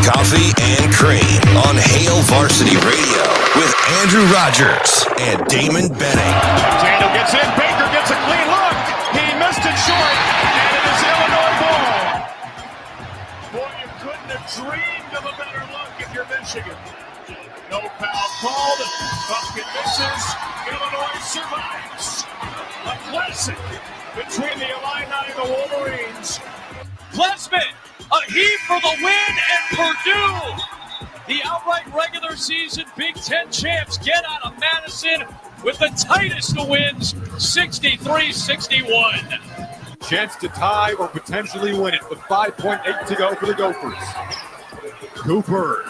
Coffee and Cream on Hail Varsity Radio with Andrew Rogers and Damon Benning. Daniel gets in. Baker gets a clean look. He missed it short, and it is Illinois ball. Boy, you couldn't have dreamed of a better look if you're Michigan. No foul called. Bucket misses. Illinois survives. A classic between the Illini and the Wolverines. Plesman, a heave for the win, and Purdue, the outright regular season Big Ten champs, get out of Madison with the tightest of wins, 63-61. Chance to tie or potentially win it with 5.8 to go for the Gophers. Cooper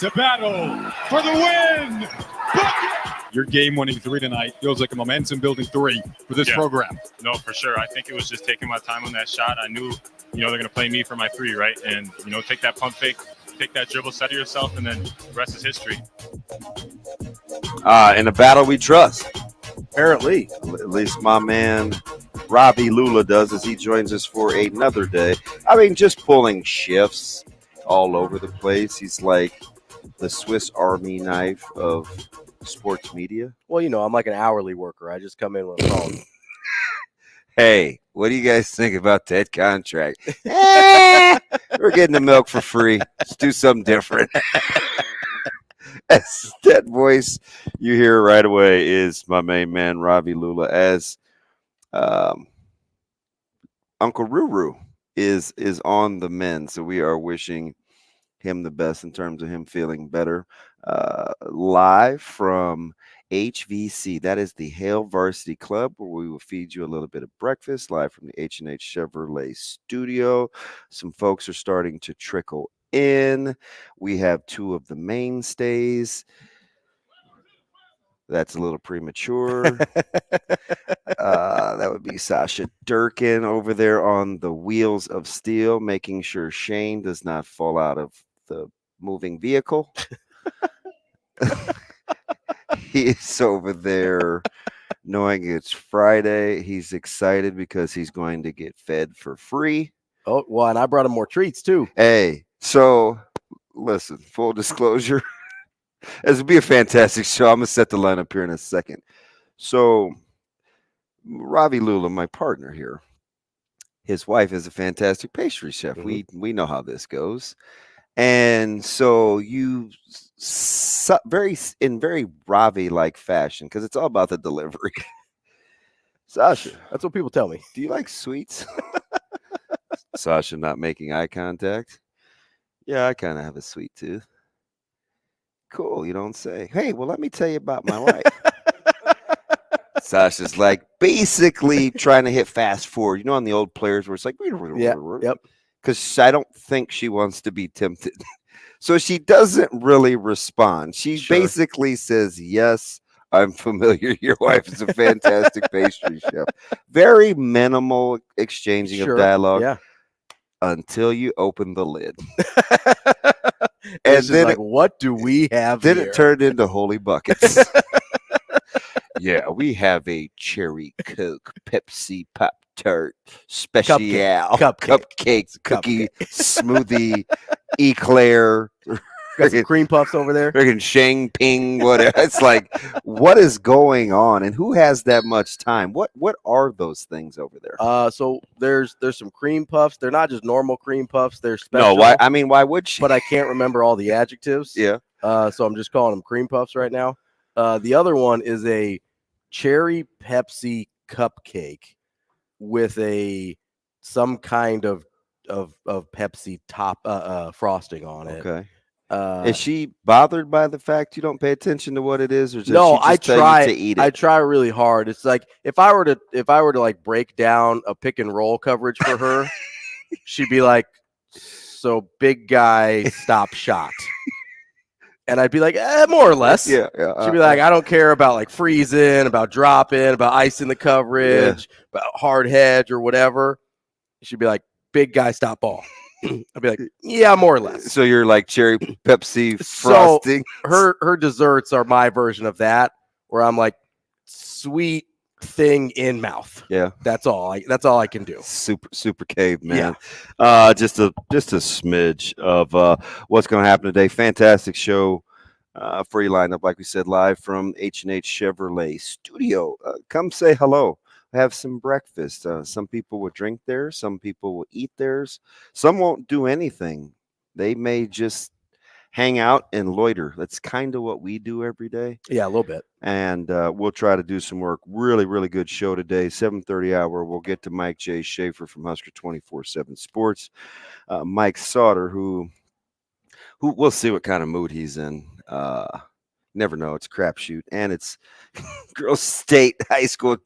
to battle for the win. Bucket! Your game-winning three tonight feels like a momentum-building three for this program. No, for sure. I think it was just taking my time on that shot. I knew, they're going to play me for my three, right? And, take that pump fake, take that dribble, set of yourself, and then the rest is history. In a battle we trust. Apparently. At least my man Ravi Lulla does as he joins us for another day. I mean, just pulling shifts all over the place. He's like the Swiss Army knife of sports media. Well, I'm like an hourly worker. I just come in with a phone. Hey, what do you guys think about that contract? We're getting the milk for free. Let's do something different. That voice you hear right away is my main man, Ravi Lulla, as Uncle Ruru is on the mend. So we are wishing him the best in terms of him feeling better. Live from HVC, that is the Hail Varsity Club, where we will feed you a little bit of breakfast live from the H&H Chevrolet studio. Some folks are starting to trickle in. We have two of the mainstays. That's a little premature. That would be Sasha Durkin over there on the wheels of steel, making sure Shane does not fall out of the moving vehicle. He is over there knowing it's Friday. He's excited because he's going to get fed for free. Oh, well, and I brought him more treats too. Hey, so listen, full disclosure, this will be a fantastic show. I'm going to set the lineup here in a second. So Ravi Lulla, my partner here, his wife is a fantastic pastry chef. Mm-hmm. We know how this goes. And so you very Ravi-like fashion, because it's all about the delivery. Sasha, that's what people tell me. Do you like sweets? Sasha not making eye contact. Yeah, I kind of have a sweet tooth. Cool, you don't say. Hey, well, let me tell you about my wife. Sasha's like basically trying to hit fast forward. On the old players where it's like, yep. Because I don't think she wants to be tempted. So she doesn't really respond. She basically says, yes, I'm familiar. Your wife is a fantastic pastry chef. Very minimal exchanging of dialogue. Yeah. Until you open the lid. And then what do we have Then here? It turned into holy buckets. Yeah, we have a cherry Coke, Pepsi, Pop-Tart, Special, Cupcake, cookie, smoothie, eclair. Got some cream puffs over there. Freaking Shang Ping, whatever. It's like, what is going on? And who has that much time? What are those things over there? So there's some cream puffs. They're not just normal cream puffs. They're special. No, why would she? But I can't remember all the adjectives. Yeah. So I'm just calling them cream puffs right now. The other one is a cherry Pepsi cupcake with some kind of Pepsi top frosting on it. Okay. Is she bothered by the fact you don't pay attention to what it is, or no? I try to eat it. I try really hard. It's like if I were to like break down a pick and roll coverage for her, she'd be like, "So big guy, stop shot," and I'd be like, more or less. Yeah. She'd be like, "I don't care about like freezing, about dropping, about icing the coverage, about hard hedge or whatever." She'd be like, "Big guy, stop ball." I'd be like, yeah, more or less. So you're like cherry Pepsi frosting. So her desserts are my version of that, where I'm like, sweet thing in mouth. Yeah. That's all I can do. Super caveman. Just a smidge of what's going to happen today. Fantastic show for you lined up, like we said, live from H&H Chevrolet studio. Come say hello. Have some breakfast. Some people will drink theirs. Some people will eat theirs. Some won't do anything. They may just hang out and loiter. That's kind of what we do every day. Yeah, a little bit. And we'll try to do some work. Really, really good show today. 7:30 hour. We'll get to Mike J. Schaefer from Husker 24/7 Sports. Mike Sautter, who we'll see what kind of mood he's in. Never know. It's a crapshoot, and it's girls' state high school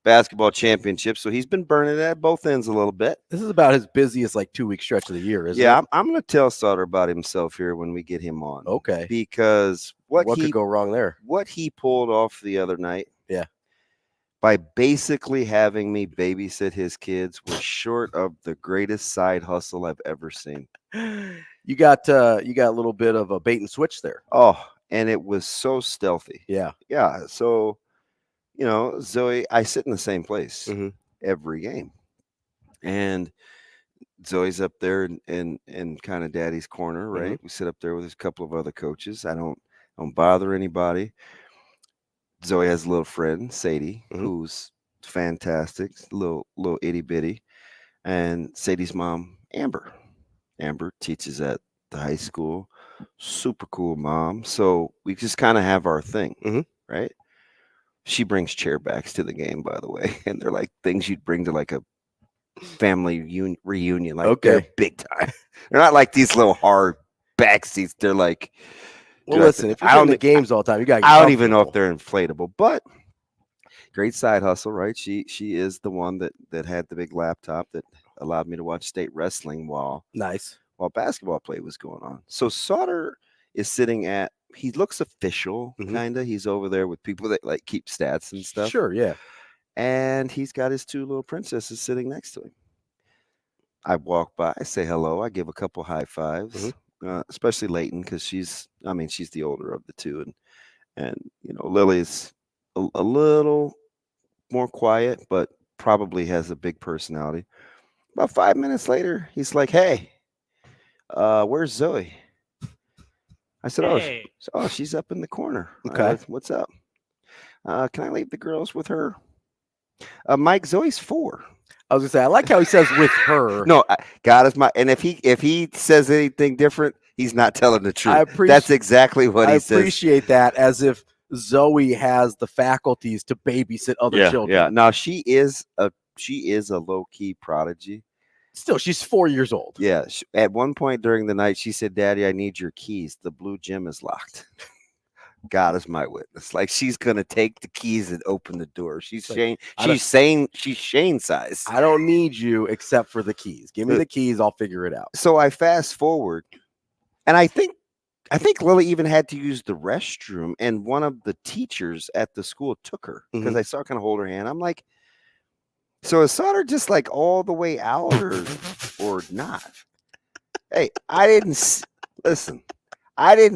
basketball championship. So he's been burning it at both ends a little bit. This is about his busiest 2-week stretch of the year, isn't it? Yeah, I'm going to tell Sautter about himself here when we get him on. Okay. Because what could go wrong there? What he pulled off the other night. Yeah. By basically having me babysit his kids was short of the greatest side hustle I've ever seen. You got a little bit of a bait and switch there. Oh, and it was so stealthy. Yeah. Yeah. So, Zoe, I sit in the same place every game. And Zoe's up there in kind of daddy's corner, right? We sit up there with a couple of other coaches. I don't bother anybody. Zoe has a little friend, Sadie, who's fantastic, little itty bitty. And Sadie's mom, Amber. Amber teaches at the high school. Super cool mom. So we just kind of have our thing, right? She brings chair backs to the game, by the way. And they're like things you'd bring to like a family reunion. Like they're big time. They're not like these little hard back seats. They're like, well, listen, if you're in the games all the time, you got. I don't even know if they're inflatable, but great side hustle, right? She is the one that had the big laptop that allowed me to watch state wrestling while basketball play was going on. So Sautter is sitting he looks official, kind of. He's over there with people that like keep stats and stuff. Sure, yeah. And he's got his two little princesses sitting next to him. I walk by, I say hello, I give a couple high fives, especially Leighton, because she's the older of the two. And Lily's a little more quiet, but probably has a big personality. About 5 minutes later, he's like, hey, where's Zoe? I said, hey. Oh, she's up in the corner. Okay. What's up? Can I leave the girls with her? Mike, Zoe's 4. I was gonna say, I like how he says with her. No, God is my, and if he says anything different, he's not telling the truth. That's exactly what he says. I appreciate that, as if Zoe has the faculties to babysit other children. Yeah. Now she is a low key prodigy. Still, she's 4 years old. Yeah. At one point during the night, she said, "Daddy, I need your keys. The blue gym is locked." God is my witness. Like, she's gonna take the keys and open the door. She's Shane. She's saying she's Shane size. I don't need you except for the keys. Give me the keys. I'll figure it out. So I fast forward, and I think Lily even had to use the restroom, and one of the teachers at the school took her because I saw her kind of hold her hand. I'm like, so is Sautter just like all the way out or not? Hey, I didn't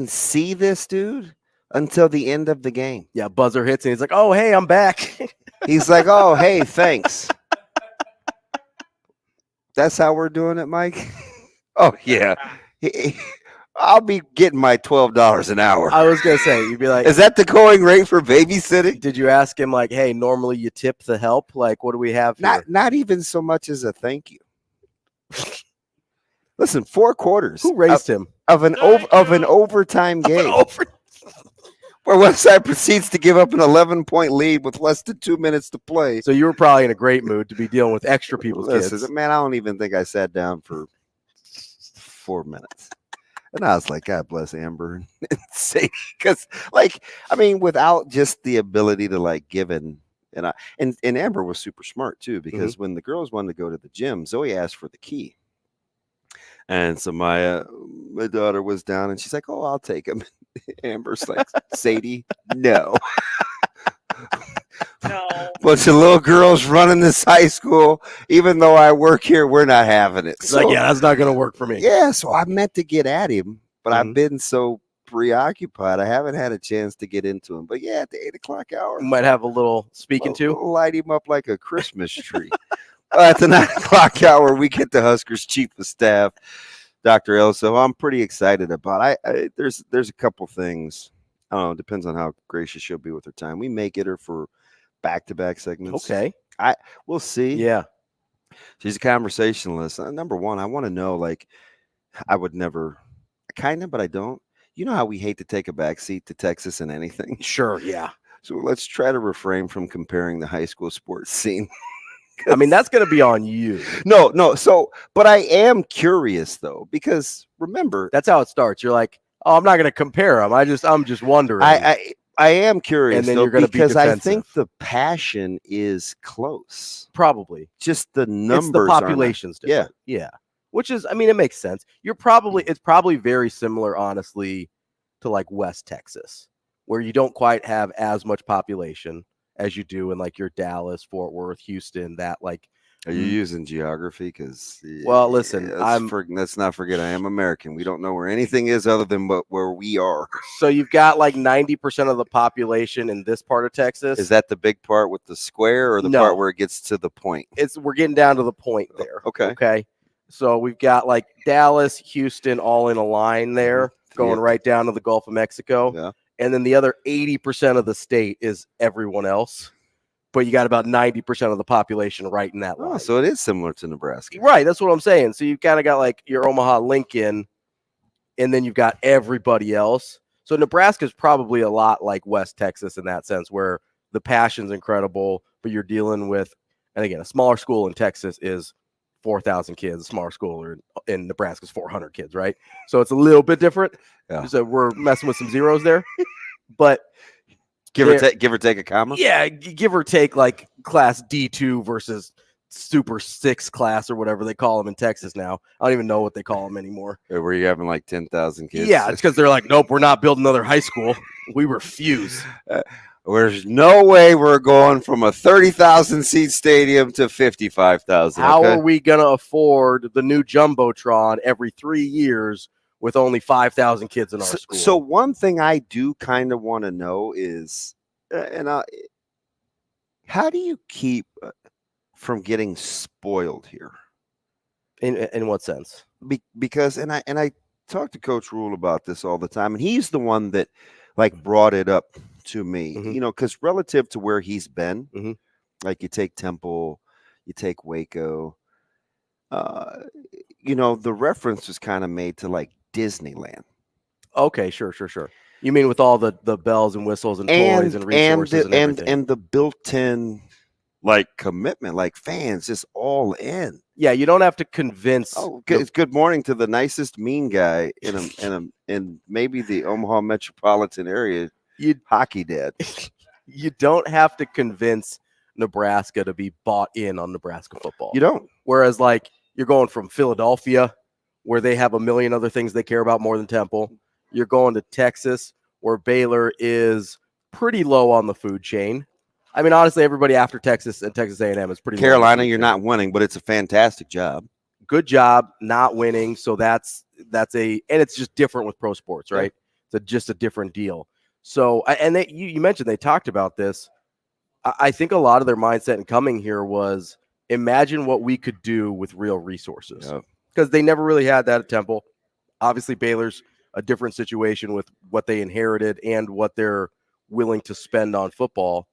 see this dude until the end of the game. Yeah, buzzer hits and he's like, "Oh, hey, I'm back." He's like, "Oh, hey, thanks." That's how we're doing it, Mike? Oh, yeah. I'll be getting my $12 an hour. I was going to say, you'd be like, is that the going rate for babysitting? Did you ask him like, "Hey, normally you tip the help? Like, what do we have here?" Not even so much as a thank you. Listen, 4 quarters. Who raised him? Of an overtime game. Where Westside proceeds to give up an 11-point lead with less than 2 minutes to play. So you were probably in a great mood to be dealing with extra people's kids. Man, I don't even think I sat down for 4 minutes. And I was like, God bless Amber and Sadie. Because, without just the ability to, give and Amber was super smart, too, because when the girls wanted to go to the gym, Zoe asked for the key. And so my daughter was down, and she's like, "Oh, I'll take him." Amber's like, "Sadie, no." No. Bunch of little girls running this high school. Even though I work here, we're not having it. So, that's not going to work for me. Yeah, so I meant to get at him, but I've been so preoccupied. I haven't had a chance to get into him. But yeah, at the 8 o'clock hour, You might have a little speaking to. light him up like a Christmas tree. At the 9 o'clock hour, we get the Huskers chief of staff, Dr. Elza, who I'm pretty excited about. There's a couple things. I don't know. It depends on how gracious she'll be with her time. We may get her for back-to-back segments. Okay. We'll see. Yeah. She's a conversationalist. Number one, I want to know, like, I would never, kind of, but I don't. You know how we hate to take a backseat to Texas in anything? Sure. Yeah. So let's try to refrain from comparing the high school sports scene. I mean, that's going to be on you. No. So, but I am curious though, because remember, That's how it starts. You're like, oh, I'm not going to compare them. I'm just wondering. I am curious, and then though, you're going to be because I defensive. think the passion is close. Probably. Just the numbers. It's the population's different. Yeah. Which is, I mean, it makes sense. It's probably very similar, honestly, to like West Texas, where you don't quite have as much population as you do in like your Dallas, Fort Worth, Houston, that like. Are you using geography? Because well, listen, let's not forget I am American. We don't know where anything is other than where we are. So you've got like 90% of the population in this part of Texas. Is that the big part with the square, or the part where it gets to the point? We're getting down to the point there. Okay. So we've got like Dallas, Houston, all in a line there, going right down to the Gulf of Mexico. Yeah. And then the other 80% of the state is everyone else. But you got about 90% of the population right in that line. Oh, so it is similar to Nebraska. Right. That's what I'm saying. So you've kind of got like your Omaha, Lincoln, and then you've got everybody else. So Nebraska is probably a lot like West Texas in that sense, where the passion's incredible, but you're dealing with, and again, a smaller school in Texas is 4,000 kids. A smaller school in Nebraska is 400 kids, right? So it's a little bit different. Yeah. So we're messing with some zeros there. But give or take a comma. Yeah, give or take, like class D2 versus Super 6 class or whatever they call them in Texas now. I don't even know what they call them anymore. Where you having like 10,000 kids? Yeah, it's because they're like, nope, we're not building another high school. We refuse. There's no way we're going from a 30,000 seat stadium to 55,000. How are we going to afford the new Jumbotron every 3 years with only 5,000 kids in our school? So one thing I do kind of want to know is, how do you keep from getting spoiled here? In what sense? Because I talk to Coach Rule about this all the time, and he's the one that like brought it up to me, because relative to where he's been, like you take Temple, you take Waco, the reference was kind of made to like Disneyland. Okay, sure. You mean with all the bells and whistles and toys and resources and everything. And the built-in like commitment, like fans just all in. Yeah, you don't have to convince. Oh, good morning to the nicest mean guy in maybe the Omaha metropolitan area. Hockey dad. You don't have to convince Nebraska to be bought in on Nebraska football. You don't. Whereas like you're going from Philadelphia, where they have a million other things they care about more than Temple. You're going to Texas, where Baylor is pretty low on the food chain. I mean, honestly, everybody after Texas and Texas A&M is pretty Carolina, you're not winning, but it's a fantastic job. Good job, not winning. So and it's just different with pro sports, right? Yeah. It's just a different deal. So, and you mentioned they talked about this. I think a lot of their mindset in coming here was imagine what we could do with real resources. Because they never really had that at Temple. Obviously, Baylor's a different situation with what they inherited and what they're willing to spend on football.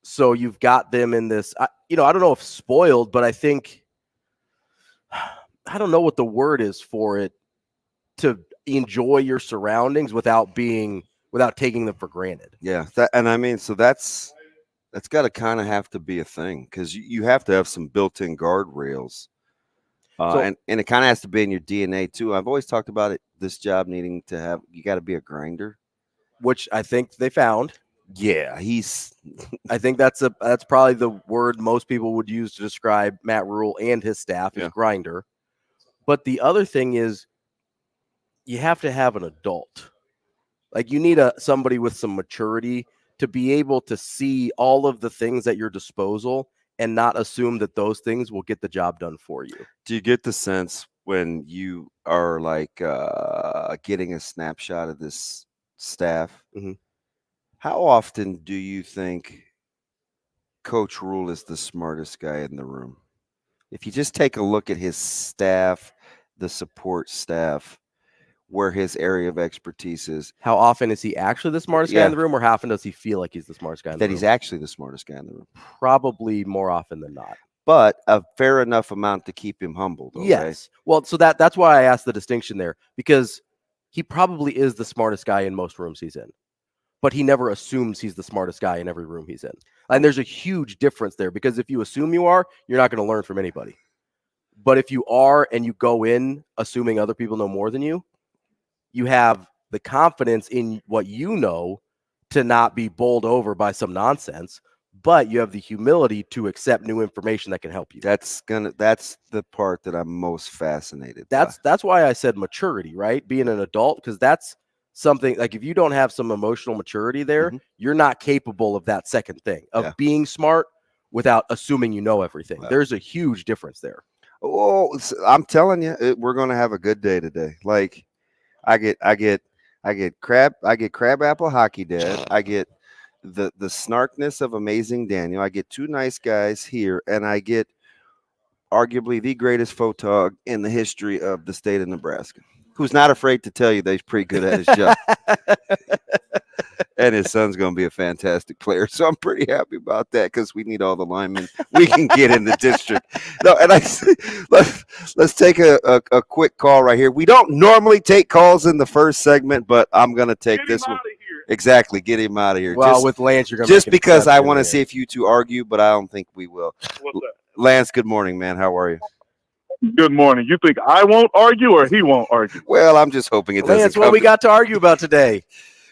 So you've got them in this, I don't know if spoiled, but I think, I don't know what the word is for it, to enjoy your surroundings without taking them for granted. Yeah. So that's got to kind of have to be a thing, because you have to have some built-in guardrails. And it kind of has to be in your DNA too. I've always talked about this job needing to have, you got to be a grinder, which I think they found. Yeah, I think that's probably the word most people would use to describe Matt Rule and his staff is grinder. But the other thing is, you have to have an adult. Like you need somebody with some maturity to be able to see all of the things at your disposal and not assume that those things will get the job done for you. Do you get the sense when you are like getting a snapshot of this staff, Mhm. how often do you think Coach Rule is the smartest guy in the room? If you just take a look at his staff, the support staff, where his area of expertise is, How often is he actually the smartest guy Yeah. in the room, or how often does he feel like he's the smartest guy in the that room? he's actually the smartest guy in the room. Probably more often than not. But a fair enough amount to keep him humble, though, right? Yes. Well, so that's why I asked the distinction there, because he probably is the smartest guy in most rooms he's in, but he never assumes he's the smartest guy in every room he's in. And there's a huge difference there, because if you assume you are, you're not going to learn from anybody. But if you are and you go in assuming other people know more than you, you have the confidence in what you know to not be bowled over by some nonsense, but you have the humility to accept new information that can help you. That's the part that I'm most fascinated That's why I said maturity, right? Being an adult, because that's something like if you don't have some emotional maturity there, Mhm. you're not capable of that second thing of Yeah. being smart without assuming you know everything. Wow. There's a huge difference there. Oh, I'm telling you, we're gonna have a good day today. Like, I get crab apple hockey dad. I get the snarkness of amazing Daniel. I get two nice guys here, and I get arguably the greatest photog in the history of the state of Nebraska, who's not afraid to tell you that he's pretty good at his job. And his son's going to be a fantastic player. So I'm pretty happy about that, because we need all the linemen we can get in the district. No, and let's take a quick call right here. We don't normally take calls in the first segment, but I'm going to take this one. Exactly. Get him out of here. Well, with Lance, you're going to just because I want to see if you two argue, but I don't think we will. Lance, good morning, man. How are you? Good morning. You think I won't argue or he won't argue? Well, I'm just hoping it doesn't Lance, come what we got to argue about today?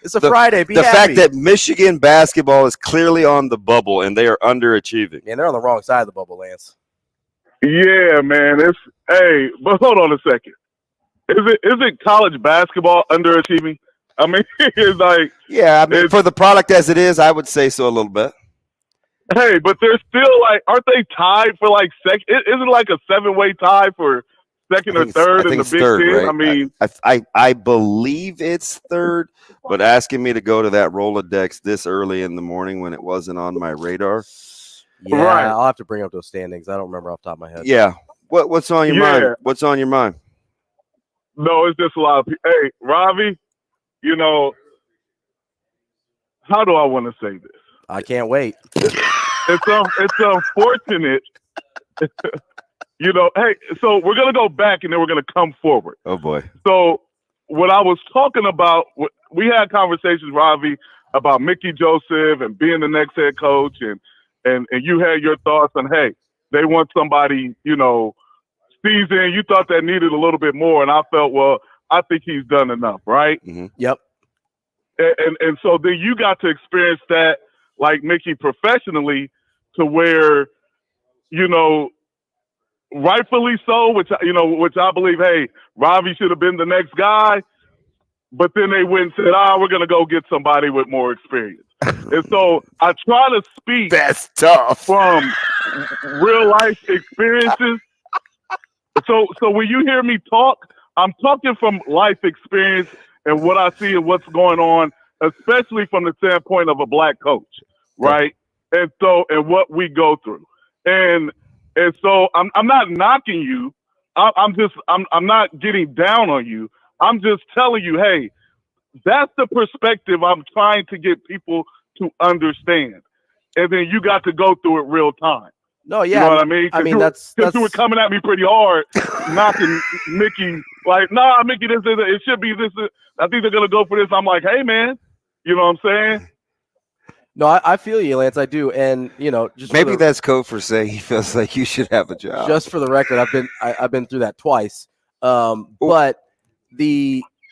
It's a Friday. Be the happy. fact that Michigan basketball is clearly on the bubble and they are underachieving. Man, they're on the wrong side of the bubble, Lance. Yeah, man. But hold on a second. Is it college basketball underachieving? I mean, it's like, yeah. I mean, for the product as it is, I would say so a little bit. Hey, but they're still like, aren't they tied for like second? Isn't it like a 7-way tie for second or third in the Big third, Ten? right? I mean, I believe it's third, but asking me to go to that Rolodex this early in the morning when it wasn't on my radar. Yeah, right. I'll have to bring up those standings. I don't remember off the top of my head. Yeah. What's on your mind? What's on your mind? No, it's just a lot of people. Hey, Ravi, you know, how do I want to say this? I can't wait. It's unfortunate. You know, hey, so we're going to go back and then we're going to come forward. Oh, boy. So what I was talking about, we had conversations, Ravi, about Mickey Joseph and being the next head coach. And you had your thoughts on, hey, they want somebody, you know, seasoned. You thought that needed a little bit more. And I felt, well, I think he's done enough, right? Mm-hmm. Yep. And so then you got to experience that, like Mickey, professionally, to where, you know, rightfully so, which I believe, hey, Ravi should have been the next guy. But then they went and said, we're going to go get somebody with more experience. And so I try to speak That's tough. from real life experiences. So when you hear me talk, I'm talking from life experience and what I see and what's going on, especially from the standpoint of a black coach, right? And what we go through. And so I'm not knocking you. I'm not getting down on you. I'm just telling you, hey, that's the perspective I'm trying to get people to understand. And then you got to go through it real time. No, yeah. You know what I mean? I mean, that's you were coming at me pretty hard, knocking Mickey, like, nah, Mickey, it should be this. I think they're going to go for this. I'm like, hey, man, you know what I'm saying? No, I feel you, Lance. I do. And, you know, just maybe that's code for saying he feels like you should have a job. Just for the record, I've been through that twice. But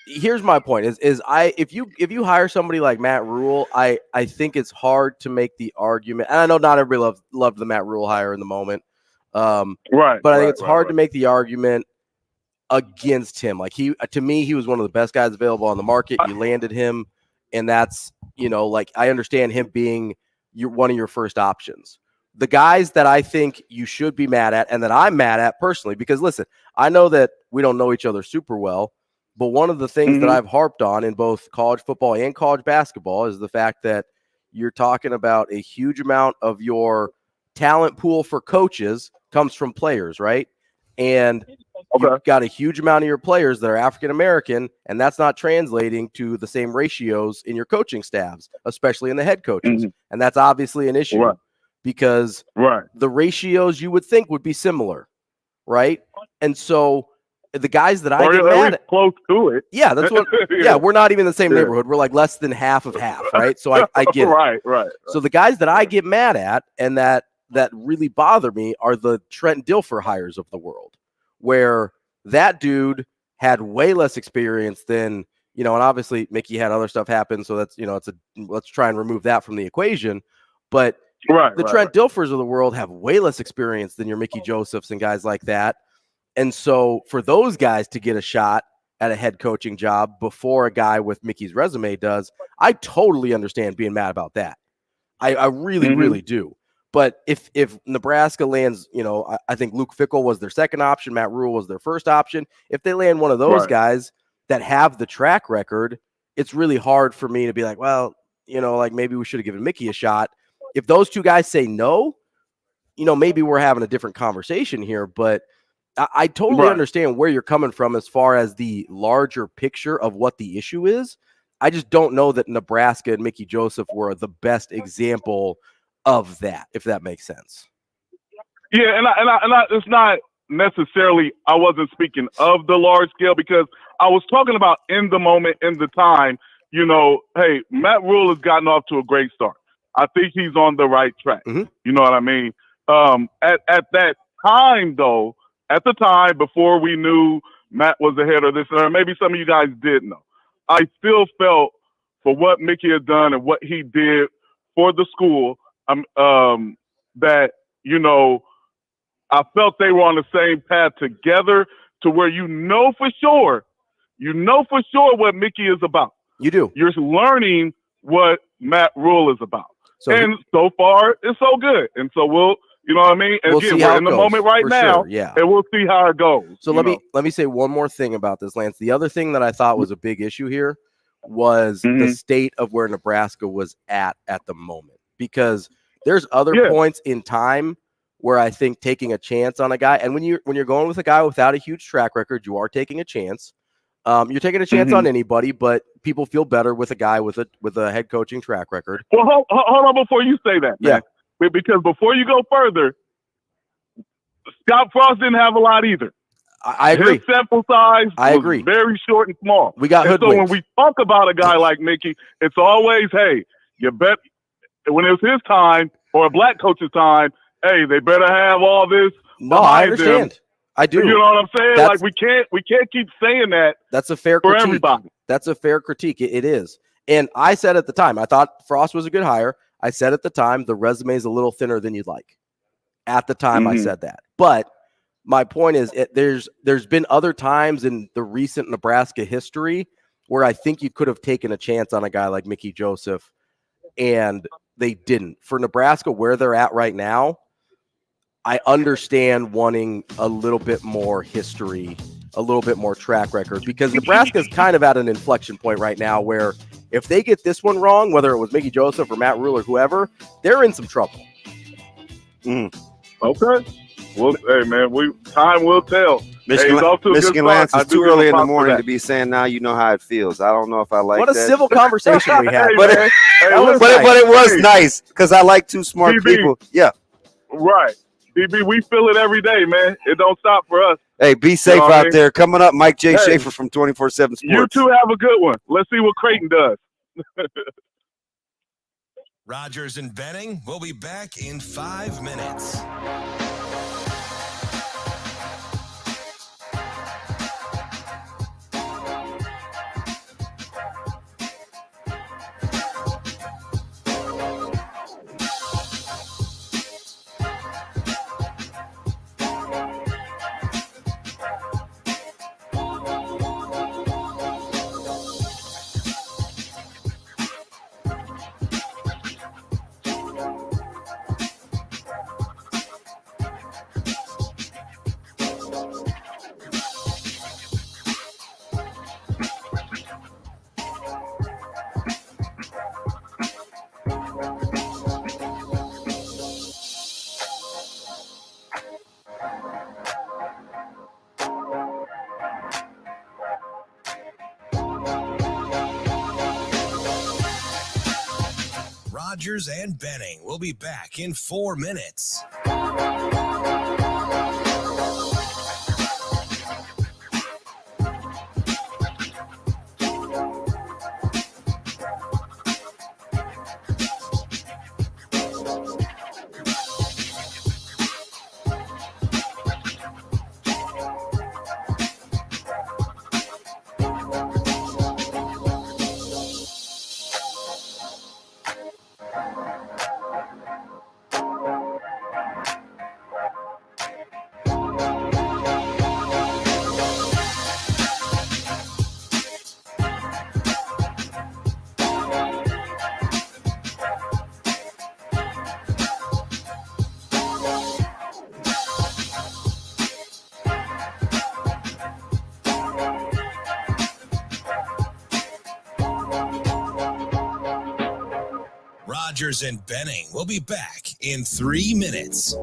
here's my point is if you hire somebody like Matt Rule, I think it's hard to make the argument. And I know not everybody loved the Matt Rule hire in the moment. Right. But I think it's hard to make the argument against him. Like to me, he was one of the best guys available on the market. You landed him, and that's, you know, like, I understand him being one of your first options. The guys that I think you should be mad at and that I'm mad at personally, because listen, I know that we don't know each other super well. But one of the things that I've harped on in both college football and college basketball is the fact that you're talking about a huge amount of your talent pool for coaches comes from players, right? And you've got a huge amount of your players that are African-American, and that's not translating to the same ratios in your coaching staffs, especially in the head coaches. And that's obviously an issue because the ratios you would think would be similar, right? And so the guys that I get mad at, close to it. Yeah, that's what. Yeah, we're not even in the same neighborhood. We're like less than half of half, right? So I get it. Right. So the guys that I get mad at and that really bother me are the Trent Dilfer hires of the world, where that dude had way less experience than, and obviously Mickey had other stuff happen. So that's, let's try and remove that from the equation. But the Trent Dilfers of the world have way less experience than your Mickey Josephs and guys like that. And so for those guys to get a shot at a head coaching job before a guy with Mickey's resume does, I totally understand being mad about that. I really, really do. But if Nebraska lands, I think Luke Fickell was their second option, Matt Rhule was their first option. If they land one of those guys that have the track record, it's really hard for me to be like, well, like maybe we should have given Mickey a shot. If those two guys say no, maybe we're having a different conversation here. But I totally understand where you're coming from as far as the larger picture of what the issue is. I just don't know that Nebraska and Mickey Joseph were the best example of that, if that makes sense. Yeah, and I it's not necessarily, I wasn't speaking of the large scale because I was talking about in the moment, in the time, hey, Matt Rhule has gotten off to a great start. I think he's on the right track. You know what I mean? At that time, though, at the time, before we knew Matt was ahead of this, or maybe some of you guys did know, I still felt for what Mickey had done and what he did for the school, that, I felt they were on the same path together to where for sure what Mickey is about. You do. You're learning what Matt Rhule is about. And so far, it's so good. And so we'll what I mean? And again, we're in the moment right now, and we'll see how it goes. So let me say one more thing about this, Lance. The other thing that I thought was a big issue here was the state of where Nebraska was at the moment. Because there's other points in time where I think taking a chance on a guy, and when you're going with a guy without a huge track record, you are taking a chance. You're taking a chance on anybody, but people feel better with a guy with a head coaching track record. Well, hold on before you say that, man. Because before you go further, Scott Frost didn't have a lot either. I agree. His sample size was very short and small. We got hoodwinked. So when we talk about a guy like Mickey, it's always, hey, you bet when it was his time or a black coach's time, hey, they better have all this. No, I understand. Them. I do. You know what I'm saying? Like we can't keep saying that. That's a fair for critique. Everybody. That's a fair critique. It is. And I said at the time, I thought Frost was a good hire. I said at the time, the resume is a little thinner than you'd like. At the time, I said that. But my point is, there's been other times in the recent Nebraska history where I think you could have taken a chance on a guy like Mickey Joseph, and they didn't. For Nebraska, where they're at right now, I understand wanting a little bit more history, a little bit more track record, because Nebraska is kind of at an inflection point right now where if they get this one wrong, whether it was Mickey Joseph or Matt Rhule or whoever, they're in some trouble. Okay. Well, hey, man, time will tell. Michigan Lance, it's too early in the morning to be saying now you know how it feels. I don't know if I like that. What a civil conversation we had. But it was nice because I like two smart people. Yeah. Right. DB, we feel it every day, man. It don't stop for us. Hey, be safe out there. Coming up, Mike Schaefer from 24/7 Sports. You two have a good one. Let's see what Creighton does. Rogers and Benning will be back in 5 minutes. Rogers and Benning will be back in 4 minutes. Rogers and Benning will be back in 3 minutes.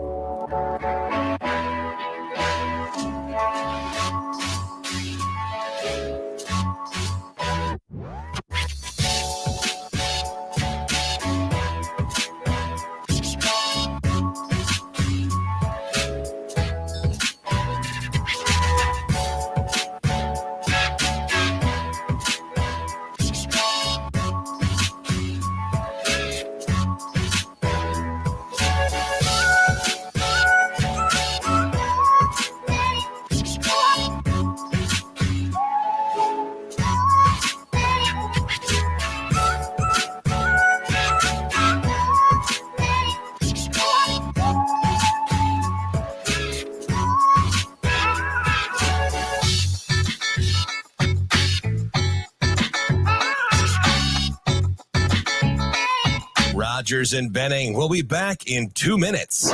Rogers and Benning will be back in 2 minutes.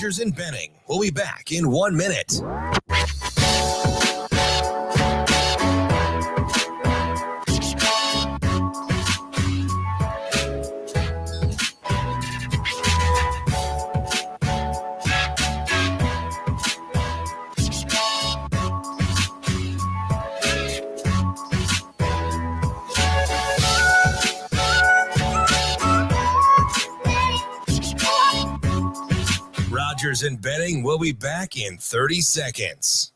Rogers and Benning will be back in 1 minute. Rogers and Benning will be back in 30 seconds.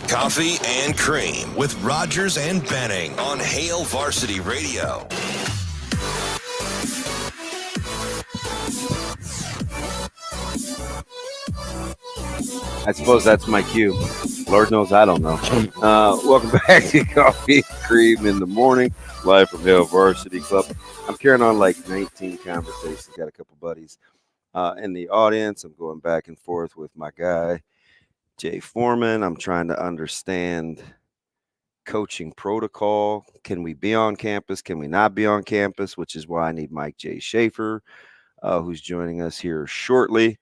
Coffee and Cream with Rogers and Benning on Hail Varsity Radio. I suppose that's my cue. Lord knows I don't know. Welcome back to Coffee and Cream in the morning, live from Hail Varsity Club. I'm carrying on like 19 conversations. Got a couple buddies in the audience. I'm going back and forth with my guy, Jay Foreman. I'm trying to understand coaching protocol. Can we be on campus? Can we not be on campus? Which is why I need Mike Schaefer, who's joining us here shortly.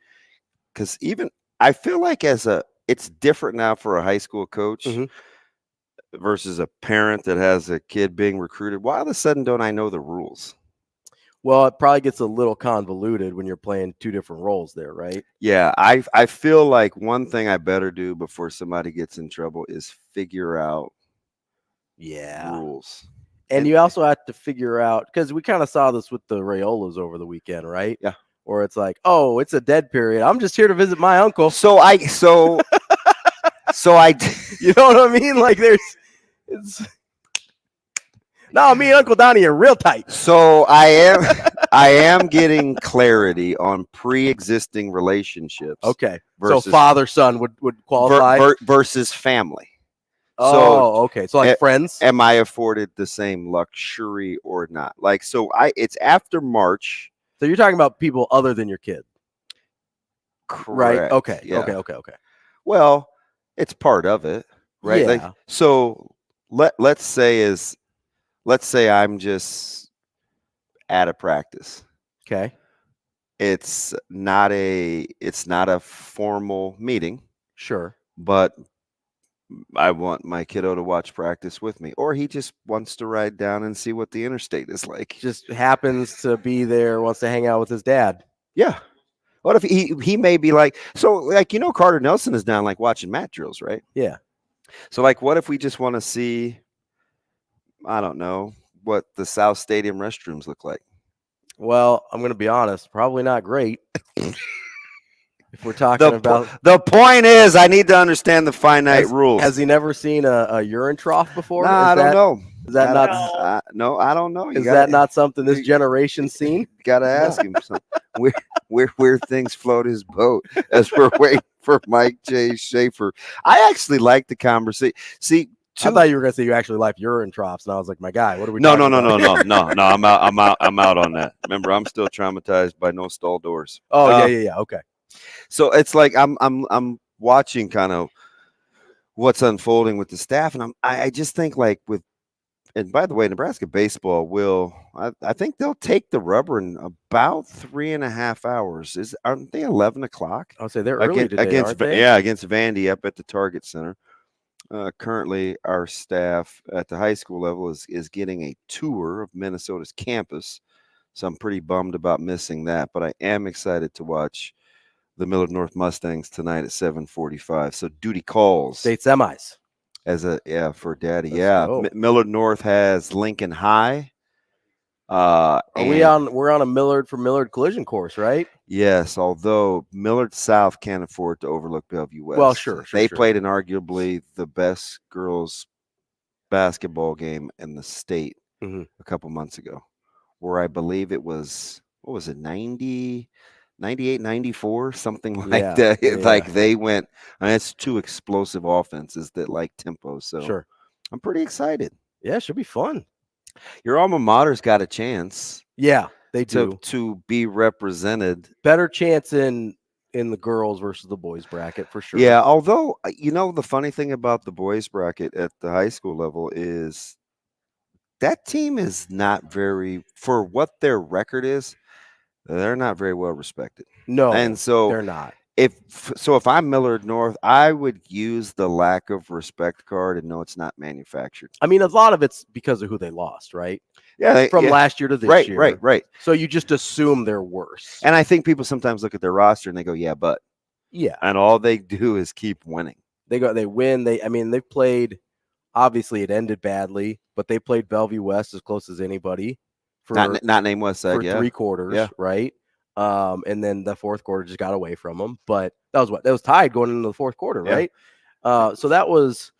Because even I feel like it's different now for a high school coach versus a parent that has a kid being recruited. Why all of a sudden don't I know the rules? Well, it probably gets a little convoluted when you're playing two different roles there, right? Yeah, I feel like one thing I better do before somebody gets in trouble is figure out rules. And you also have to figure out, because we kind of saw this with the Rayolas over the weekend, right? Yeah. Or it's like, oh, it's a dead period. I'm just here to visit my uncle. So I You know what I mean? Like no, me and Uncle Donnie are real tight. So I am getting clarity on pre-existing relationships. Okay. Versus, so father-son would qualify? Versus family. Oh, okay. So like friends? Am I afforded the same luxury or not? Like, so it's after March. So you're talking about people other than your kid. Correct. Right? Okay. Yeah. Okay. Well, it's part of it, right? Yeah. Like, so let's say I'm just at a practice. Okay. It's not a formal meeting. Sure. But I want my kiddo to watch practice with me, or he just wants to ride down and see what the interstate is like. Just happens to be there, wants to hang out with his dad. Yeah. What if he may be like, so like, Carter Nelson is down like watching mat drills, right? Yeah. So like, what if we just want to see, I don't know, what the South Stadium restrooms look like? Well, I'm going to be honest, probably not great. If we're talking about the point is, I need to understand the finite rules. Has he never seen a urine trough before? Nah, I don't know. Is that not? No, I don't know. That not something this generation's seen? You got to ask him. Where things float his boat as we're waiting for Mike Schaefer. I actually like the conversation. See, I thought you were going to say you actually like urine troughs, and I was like, my guy, what are we? No. talking about? I'm out on that. Remember, I'm still traumatized by no stall doors. Oh yeah. Okay. So it's like I'm watching kind of what's unfolding with the staff, and I just think like and by the way, Nebraska baseball I think they'll take the rubber in about 3.5 hours. Aren't they 11 o'clock? I'll say they're early today, aren't they? Yeah, against Vandy up at the Target Center. Currently, our staff at the high school level is getting a tour of Minnesota's campus, so I'm pretty bummed about missing that. But I am excited to watch the Millard North Mustangs tonight at 7:45. So duty calls. State semis. For Daddy. Millard North has Lincoln High. We're on a Millard for Millard collision course, right? Yes, although Millard South can't afford to overlook Bellevue West. Well, sure. They played in arguably the best girls basketball game in the state a couple months ago, where I believe it was, 98, 94, something like that. Yeah. Like they went, and it's two explosive offenses that like tempo. So sure. I'm pretty excited. Yeah, it should be fun. Your alma mater's got a chance. Yeah, they do. To be represented. Better chance in the girls versus the boys bracket for sure. Yeah, although, the funny thing about the boys bracket at the high school level is that team is not for what their record is, they're not very well respected. No, and so they're not. If I'm Millard North, I would use the lack of respect card and know it's not manufactured. I mean, a lot of it's because of who they lost, right? Yeah, from last year to this year. Right. So you just assume they're worse. And I think people sometimes look at their roster and they go, yeah, but. Yeah. And all they do is keep winning. They win. They've played, obviously it ended badly, but they played Bellevue West as close as anybody. Not named West Side, for 3 quarters, right? And then the fourth quarter just got away from them. But that was tied going into the fourth quarter, right? So that was,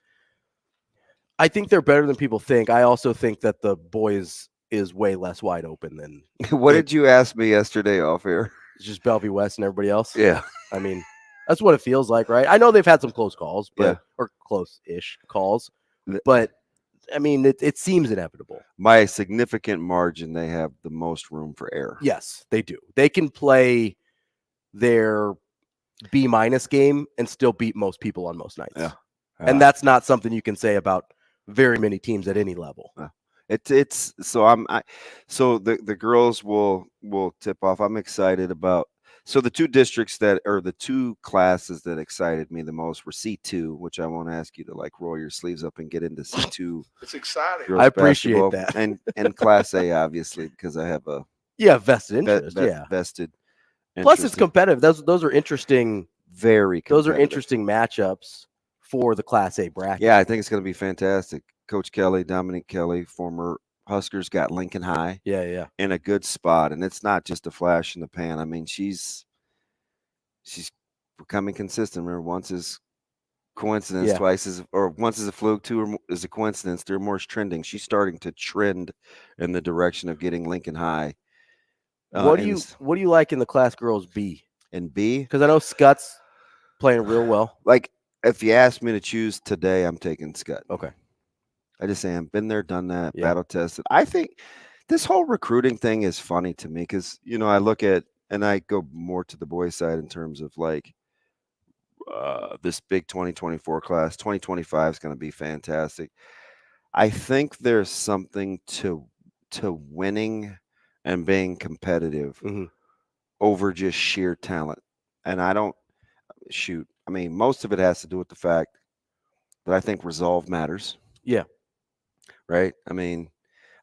I think they're better than people think. I also think that the boys is way less wide open than. What did you ask me yesterday off air? It's just Bellevue West and everybody else. Yeah. I mean, that's what it feels like, right? I know they've had some close calls, or close-ish calls, but I mean, it seems inevitable. By a significant margin, they have the most room for error. Yes, they do. They can play their B- game and still beat most people on most nights. Yeah. And that's not something you can say about very many teams at any level. So the girls will tip off. I'm excited about. So the two districts the two classes that excited me the most were C2, which I won't ask you to like roll your sleeves up and get into C2. It's exciting. I appreciate that. And Class A, obviously, because I have a vested interest. Vested. Plus, it's competitive. Those are interesting. Very competitive. Those are interesting matchups for the Class A bracket. Yeah, I think it's going to be fantastic. Coach Kelly, Dominic Kelly, former Huskers, got Lincoln High Yeah. in a good spot, and it's not just a flash in the pan. I mean, she's becoming consistent. Remember, once is coincidence, Yeah. twice is, or once is a fluke, two is a coincidence, three or more is trending. She's starting to trend in the direction of getting Lincoln High. What do you like in the class girls B and B? Because I know Scott's playing real well. Like, if you ask me to choose today, I'm taking Scott. Okay. I just say I've been there, done that, Yeah. battle tested. I think this whole recruiting thing is funny to me because, I look at, and I go more to the boys' side in terms of like this big 2024 class. 2025 is going to be fantastic. I think there's something to winning and being competitive over just sheer talent. And I don't shoot. I mean, most of it has to do with the fact that I think resolve matters. Yeah. Right? I mean,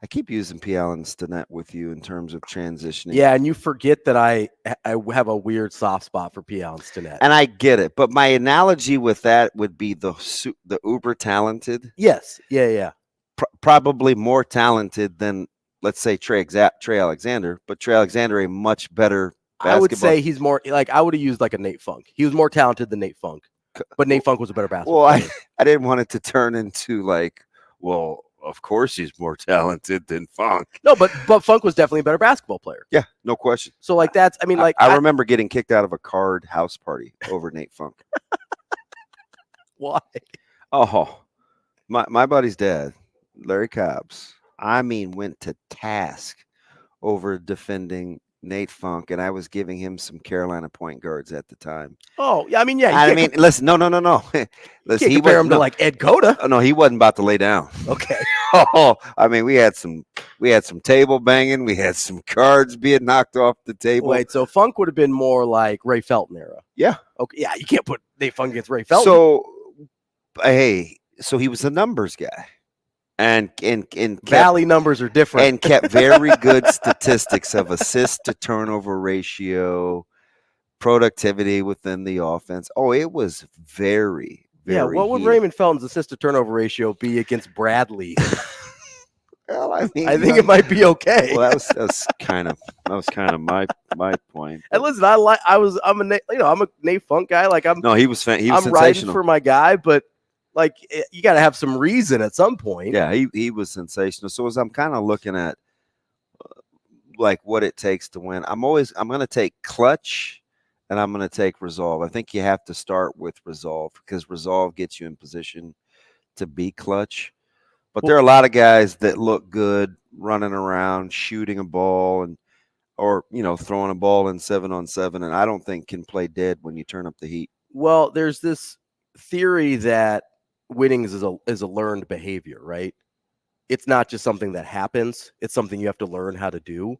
I keep using P. Allen Stinnett with you in terms of transitioning. Yeah, and you forget that I have a weird soft spot for P. Allen Stinnett. And I get it, but my analogy with that would be the uber talented. Yes. Yeah. Probably more talented than, let's say, Trey Alexander, but Trey Alexander a much better basketball. I would say he's more like, I would have used like a Nate Funk. He was more talented than Nate Funk, but Nate Funk was a better basketball player. I didn't want it to turn into like, well, of course he's more talented than Funk. No, but Funk was definitely a better basketball player. Yeah, no question. So like that's, I mean, like I remember getting kicked out of a card house party over Nate Funk. Why? Oh, my buddy's dad, Larry Cobbs, went to task over defending Nate Funk, and I was giving him some Carolina point guards at the time. Oh, yeah, Listen, no. Listen, he compare him to like Ed Cota. Oh, no, he wasn't about to lay down. Okay. Oh, we had some table banging, we had some cards being knocked off the table. Wait, so Funk would have been more like Ray Felton era. Yeah. Okay. Yeah, you can't put Nate Funk against Ray Felton. So he was a numbers guy. And Valley numbers are different, and kept very good statistics of assist to turnover ratio, productivity within the offense. Oh, it was very, very. Yeah, what would Raymond Felton's assist to turnover ratio be against Bradley? Well, I think it might be okay. Well, that was kind of my point. And listen, I'm a Nate Funk guy. Like I'm sensational. riding for my guy, but. Like you got to have some reason at some point. Yeah, he was sensational. So as I'm kind of looking at like what it takes to win, I'm going to take clutch and I'm going to take resolve. I think you have to start with resolve because resolve gets you in position to be clutch. But there are a lot of guys that look good running around, shooting a ball or throwing a ball in 7-on-7, and I don't think can play dead when you turn up the heat. Well, there's this theory that winning is a learned behavior, right? It's not just something that happens. It's something you have to learn how to do.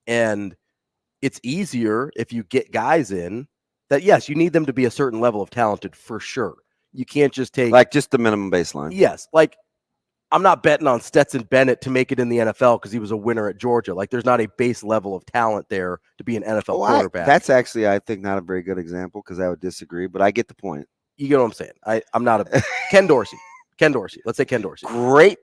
And it's easier if you get guys in that, yes, you need them to be a certain level of talented for sure. You can't just take like just the minimum baseline. Yes. Like I'm not betting on Stetson Bennett to make it in the NFL because he was a winner at Georgia. Like there's not a base level of talent there to be an NFL quarterback. That's actually, I think, not a very good example because I would disagree, but I get the point. You get what I'm saying? I'm not a Ken Dorsey. Let's say Ken Dorsey. Great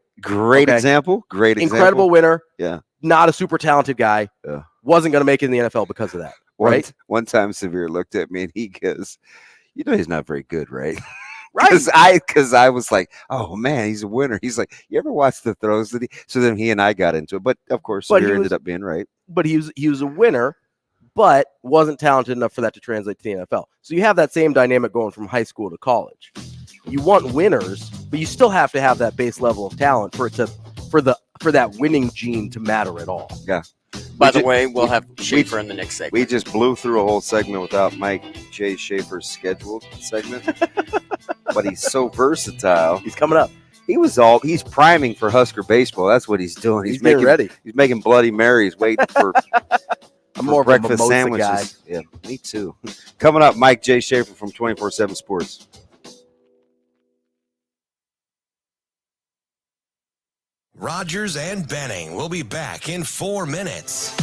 example. Great example. Incredible winner. Yeah. Not a super talented guy. Yeah. Wasn't going to make it in the NFL because of that. Right. One time Severe looked at me and he goes, he's not very good, right? Right. Because I was like, oh man, he's a winner. He's like, you ever watch the throws that so then he and I got into it. But of course, Severe ended up being right. But he was a winner. But wasn't talented enough for that to translate to the NFL. So you have that same dynamic going from high school to college. You want winners, but you still have to have that base level of talent for that winning gene to matter at all. Yeah. By the way, we'll have Schaefer in the next segment. We just blew through a whole segment without Mike J. Schaefer's scheduled segment. But he's so versatile. He's coming up. He's priming for Husker baseball. That's what he's doing. He's getting ready. He's making Bloody Marys, waiting for I'm more breakfast of a sandwiches. Guy. Yeah, me too. Coming up, Mike J. Schaefer from 24/7 Sports. Rogers and Benning will be back in 4 minutes.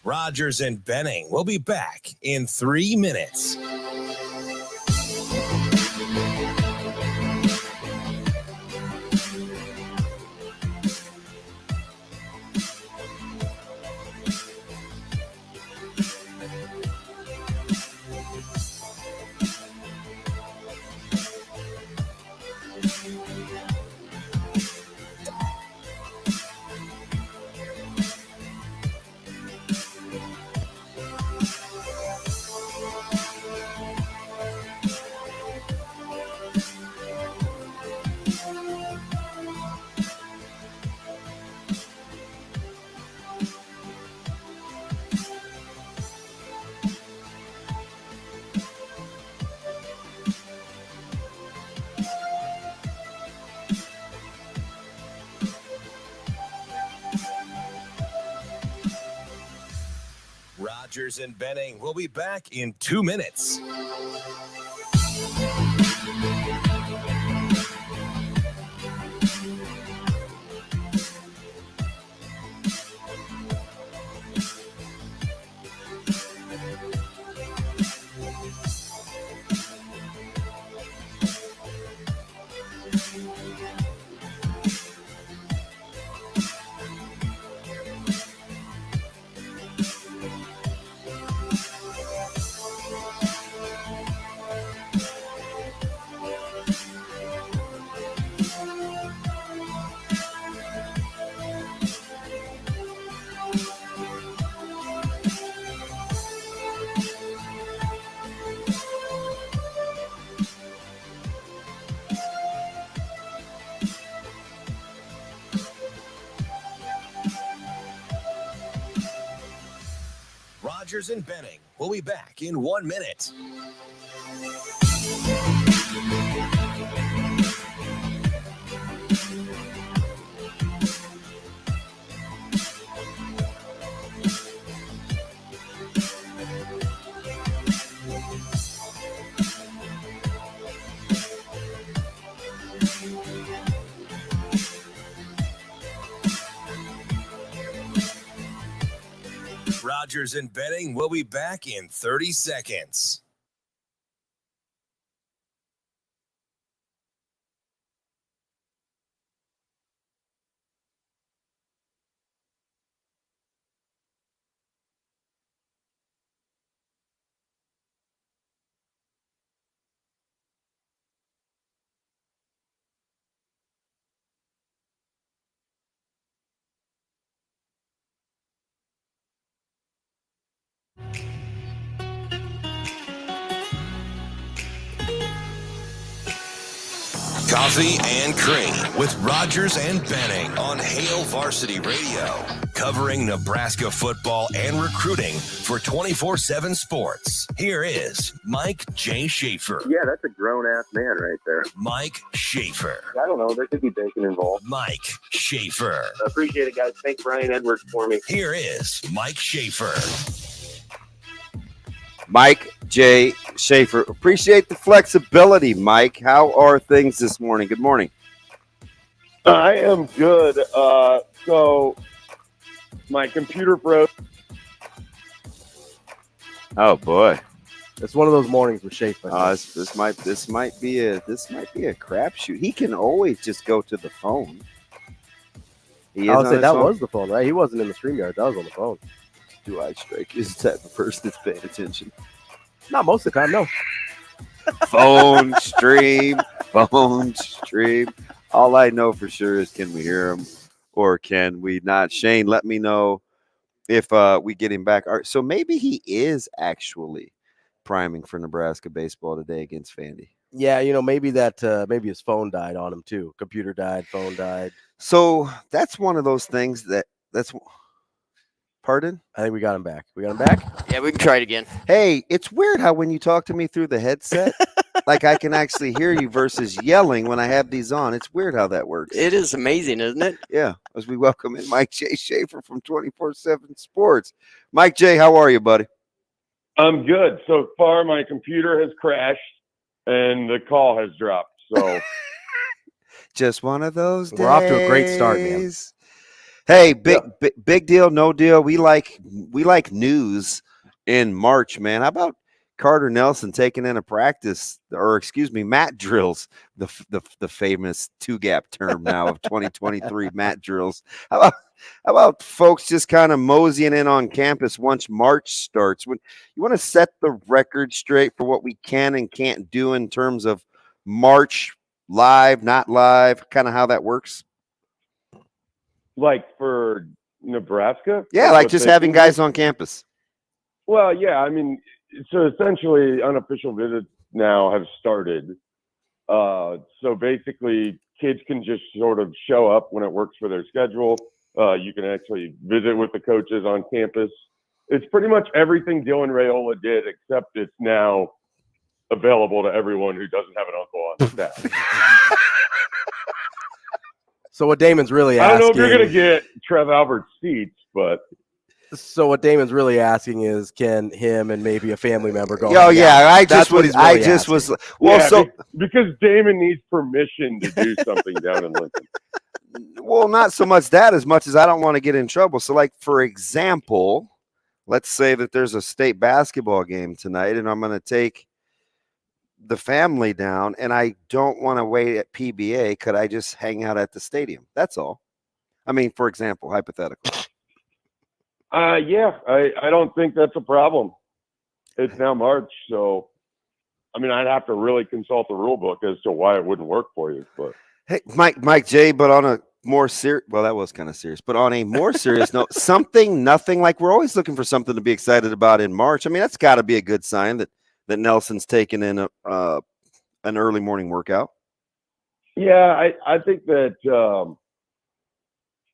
Rogers and Benning will be back in 3 minutes. Rogers and Benning will be back in 2 minutes. Rogers and Benning will be back in 1 minute. Rogers and Benning will be back in 30 seconds. Coffee and Cream with Rogers and Benning on Hail Varsity Radio, covering Nebraska football and recruiting for 24/7 Sports. Here is Mike J. Schaefer. Yeah, that's a grown-ass man right there. Mike Schaefer. I don't know. There could be bacon involved. Mike Schaefer. I appreciate it, guys. Thank Brian Edwards for me. Here is Mike Schaefer. Mike J. Schaefer. Appreciate the flexibility, Mike. How are things this morning? Good morning. I am good. So my computer broke. Oh boy, it's one of those mornings with Schaefer. This might be a crapshoot. He can always just go to the phone. I would say that was the phone, right? He wasn't in the StreamYard. That was on the phone. Two-eye strike is the type of person that's paying attention. Not most of the time, no. Phone stream. All I know for sure is, can we hear him or can we not? Shane, let me know if we get him back. So maybe he is actually priming for Nebraska baseball today against Vandy. Yeah, maybe maybe his phone died on him too. Computer died, phone died. So that's one of those things that's. Pardon? I think we got him back. We got him back? Yeah, we can try it again. Hey, it's weird how when you talk to me through the headset, like I can actually hear you versus yelling when I have these on. It's weird how that works. It is amazing, isn't it? Yeah, as we welcome in Mike Schaefer from 24/7 Sports. Mike J, how are you, buddy? I'm good. So far, my computer has crashed and the call has dropped. So just one of those days. We're off to a great start, man. Hey, big deal, no deal. We like news in March, man. How about Carter Nelson taking in a practice, or excuse me, mat drills, the famous two-gap term now of 2023 mat drills. How about folks just kind of moseying in on campus once March starts? When you want to set the record straight for what we can and can't do in terms of March, live, not live, kind of how that works? like for Nebraska? Yeah, like just having guys on campus. Well, yeah, I mean, so essentially unofficial visits now have started. So basically kids can just sort of show up when it works for their schedule. You can actually visit with the coaches on campus. It's pretty much everything Dylan Raiola did, except it's now available to everyone who doesn't have an uncle on staff. So what Damon's really I asking... don't know if you're going to get Trev Albert's seats, but... So what Damon's really asking is, can him and maybe a family member go? Oh yeah, Well, because Damon needs permission to do something down in Lincoln. Well, not so much that as much as I don't want to get in trouble. So, like for example, let's say that there's a state basketball game tonight, and I'm going to take the family down, and I don't want to wait at PBA. Could I just hang out at the stadium? That's all. I mean, for example, hypothetical. Yeah, I don't think that's a problem. It's now March, so I mean, I'd have to really consult the rule book as to why it wouldn't work for you. But hey, Mike J, but on a more serious, well, that was kind of serious, but on a more serious note, nothing like we're always looking for something to be excited about in March. I mean, that's got to be a good sign that Nelson's taken in an early morning workout. Yeah, I think that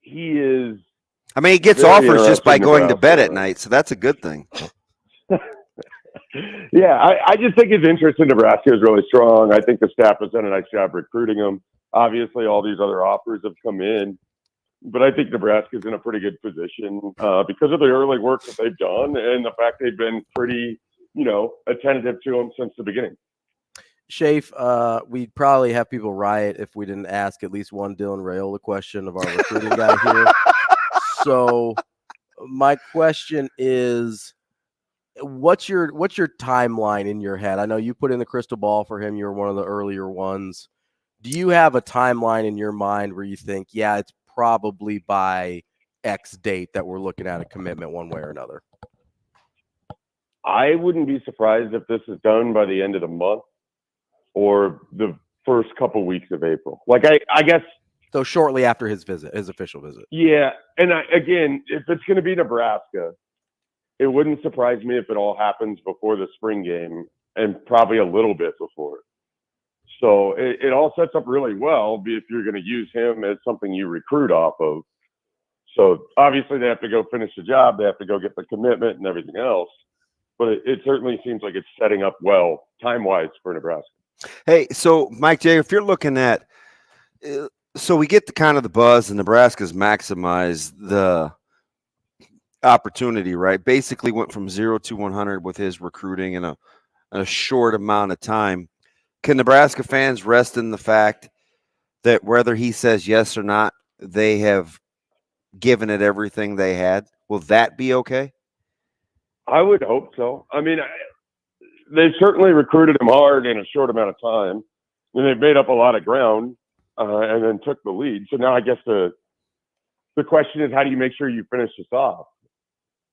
he is. I mean, he gets offers just by going to bed at night, so that's a good thing. Yeah, I just think his interest in Nebraska is really strong. I think the staff has done a nice job recruiting him. Obviously, all these other offers have come in, but I think Nebraska's in a pretty good position because of the early work that they've done and the fact they've been pretty, attentive to him since the beginning. Schaefer, we'd probably have people riot if we didn't ask at least one Dylan Raiola question of our recruiting guy here. So my question is, what's your timeline in your head? I know you put in the crystal ball for him. You're one of the earlier ones. Do you have a timeline in your mind where you think, yeah, it's probably by X date that we're looking at a commitment one way or another? I wouldn't be surprised if this is done by the end of the month or the first couple weeks of April. Like I guess. So shortly after his official visit. Yeah. And again, if it's going to be Nebraska, it wouldn't surprise me if it all happens before the spring game and probably a little bit before. So it all sets up really well if you're going to use him as something you recruit off of. So obviously they have to go finish the job. They have to go get the commitment and everything else. But it certainly seems like it's setting up well time-wise for Nebraska. Hey, so Mike J, if you're looking at so we get the kind of the buzz, and Nebraska's maximized the opportunity, right? Basically went from 0 to 100 with his recruiting in a short amount of time. Can Nebraska fans rest in the fact that whether he says yes or not, they have given it everything they had? Will that be okay? I would hope so. I mean, they've certainly recruited him hard in a short amount of time, and they've made up a lot of ground. And then took the lead. So now I guess the question is, how do you make sure you finish this off?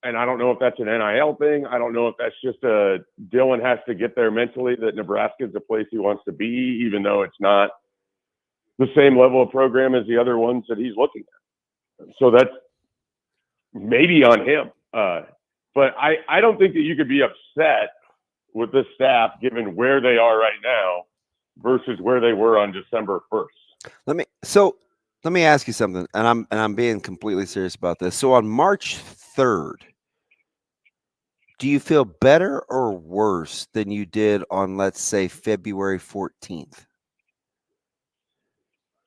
And I don't know if that's an NIL thing. I don't know if that's just Dylan has to get there mentally that Nebraska is the place he wants to be, even though it's not the same level of program as the other ones that he's looking at. So that's maybe on him. But I don't think that you could be upset with this staff, given where they are right now versus where they were on December 1st. Let me ask you something, and I'm being completely serious about this. So on March 3rd, do you feel better or worse than you did on, let's say, February 14th?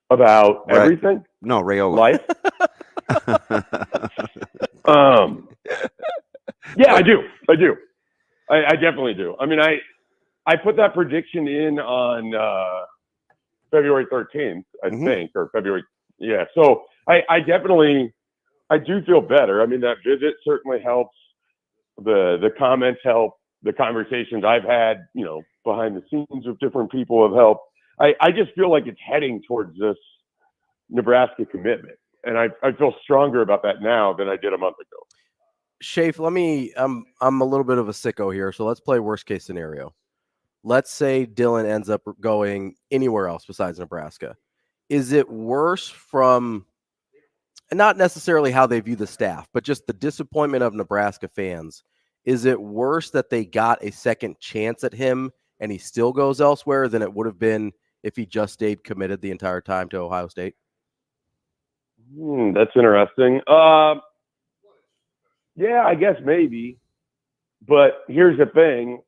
About everything? No, Rayola. Life? Yeah, I do. I definitely do. I mean, I put that prediction in on February 13th, I think, or February. Yeah. So I do feel better. I mean, that visit certainly helps. The comments help. The conversations I've had, behind the scenes with different people have helped. I just feel like it's heading towards this Nebraska commitment. And I feel stronger about that now than I did a month ago. Schaefer, I'm a little bit of a sicko here, so let's play worst case scenario. Let's say Dylan ends up going anywhere else besides Nebraska. Is it worse from, and not necessarily how they view the staff, but just the disappointment of Nebraska fans? Is it worse that they got a second chance at him and he still goes elsewhere than it would have been if he just stayed committed the entire time to Ohio State? That's interesting. Yeah, I guess maybe. But here's the thing.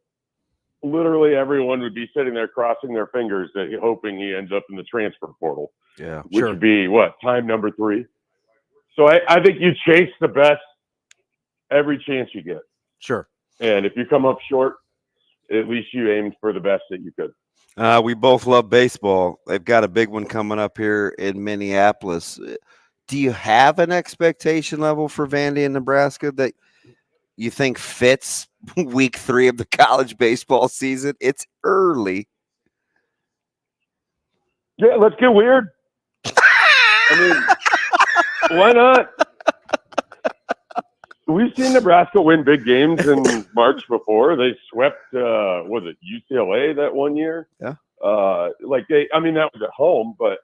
Literally everyone would be sitting there crossing their fingers hoping he ends up in the transfer portal. Yeah. Which would be, time number 3? So I think you chase the best every chance you get. Sure. And if you come up short, at least you aimed for the best that you could. We both love baseball. They've got a big one coming up here in Minneapolis. Do you have an expectation level for Vandy in Nebraska that you think fits week 3 of the college baseball season? It's early. Yeah, let's get weird. I mean, why not? We've seen Nebraska win big games in March before. They swept, UCLA that one year? Yeah. That was at home, but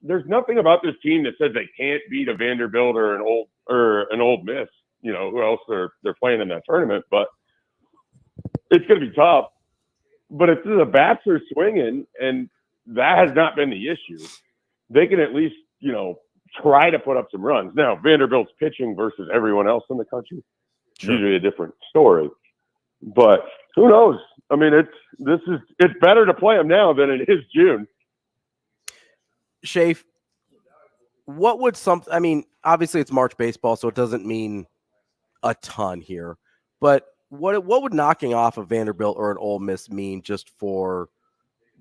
there's nothing about this team that says they can't beat a Vanderbilt or an Old Miss, who else they're playing in that tournament. But it's going to be tough. But if the bats are swinging, and that has not been the issue, they can at least, try to put up some runs. Now, Vanderbilt's pitching versus everyone else in the country. Sure. Usually a different story. But who knows? I mean, it's better to play them now than it is June. Schaefer, what would obviously it's March baseball, so it doesn't mean a ton here. But what would knocking off a Vanderbilt or an Ole Miss mean just for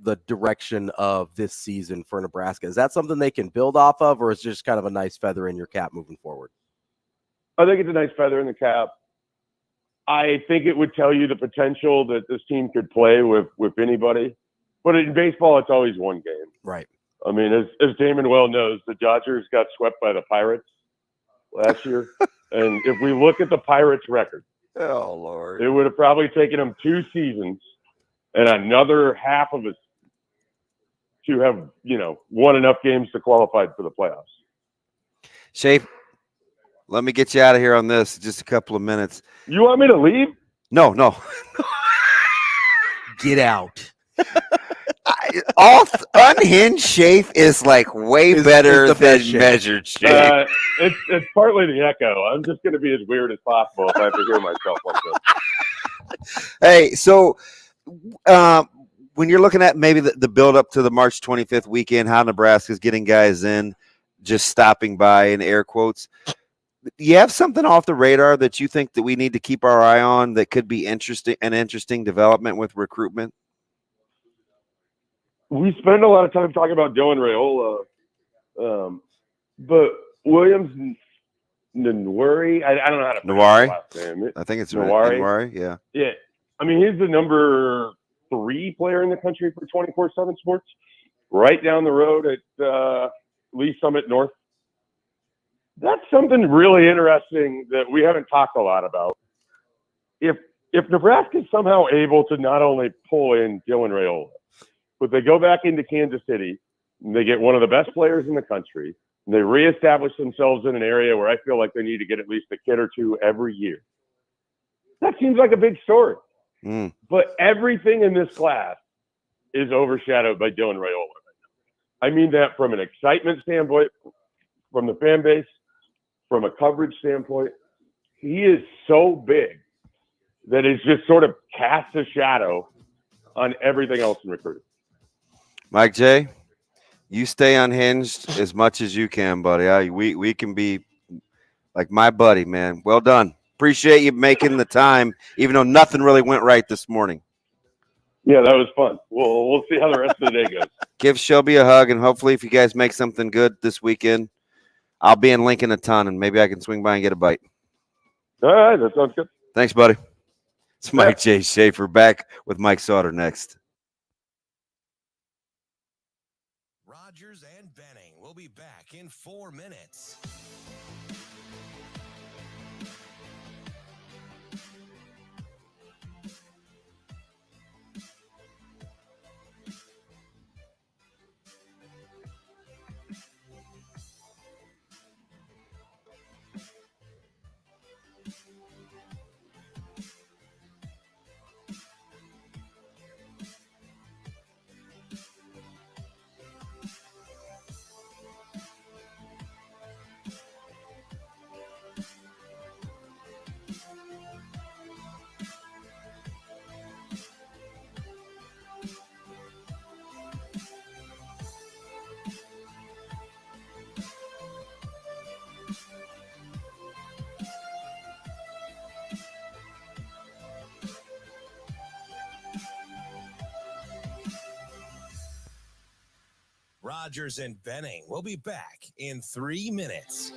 the direction of this season for Nebraska? Is that something they can build off of, or is it just kind of a nice feather in your cap moving forward? I think it's a nice feather in the cap. I think it would tell you the potential that this team could play with anybody. But in baseball, it's always one game. Right. I mean, as Damon well knows, the Dodgers got swept by the Pirates last year. And if we look at the Pirates record, oh, Lord, it would have probably taken them 2 seasons and another half of it to have, won enough games to qualify for the playoffs. Schaefer, let me get you out of here on this in just a couple of minutes. You want me to leave? No. Get out. Unhinged Schaefer is like way better than measured Schaefer. It's partly the echo. I'm just going to be as weird as possible if I have to hear myself like this. Hey, so when you're looking at maybe the build up to the March 25th weekend, how Nebraska's getting guys in, just stopping by in air quotes, you have something off the radar that you think that we need to keep our eye on that could be interesting development with recruitment? We spend a lot of time talking about Dylan Raiola, but Williams Nwari, I don't know how to pronounce his last name. I think it's Nwari. Yeah. Yeah. I mean, he's the number 3 player in the country for 24/7 Sports, right down the road at Lee Summit North. That's something really interesting that we haven't talked a lot about. If Nebraska is somehow able to not only pull in Dylan Raiola, but they go back into Kansas City and they get one of the best players in the country, and they reestablish themselves in an area where I feel like they need to get at least a kid or 2 every year. That seems like a big story. But everything in this class is overshadowed by Dylan Raiola. I mean that from an excitement standpoint, from the fan base, from a coverage standpoint. He is so big that it's just sort of casts a shadow on everything else in recruiting. Mike J., you stay unhinged as much as you can, buddy. We can be like my buddy, man. Well done. Appreciate you making the time, even though nothing really went right this morning. Yeah, that was fun. We'll see how the rest of the day goes. Give Shelby a hug, and hopefully if you guys make something good this weekend, I'll be in Lincoln a ton, and maybe I can swing by and get a bite. All right, that sounds good. Thanks, buddy. It's Mike J. Schaefer back with Mike Sautter next. Rogers and Benning will be back in 4 minutes. Rogers and Benning will be back in 3 minutes.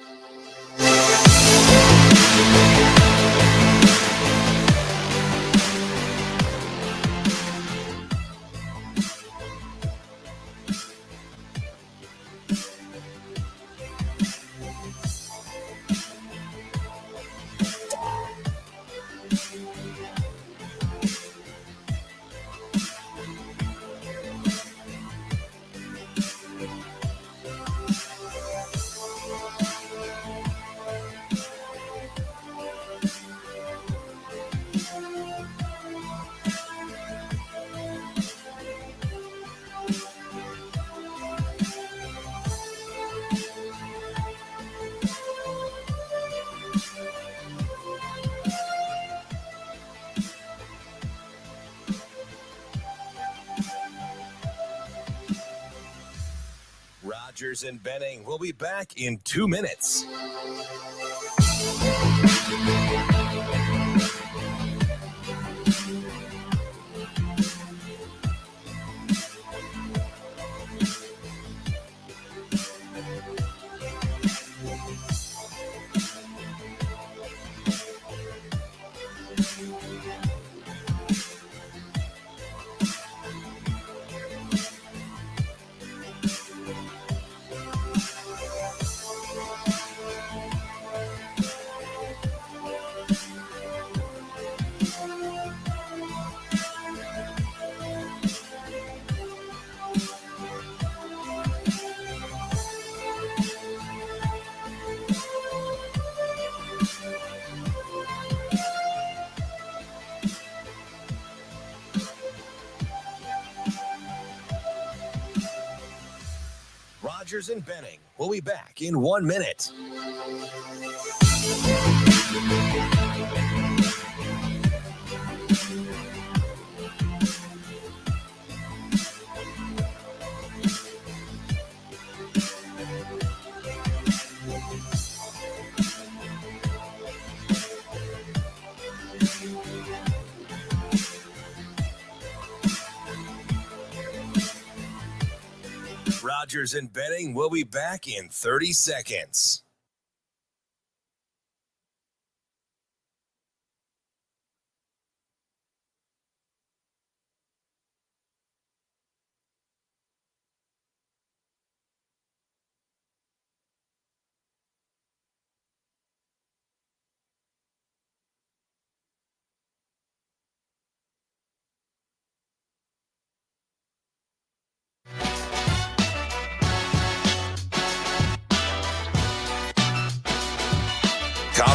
Rogers and Benning will be back in 2 minutes. Rogers and Benning will be back in 1 minute. Rogers and Benning will be back in 30 seconds.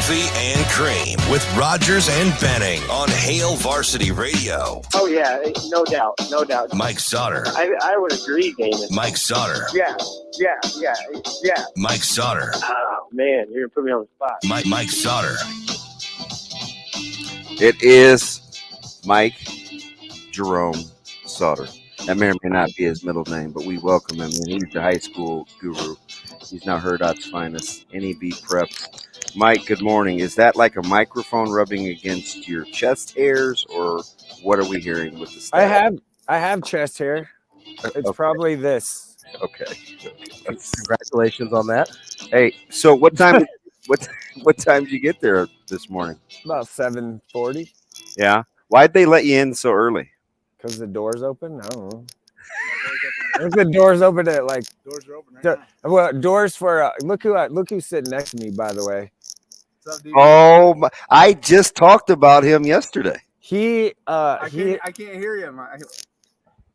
Coffee and Cream with Rogers and Benning on Hail Varsity Radio. Oh, yeah, no doubt, no doubt. Mike Sautter. I would agree, Damon. Mike Sautter. Yeah. Mike Sautter. Oh, man, you're going to put me on the spot. Mike Sautter. It is Mike Jerome Sautter. That may or may not be his middle name, but we welcome him. And he's the high school guru. He's now Hurrdat's finest, NEB prep. Mike, good morning. Is that like a microphone rubbing against your chest hairs, or what are we hearing with the style? I have chest hair. It's probably this. Okay. Congratulations on that. Hey, so what time did you get there this morning? About 7:40. Yeah. Why'd they let you in so early? Because the door's open? I don't know. The doors open at like doors are open right now. Well, doors for look who's sitting next to me, by the way. What's up, Oh, I just talked about him yesterday. I can't hear you.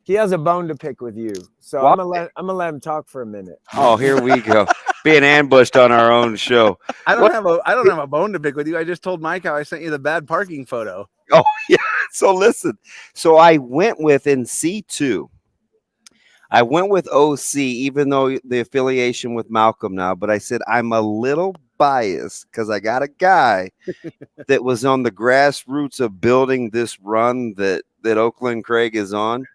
He has a bone to pick with you, so I'm gonna let him talk for a minute. Oh, here we go, being ambushed on our own show. I don't have a bone to pick with you. I just told Mike how I sent you the bad parking photo. Oh yeah. So listen. So I went with in C2. I went with OC, even though the affiliation with Malcolm now. But I said I'm a little biased because I got a guy that was on the grassroots of building this run that Oakland Craig is on.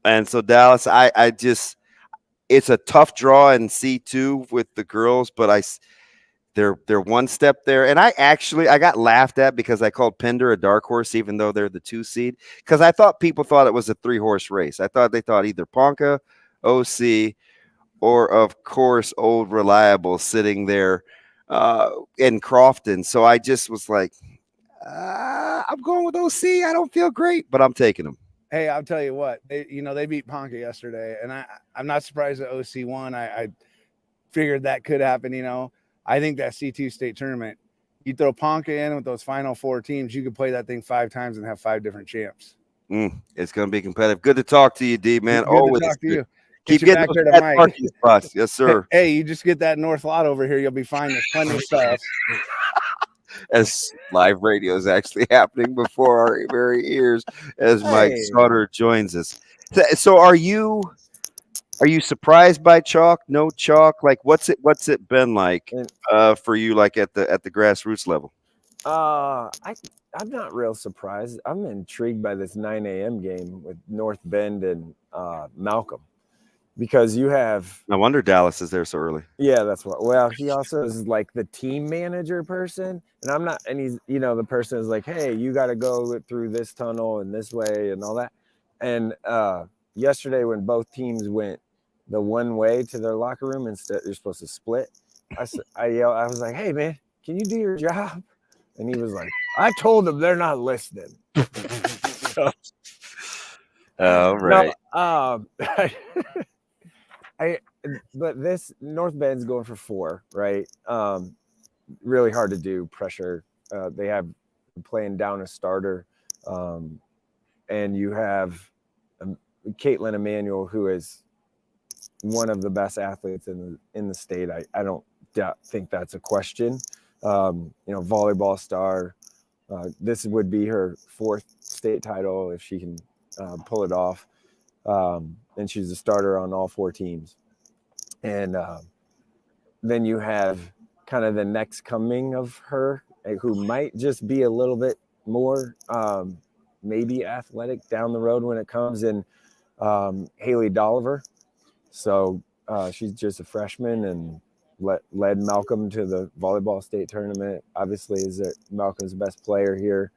And so Dallas, I just, it's a tough draw in C2 with the girls, but they're one step there. And I got laughed at because I called Pender a dark horse, even though they're the 2 seed, because I thought people thought it was a 3-horse race. I thought they thought either Ponca, OC, or of course Old Reliable sitting there in Crofton. So I just was like, I'm going with OC. I don't feel great, but I'm taking them. Hey, I'll tell you what, they beat Ponca yesterday, and I'm not surprised that OC won. I figured that could happen. I think that C2 state tournament, you throw Ponca in with those final 4 teams, you could play that thing 5 times and have 5 different champs. It's going to be competitive. Good to talk to you, D, man. Good to talk to you. Keep getting that parking spots. Yes, sir. Hey, you just get that north lot over here. You'll be fine. There's plenty of stuff. As live radio is actually happening before our very ears as Mike Sautter joins us. So are you surprised by chalk? No chalk? Like what's it been like for you, like at the grassroots level? I'm not real surprised. I'm intrigued by this 9 a.m. game with North Bend and Malcolm, because you have. No wonder Dallas is there so early. Yeah, that's what. Well, he also is like the team manager person, and I'm not. And he's, the person is like, hey, you got to go through this tunnel and this way and all that. And yesterday, when both teams went the one way to their locker room, instead you're supposed to split. I yelled. I was like, hey man, can you do your job? And he was like, I told them they're not listening. All right. No, but this North Bend's going for 4, right? Really hard to do pressure. They have playing down a starter. And you have Caitlin Emanuel, who is one of the best athletes in the state. I don't think that's a question. Volleyball star. This would be her 4th state title if she can pull it off. And she's a starter on all 4 teams. And then you have kind of the next coming of her, who might just be a little bit more maybe athletic down the road when it comes in, Haley Dolliver. So she's just a freshman and led Malcolm to the volleyball state tournament. Obviously, Malcolm's best player here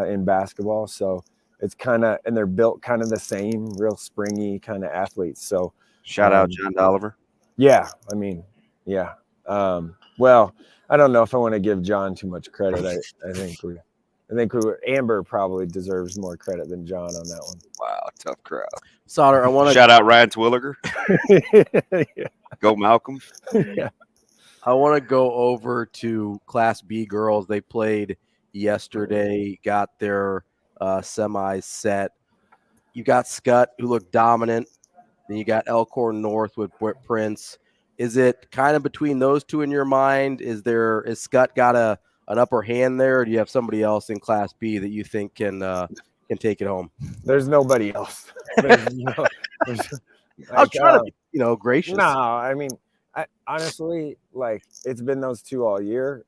in basketball. So it's kind of, and they're built kind of the same, real springy kind of athletes. So shout out John Dolliver. Yeah, I mean, yeah. Well, I don't know if I want to give John too much credit. I think Amber probably deserves more credit than John on that one. Wow, tough crowd. Sautter, I want to shout out Ryan Twilliger. Yeah. Go Malcolm. Yeah. I want to go over to Class B girls. They played yesterday, got their semis set. You got Scott, who looked dominant. Then you got Elkhorn North with Prince. Is it kind of between those two in your mind? Is Scott got a an upper hand there, or do you have somebody else in Class B that you think can take it home? There's nobody else. There's I was trying to be, gracious. No, I mean, honestly, like it's been those two all year.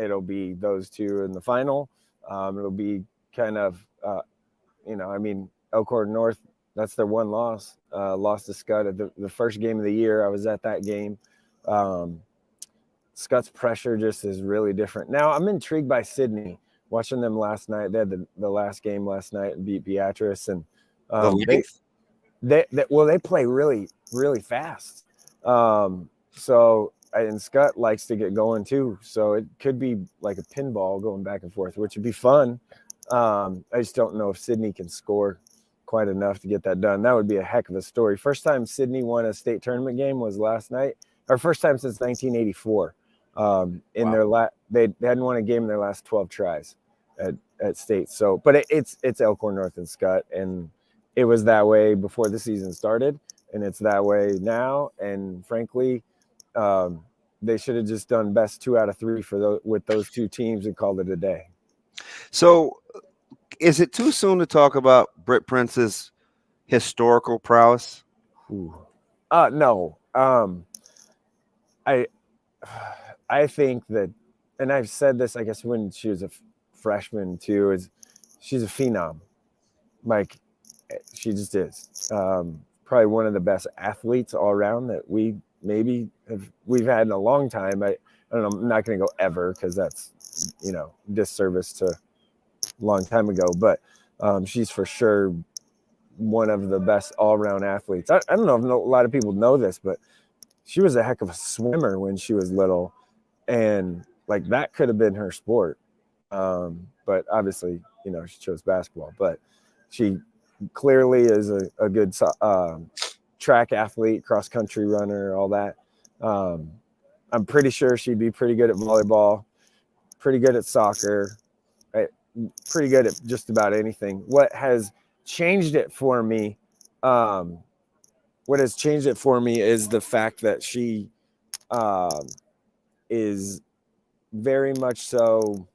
It'll be those two in the final. It'll be kind of, I mean, Elkhorn North, that's their one loss. Lost to Scott at the first game of the year. I was at that game. Scott's pressure just is really different. Now, I'm intrigued by Sydney. Watching them last night, they had the last game last night and beat Beatrice, and they play really, really fast. So and Scott likes to get going too, so it could be like a pinball going back and forth, which would be fun. I just don't know if Sydney can score quite enough to get that done. That would be a heck of a story. First time Sydney won a state tournament game was last night, or first time since 1984. They hadn't won a game in their last 12 tries at state. So, but it's Elkhorn North and Scott, and it was that way before the season started, and it's that way now. And frankly, they should have just done best 2 out of 3 with those two teams and called it a day. So, is it too soon to talk about Britt Prince's historical prowess? No. I think that, and I've said this, I guess, when she was a freshman too, is she's a phenom. Like, she just is. Probably one of the best athletes all around that we've had in a long time. I don't know, I'm not going to go ever because that's, disservice to a long time ago, but she's for sure one of the best all-around athletes. I don't know if a lot of people know this, but she was a heck of a swimmer when she was little, and like that could have been her sport. But obviously, she chose basketball, but she clearly is a good track athlete, cross-country runner, all that. I'm pretty sure she'd be pretty good at volleyball, pretty good at soccer, right? Pretty good at just about anything. What has changed it for me is the fact that she is very much so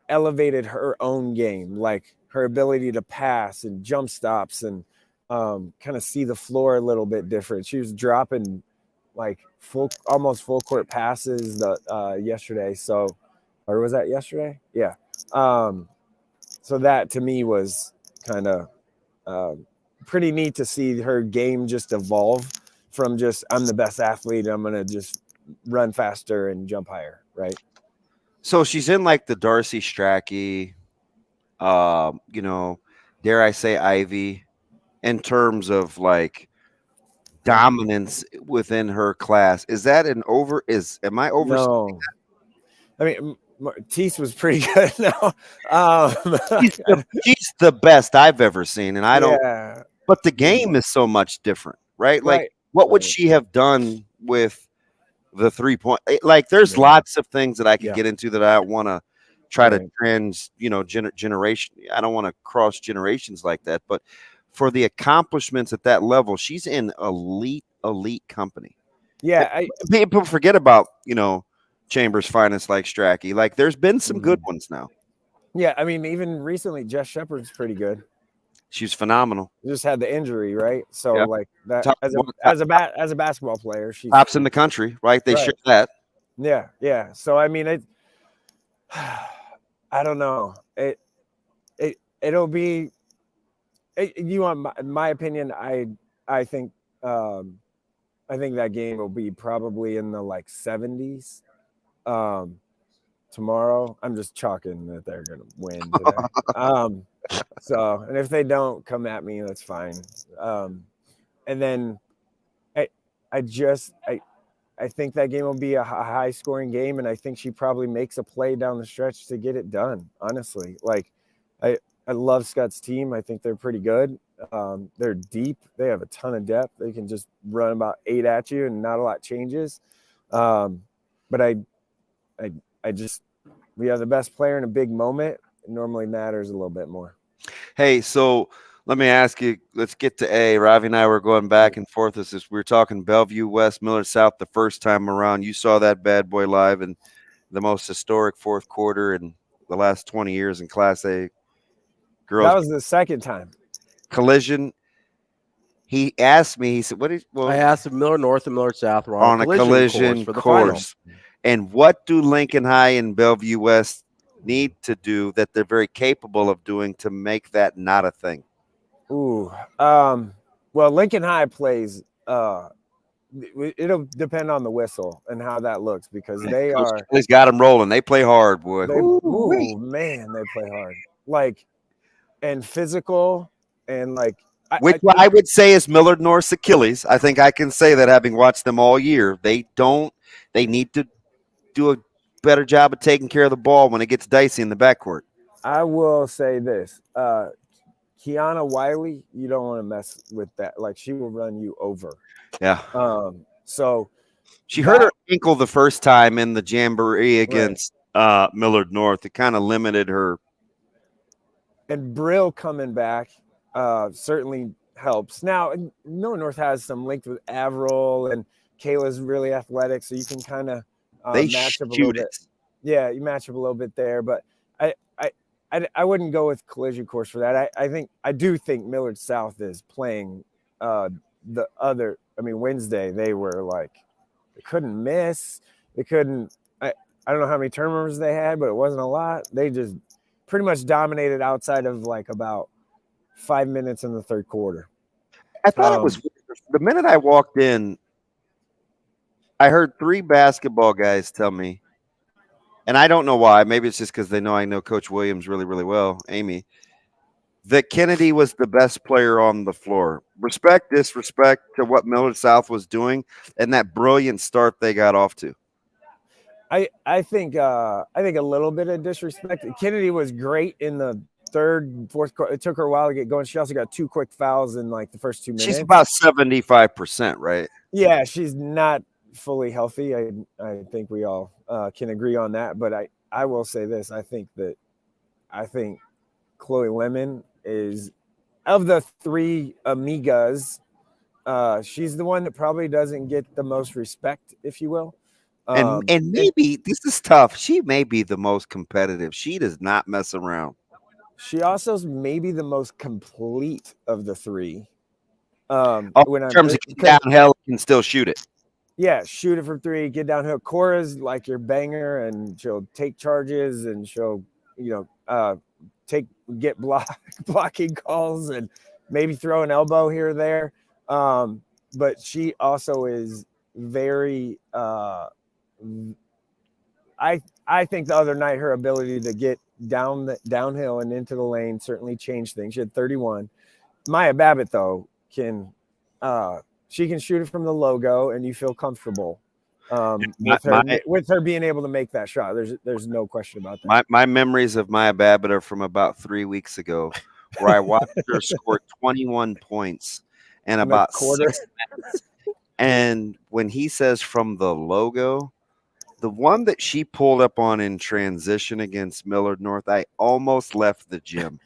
elevated her own game, like her ability to pass and jump stops and kind of see the floor a little bit different. She was dropping like almost full court passes yesterday. So, or was that yesterday? Yeah. So that to me was kind of pretty neat to see her game just evolve from just, I'm the best athlete, I'm going to just run faster and jump higher. Right. So she's in like the Darcy Strachey, dare I say Ivy, in terms of like dominance within her class. Is that am I over? No. I mean, Teese was pretty good now. She's the best I've ever seen, and I don't. Yeah. But the game is so much different, right? Like, what would she have done with the 3-point? Like, there's lots of things that I could get into that I want to try to generation. I don't want to cross generations like that, but for the accomplishments at that level, she's in elite company. Yeah, people forget about Chambers' finest like Strachey. Like, there's been some good ones now. Yeah, I mean, even recently, Jess Shepard's pretty good. She's phenomenal. Just had the injury, right? So like that as a basketball player, she's tops in the country, right? They share that. Yeah. So I mean, I don't know. It'll be. You want my opinion? I think that game will be probably in the like 70s. Tomorrow, I'm just chalking that they're gonna win today. So, and if they don't, come at me, that's fine. And then I think that game will be a high scoring game, and I think she probably makes a play down the stretch to get it done. Honestly, like I love Scott's team. I think they're pretty good. They're deep. They have a ton of depth. They can just run about 8 at you, and not a lot changes. But we have the best player in a big moment. It normally matters a little bit more. Hey, so Let me ask you, let's get to A. Ravi and I were going back and forth as we were talking Bellevue West, Millard South the first time around. You saw that bad boy live in the most historic fourth quarter in the last 20 years in Class A. Girls That was the second time. collision. He asked me, he said, what is, well, I asked if Millard North and Millard South were on a collision course for the course. final. And what do Lincoln High and Bellevue West need to do that they're very capable of doing to make that not a thing? Ooh. Well, Lincoln High plays it'll depend on the whistle and how that looks because they Coach are Kelly's got them rolling. They play hard, boy. ooh, man, they play hard. Like and physical and like Which I would say is Millard North's Achilles. I think I can say that having watched them all year. They need to do a better job of taking care of the ball when it gets dicey in the backcourt. I will say this. Kiana Wiley, you don't want to mess with that. Like she will run you over. Yeah. So she hurt her ankle the first time in the jamboree against Millard North. It kind of limited her. And Brill coming back certainly helps. Now, Millard North has some length with Avril, and Kayla's really athletic, so you can kind of match up a little bit. Yeah, you match up a little bit there, but I wouldn't go with collision course for that. I do think Millard South is playing the other. I mean, Wednesday they were like they couldn't miss. They couldn't. I don't know how many turnovers they had, but it wasn't a lot. They just pretty much dominated outside of like about 5 minutes in the third quarter. I thought it was the minute I walked in, I heard 3 basketball guys tell me, and I don't know why. Maybe it's just because they know I know Coach Williams really, really well, Amy, that Kennedy was the best player on the floor. Disrespect to what Millard South was doing and that brilliant start they got off to. I think a little bit of disrespect. Kennedy was great in the third, fourth quarter. It took her a while to get going. She also got 2 quick fouls in like the first 2 minutes. She's about 75%, right? Yeah, she's not fully healthy. I think we all can agree on that. But I will say this. I think Chloe Lemon is, of the 3 amigas, she's the one that probably doesn't get the most respect, if you will. And maybe this is tough. She may be the most competitive. She does not mess around. She also is maybe the most complete of the 3. In terms of downhill, can still shoot it. Yeah, shoot it from 3, get downhill. Cora's like your banger, and she'll take charges, and she'll, get blocking calls, and maybe throw an elbow here or there. But she also is very. I think the other night her ability to get downhill and into the lane certainly changed things. She had 31. Maya Babbitt though she can shoot it from the logo, and you feel comfortable with her being able to make that shot. There's no question about that. My memories of Maya Babbitt are from about 3 weeks ago, where I watched her score 21 points in about 6 minutes. And when he says from the logo, the one that she pulled up on in transition against Millard North, I almost left the gym.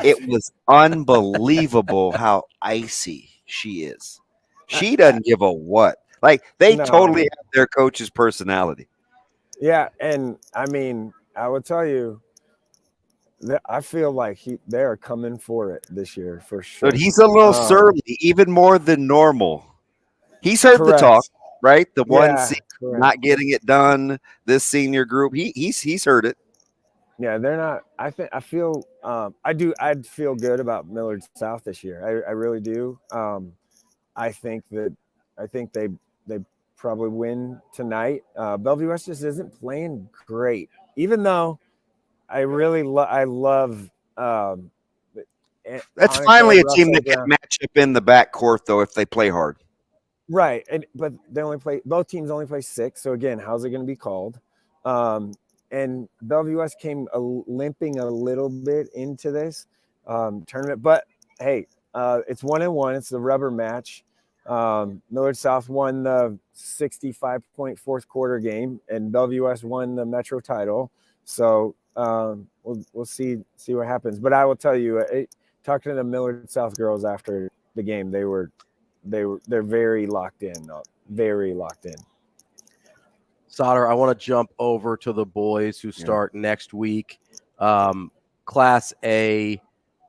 It was unbelievable how icy she is. She doesn't give a what. Like, they totally have their coach's personality. Yeah, and I mean, I will tell you, I feel like they are coming for it this year for sure. But he's a little surly, even more than normal. He's heard the talk, right? The one not getting it done. This senior group, he's heard it. Yeah, they're not. I'd feel good about Millard South this year. I really do. I think they probably win tonight. Bellevue West just isn't playing great, even though I really love. That's finally a team that can match up in the backcourt, though, if they play hard. Right, but both teams only play 6. So again, how's it going to be called? And Bellevue West came limping a little bit into this tournament, but hey, it's 1-1. It's the rubber match. Millard South won the 65-point fourth quarter game, and Bellevue West won the Metro title. So we'll see what happens. But I will tell you, talking to the Millard South girls after the game, they're very locked in, very locked in. Sautter, I want to jump over to the boys who start next week. Class A,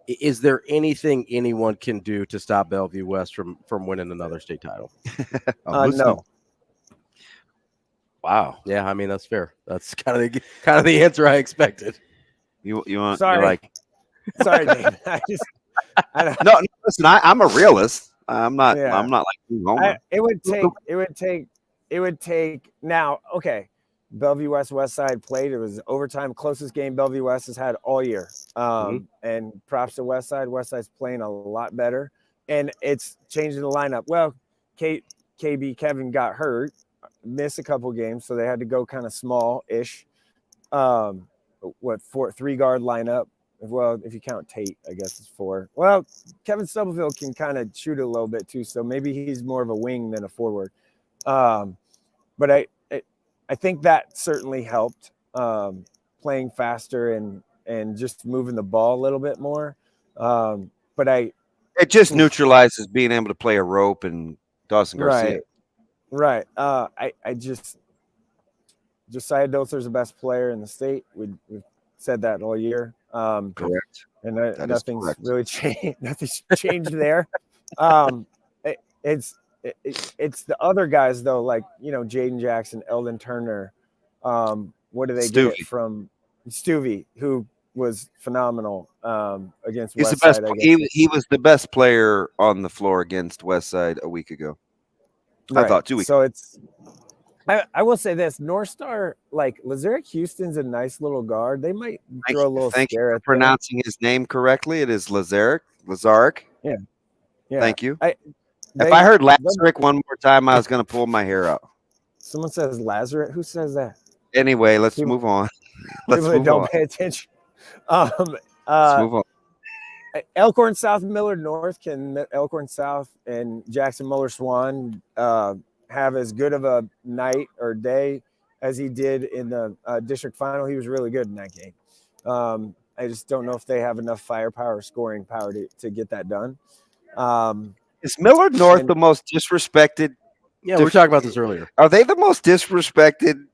is there anything anyone can do to stop Bellevue West from winning another state title? No. Wow. Yeah, I mean that's fair. That's kind of the answer I expected. You want? Sorry. You're like, sorry, Dave. no. Listen, I'm a realist. I'm not. Yeah. I'm not like you, Homer. It would take. Now, okay. Bellevue West Side played. It was overtime, closest game Bellevue West has had all year. And props to West Side. West Side's playing a lot better, and it's changing the lineup. Well, KB Kevin got hurt, missed a couple games, so they had to go kind of small-ish. 3-guard lineup. Well, if you count Tate, I guess it's 4. Well, Kevin Stubblefield can kind of shoot a little bit too, so maybe he's more of a wing than a forward. But I think that certainly helped, playing faster and just moving the ball a little bit more. But it just neutralizes being able to play a rope and Dawson Garcia. Right. Josiah Dother's the best player in the state. We've said that all year. Correct. And nothing's really changed. Nothing's changed there. It's the other guys though, like Jaden Jackson, Eldon Turner. What do they get from Stuvie, who was phenomenal against He's West the best. Side, I guess. He was the best player on the floor against West Side a week ago. Right. I thought 2 weeks. So I will say this: North Star, like Lazarick Houston's a nice little guard. They might throw a little Thank scare you at for pronouncing his name correctly. It is Lazarick. Yeah. Thank you. If I heard Lazarick one more time, I was going to pull my hair out. Someone says Lazarus. Who says that? Anyway, let's move on. Don't pay attention. Let's move on. Elkhorn South, Millard North. Can Elkhorn South and Jackson Muller Swan have as good of a night or day as he did in the district final? He was really good in that game. I just don't know if they have enough firepower, scoring power to get that done. Is Millard North the most disrespected? Yeah, we were talking about this earlier. Are they the most disrespected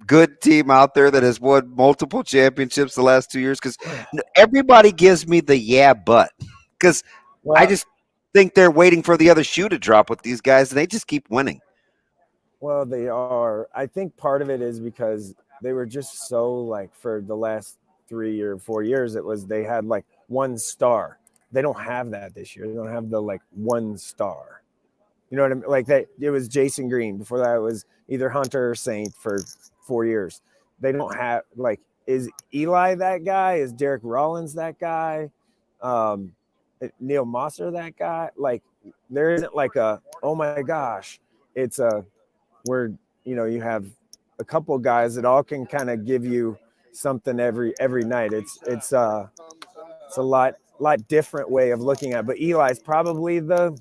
good team out there that has won multiple championships the last 2 years? Because everybody gives me the but. Because I just think they're waiting for the other shoe to drop with these guys, and they just keep winning. Well, they are. I think part of it is because they were just so, like, for the last 3 or 4 years, they had like one star. They don't have that this year. They don't have the like one star. You know what I mean? Like it was Jason Green. Before that, it was either Hunter or Saint for 4 years. They don't have is Eli that guy? Is Derek Rollins that guy? Neil Mosser that guy? Like there isn't like oh my gosh. It's where you have a couple guys that all can kind of give you something every night. It's a lot different way of looking at it. But Eli's probably the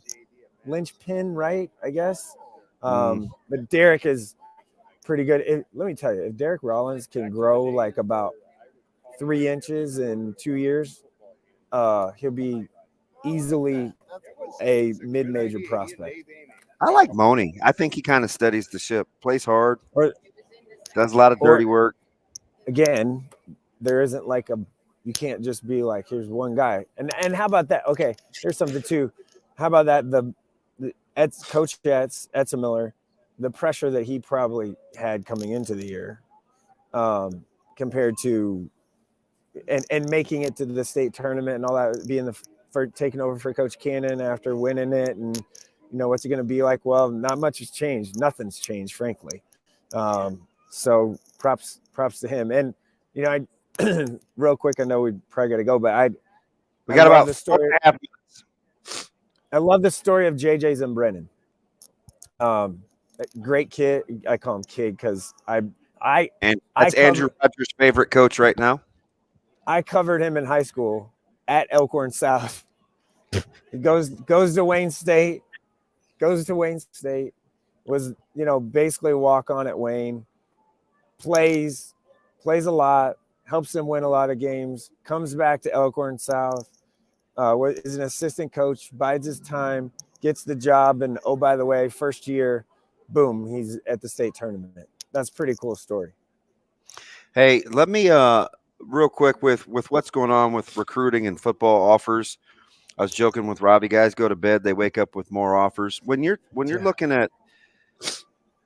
linchpin, right? I guess. But Derek is pretty good. Let me tell you, if Derek Rollins can grow like about 3 inches in 2 years, he'll be easily a mid-major prospect. I like Money. I think he kind of steadies the ship, plays hard, does a lot of dirty work. Again, there isn't like you can't just be like, here's one guy. And how about that? Okay, here's something too. How about that? The Coach Etza Miller, the pressure that he probably had coming into the year, compared to and making it to the state tournament and all that, being for taking over for Coach Cannon after winning it, and what's it going to be like? Well, not much has changed. Nothing's changed, frankly. So props to him. And I real quick, I know we probably got to go, but we got about the story. I love the story of JJ Zembrennan. Great kid. I call him kid because that's Andrew Rogers' favorite coach right now. I covered him in high school at Elkhorn South. He goes to Wayne State. Was basically a walk on at Wayne. Plays a lot. Helps them win a lot of games. Comes back to Elkhorn South. is an assistant coach, bides his time, gets the job, and oh, by the way, first year, boom, he's at the state tournament. That's a pretty cool story. Hey, let me real quick with what's going on with recruiting and football offers. I was joking with Ravi. Guys go to bed, they wake up with more offers. When you're looking at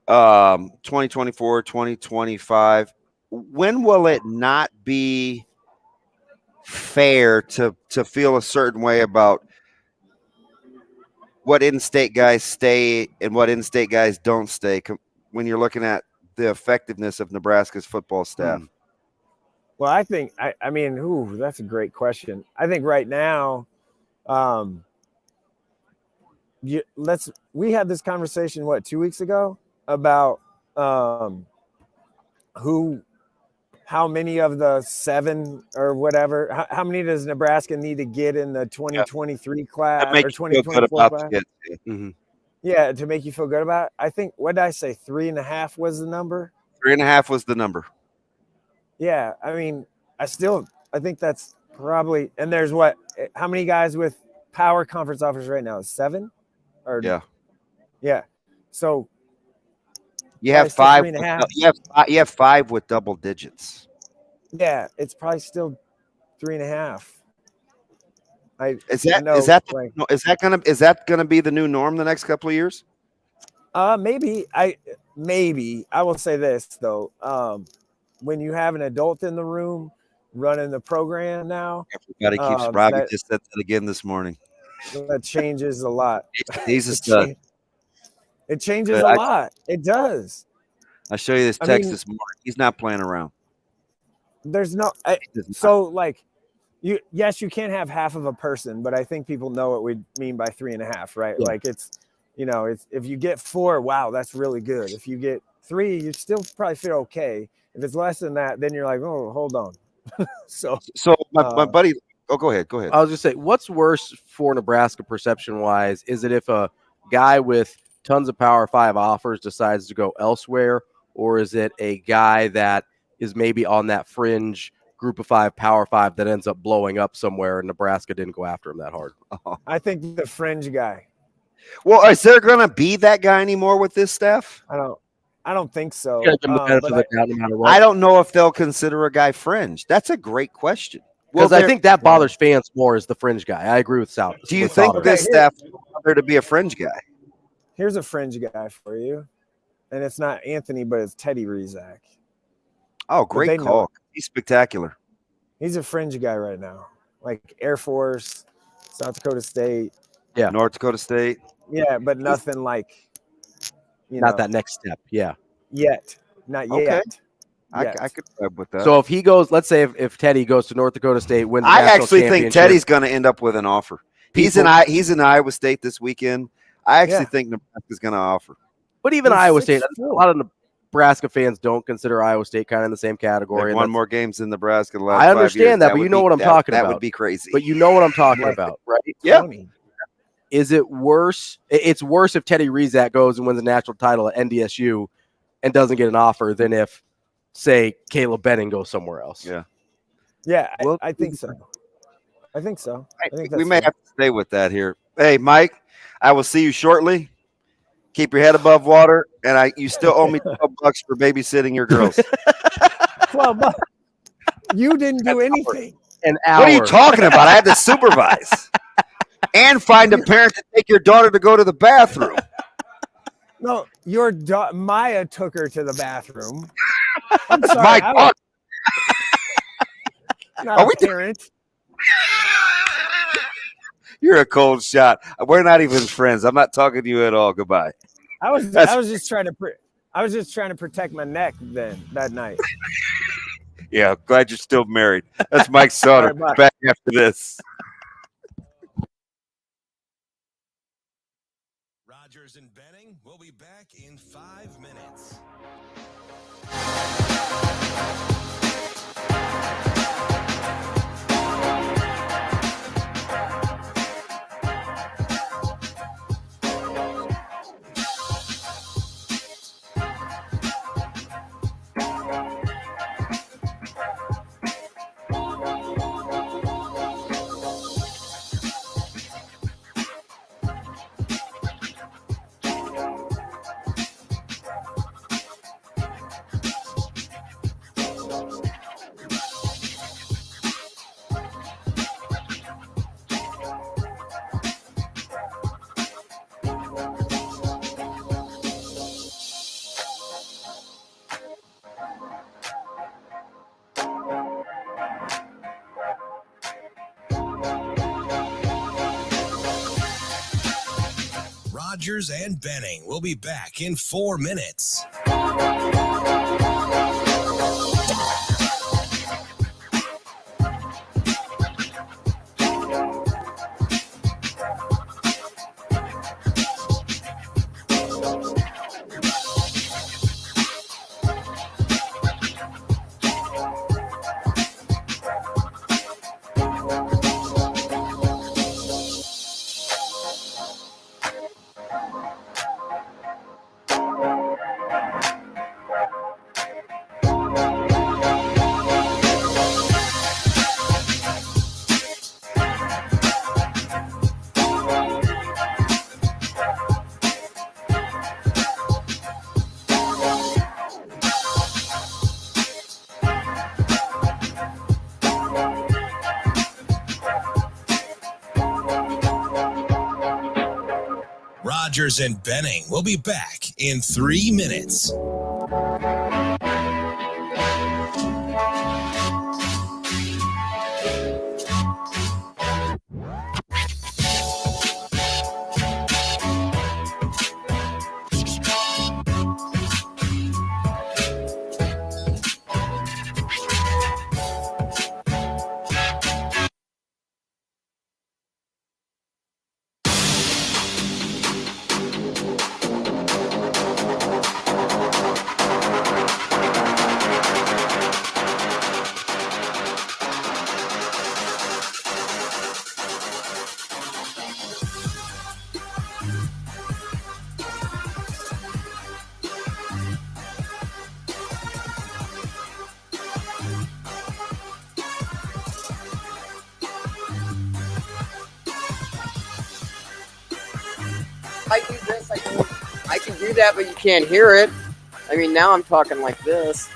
2024, 2025, when will it not be fair to feel a certain way about what in-state guys stay and what in-state guys don't stay when you're looking at the effectiveness of Nebraska's football staff? Well, I think I mean, that's a great question. I think right now, we had this conversation 2 weeks ago about how many of the 7 or whatever, how many does Nebraska need to get in the 2023 class or 2024 class? Yeah, to make you feel good about it. I think, what did I say? 3.5 was the number. 3.5 was the number. Yeah, I mean, I think that's probably. And there's how many guys with power conference offers right now? 7? Or yeah. So you have 5. You have 5 with double digits. Yeah, it's probably still 3.5. Is that gonna be the new norm the next couple of years? Maybe. I will say this though. When you have an adult in the room running the program now, everybody keeps. Ravi just said that again this morning. That changes a lot. He's a stud. It changes a lot. It does. I'll show you this text this morning. He's not playing around. There's no you can't have half of a person, but I think people know what we mean by 3.5, right? Yeah. Like it's if you get 4, wow, that's really good. If you get 3, you still probably feel okay. If it's less than that, then you're like, oh, hold on. so my buddy, go ahead. I was just saying, what's worse for Nebraska perception wise? Is it if a guy with tons of Power 5 offers decides to go elsewhere, or is it a guy that is maybe on that fringe Group of 5, Power 5 that ends up blowing up somewhere and Nebraska didn't go after him that hard? I think the fringe guy. Well, is there going to be that guy anymore with this staff? I don't think so. I don't know if they'll consider a guy fringe. That's a great question. Because I think that bothers fans more as the fringe guy. I agree with Sautter. Do you think this staff is there to be a fringe guy? Here's a fringe guy for you. And it's not Anthony, but it's Teddy Rizak. Oh, great call. He's spectacular. He's a fringe guy right now. Like Air Force, South Dakota State. Yeah. North Dakota State. Yeah, but nothing like, not that next step. Yeah. Not okay. yet. I could vibe with that. So if he goes, let's say if Teddy goes to North Dakota State, wins the I national actually think championship, Teddy's going to end up with an offer. He's in Iowa State this weekend. I actually think Nebraska's going to offer. But even Iowa State, a lot of Nebraska fans don't consider Iowa State kind of in the same category. They've won more games than Nebraska the last I understand 5 years. that, but you know what I'm talking about. That would be crazy. But you know what I'm talking about, right? Yeah. Is it worse? It's worse if Teddy Rizak goes and wins a national title at NDSU and doesn't get an offer than if, say, Caleb Benning goes somewhere else. Yeah. Yeah, I think so. I think we may have to stay with that here. Hey, Mike, I will see you shortly. Keep your head above water, and you still owe me $12 for babysitting your girls. $12. You didn't do anything. An hour. What are you talking about? I had to supervise and find a parent to take your daughter to go to the bathroom. No, Maya took her to the bathroom. I'm sorry, my daughter. Not a parent. You're a cold shot. We're not even friends. I'm not talking to you at all. Goodbye. I was just trying to protect my neck that night. Yeah, glad you're still married. That's Mike Sautter. Right, back after this. Rogers and Benning will be back in 5 minutes. Rogers and Benning will be back in 4 minutes. Rogers and Benning will be back in 3 minutes. I do this, I can do that, but you can't hear it. I mean, now I'm talking like this.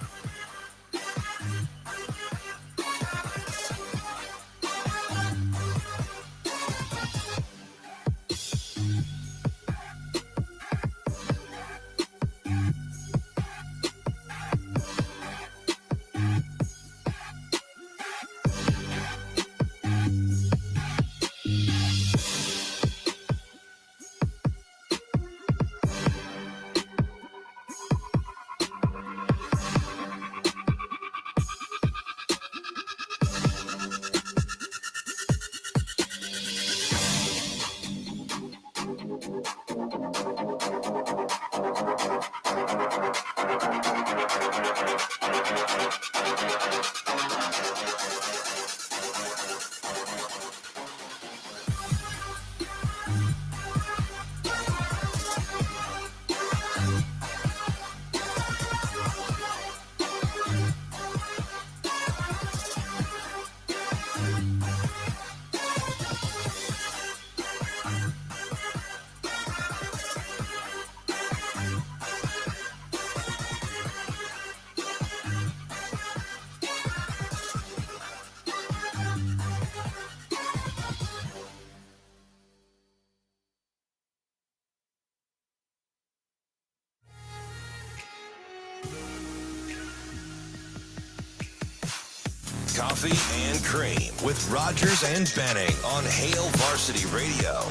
Coffee and Cream with Rogers and Benning on Hail Varsity Radio.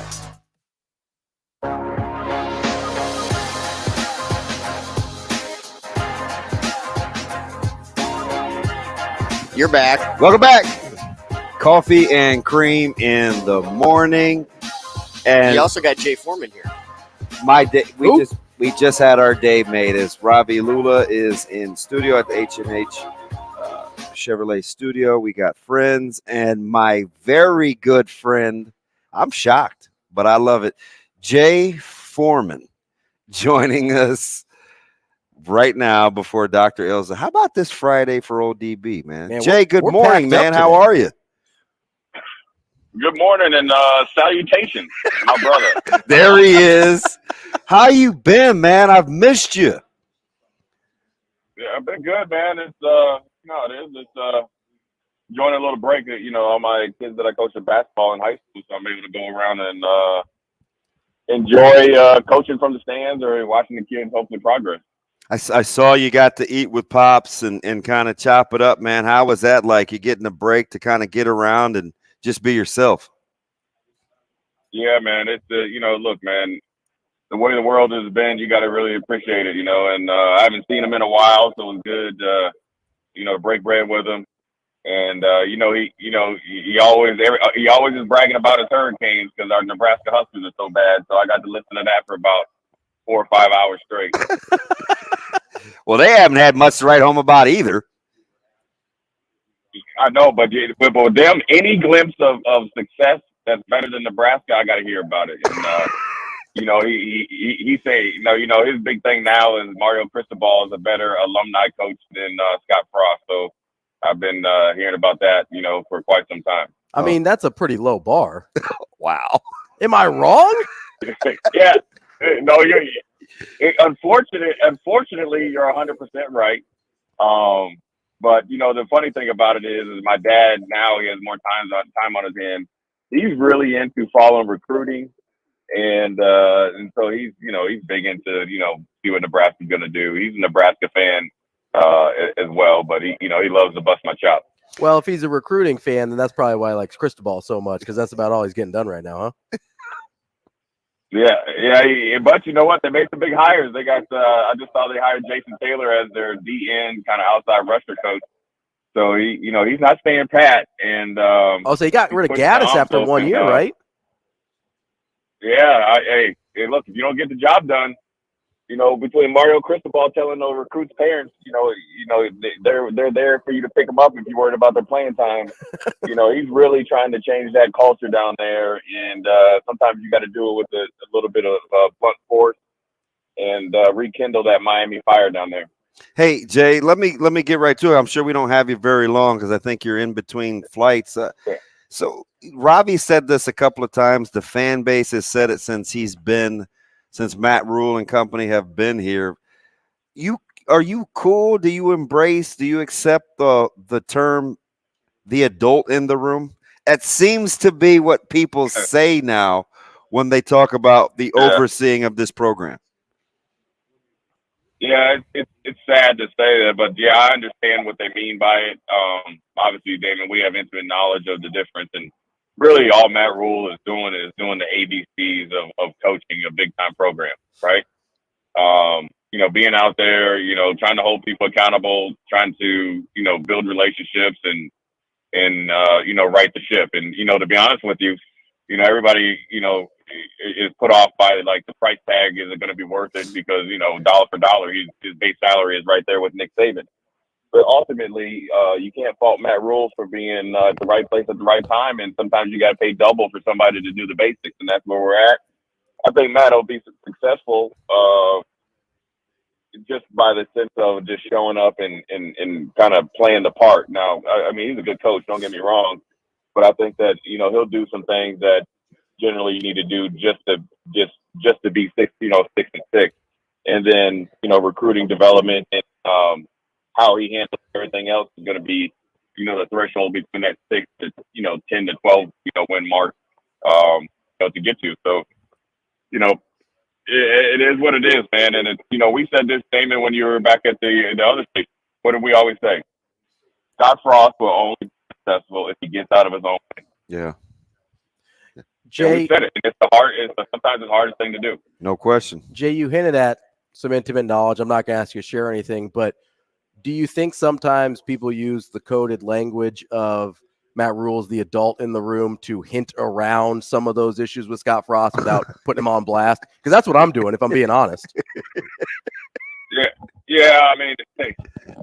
You're back. Welcome back. Coffee and Cream in the morning. And you also got Jay Foreman here. My day, we just had our day made as Ravi Lulla is in studio at the H&H Chevrolet studio. We got friends and my very good friend, I'm shocked, but I love it, Jay Foreman, joining us right now before Dr. Elza. How about this Friday for old DB, man? Jay, good morning, man. How are you? Good morning and salutations, my brother. There he is. How you been, man? I've missed you. Yeah, I've been good, man. It's It's enjoying a little break. All my kids that I coach at basketball in high school, so I'm able to go around and enjoy coaching from the stands or watching the kids hopefully progress. I saw you got to eat with Pops and kind of chop it up, man. How was that like? You getting a break to kind of get around and just be yourself? Yeah, man. It's look, man. the way the world has been, you got to really appreciate it, and I haven't seen him in a while, so it was good, to break bread with him. And, he always is bragging about his Hurricanes because our Nebraska Huskers are so bad. So I got to listen to that for about 4 or 5 hours straight. Well, they haven't had much to write home about either. I know, but with them, any glimpse of success that's better than Nebraska, I got to hear about it. And, he say, his big thing now is Mario Cristobal is a better alumni coach than Scott Frost. So I've been hearing about that, for quite some time. I mean, that's a pretty low bar. Wow. Am I wrong? Yeah. No, unfortunately, you're 100% right. But the funny thing about it is my dad now he has more time on his hands. He's really into following recruiting, and so he's big into see what Nebraska's going to do. He's a Nebraska fan as well, but he loves to bust my chops. Well, if he's a recruiting fan, then that's probably why he likes Cristobal so much, because that's about all he's getting done right now, huh? Yeah. But you know what? They made some big hires. They got. I just saw they hired Jason Taylor as their DN kind of outside rusher coach. So he's not staying pat. And so he got rid of Gaddis after 1 year, right? Yeah. Hey, look, if you don't get the job done, between Mario Cristobal telling the recruits' parents, they're there for you to pick them up if you're worried about their playing time. He's really trying to change that culture down there, and sometimes you got to do it with a little bit of blunt force and rekindle that Miami fire down there. Hey, Jay, let me get right to it. I'm sure we don't have you very long because I think you're in between flights. So Ravi said this a couple of times. The fan base has said it since Matt Rule and company have been here. Are you cool? Do you accept the term the adult in the room? It seems to be what people say now when they talk about the overseeing of this program. Yeah, it's sad to say that, but yeah, I understand what they mean by it. Obviously, Damon, we have intimate knowledge of the difference, and really all Matt Rule is doing the ABCs of coaching a big time program, right? Being out there, trying to hold people accountable, trying to, build relationships and right the ship. And, to be honest with you, everybody, is put off by like the price tag. Is it going to be worth it? Because, dollar for dollar, his base salary is right there with Nick Saban. But ultimately, you can't fault Matt Rule for being at the right place at the right time. And sometimes you got to pay double for somebody to do the basics. And that's where we're at. I think Matt will be successful just by the sense of just showing up and kind of playing the part. Now, I mean, he's a good coach, don't get me wrong. But I think that, he'll do some things that generally you need to do just to be 6-6. And then, recruiting development and how he handles everything else is going to be, the threshold between that 6 to 10 to 12 win mark to get to. So, it is what it is, man. And it's we said this, Damon, when you were back at the other state. What did we always say? Scott Frost will only be successful if he gets out of his own way. Yeah. Jay, we said it. It's sometimes the hardest thing to do. No question. Jay, you hinted at some intimate knowledge. I'm not going to ask you to share anything, but do you think sometimes people use the coded language of Matt Rule's the adult in the room to hint around some of those issues with Scott Frost without putting him on blast? Because that's what I'm doing, if I'm being honest. Yeah. I mean,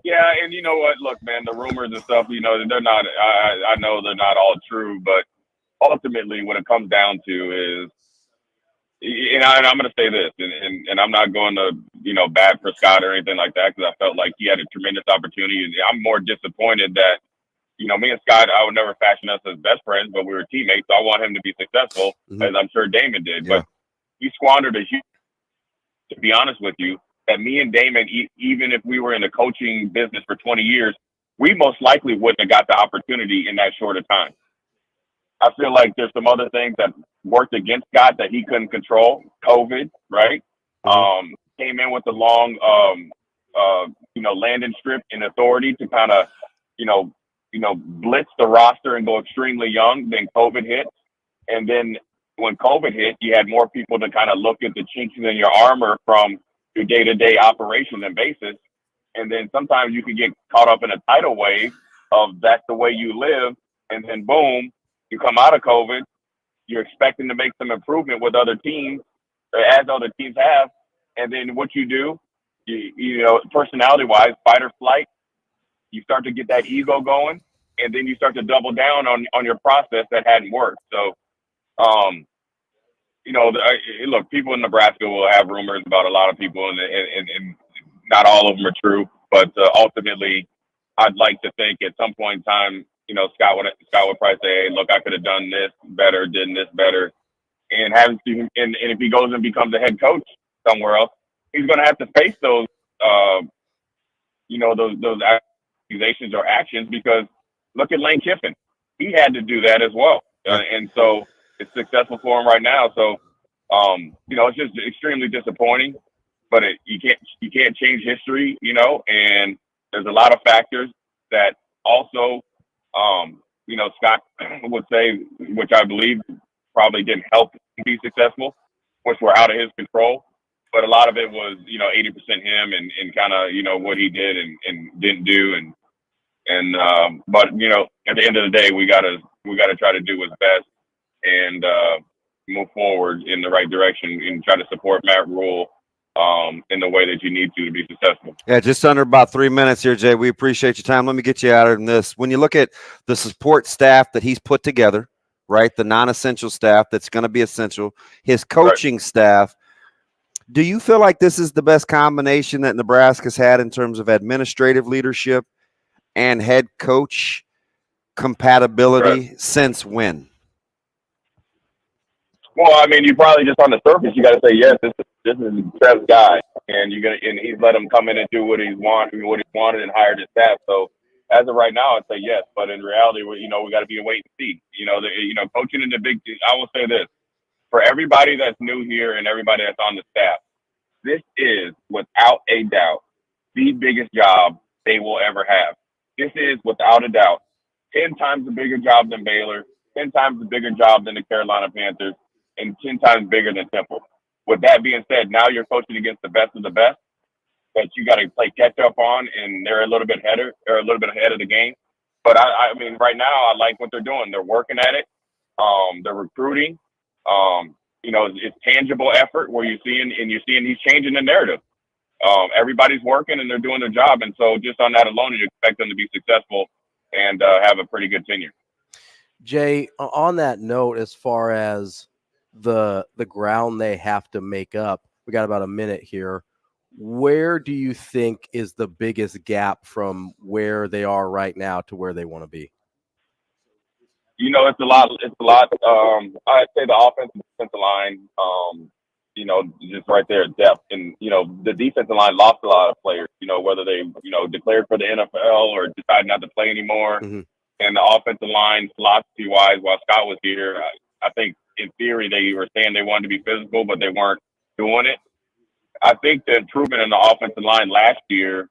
yeah, and you know what? Look, man, the rumors and stuff, they're not. I know they're not all true, but ultimately, what it comes down to is, and I'm going to say this, and I'm not going to, bat for Scott or anything like that, because I felt like he had a tremendous opportunity. I'm more disappointed that, me and Scott, I would never fashion us as best friends, but we were teammates. So I want him to be successful, as I'm sure Damon did. Yeah. But he squandered a huge, to be honest with you, that me and Damon, even if we were in the coaching business for 20 years, we most likely wouldn't have got the opportunity in that short of time. I feel like there's some other things that worked against Scott that he couldn't control. COVID, right? Came in with the long, landing strip and authority to kind of, blitz the roster and go extremely young. Then COVID hit. And then when COVID hit, you had more people to kind of look at the chinks in your armor from your day-to-day operations and basis. And then sometimes you can get caught up in a tidal wave of that's the way you live. And then boom, you come out of COVID, you're expecting to make some improvement with other teams, or as other teams have. And then what you do, you know, personality-wise, fight or flight, you start to get that ego going, and then you start to double down on your process that hadn't worked. So, you know, look, people in Nebraska will have rumors about a lot of people, and not all of them are true. But ultimately, I'd like to think at some point in time, you know, Scott would probably say, "Hey, look, I could have done this better, did this better," and if he goes and becomes a head coach somewhere else, he's going to have to face those, you know, those accusations or actions, because look at Lane Kiffin, he had to do that as well, and so it's successful for him right now. So, you know, it's just extremely disappointing, but you can't change history, you know, and there's a lot of factors that also, you know, Scott would say, which I believe probably didn't help him be successful, which were out of his control. But a lot of it was, you know, 80% him and kind of, you know, what he did and didn't do. But, you know, at the end of the day, we gotta try to do what's best and move forward in the right direction and try to support Matt Rule in the way that you need to be successful. Yeah, just under about 3 minutes here, Jay. We appreciate your time. Let me get you out of this. When you look at the support staff that he's put together, right, the non-essential staff that's going to be essential, his coaching staff, do you feel like this is the best combination that Nebraska's had in terms of administrative leadership and head coach compatibility since when? Well, I mean, you probably just on the surface, you got to say, yes, this is Trev's guy, and he's let him come in and do what he wanted and hired his staff. So as of right now, I'd say yes, but in reality, you know, we got to be a wait and see. You know, coaching in the Big Ten, I will say this, for everybody that's new here and everybody that's on the staff, this is without a doubt the biggest job they will ever have. This is without a doubt 10 times a bigger job than Baylor, 10 times a bigger job than the Carolina Panthers, and 10 times bigger than Temple. With that being said, now you're coaching against the best of the best that you got to play catch up on, and they're a little bit ahead of the game. But I mean, right now, I like what they're doing. They're working at it. They're recruiting. You know, it's tangible effort where you're seeing he's changing the narrative. Everybody's working and they're doing their job, and so just on that alone, you expect them to be successful and have a pretty good tenure. Jay, on that note, as far as the ground they have to make up, we got about a minute here. Where do you think is the biggest gap from where they are right now to where they want to be? You know, it's a lot. I'd say the offensive defensive line, you know, just right there at depth. And, you know, the defensive line lost a lot of players, you know, whether they, you know, declared for the NFL or decided not to play anymore. Mm-hmm. And the offensive line, philosophy-wise, while Scott was here, I think in theory they were saying they wanted to be physical, but they weren't doing it. I think the improvement in the offensive line last year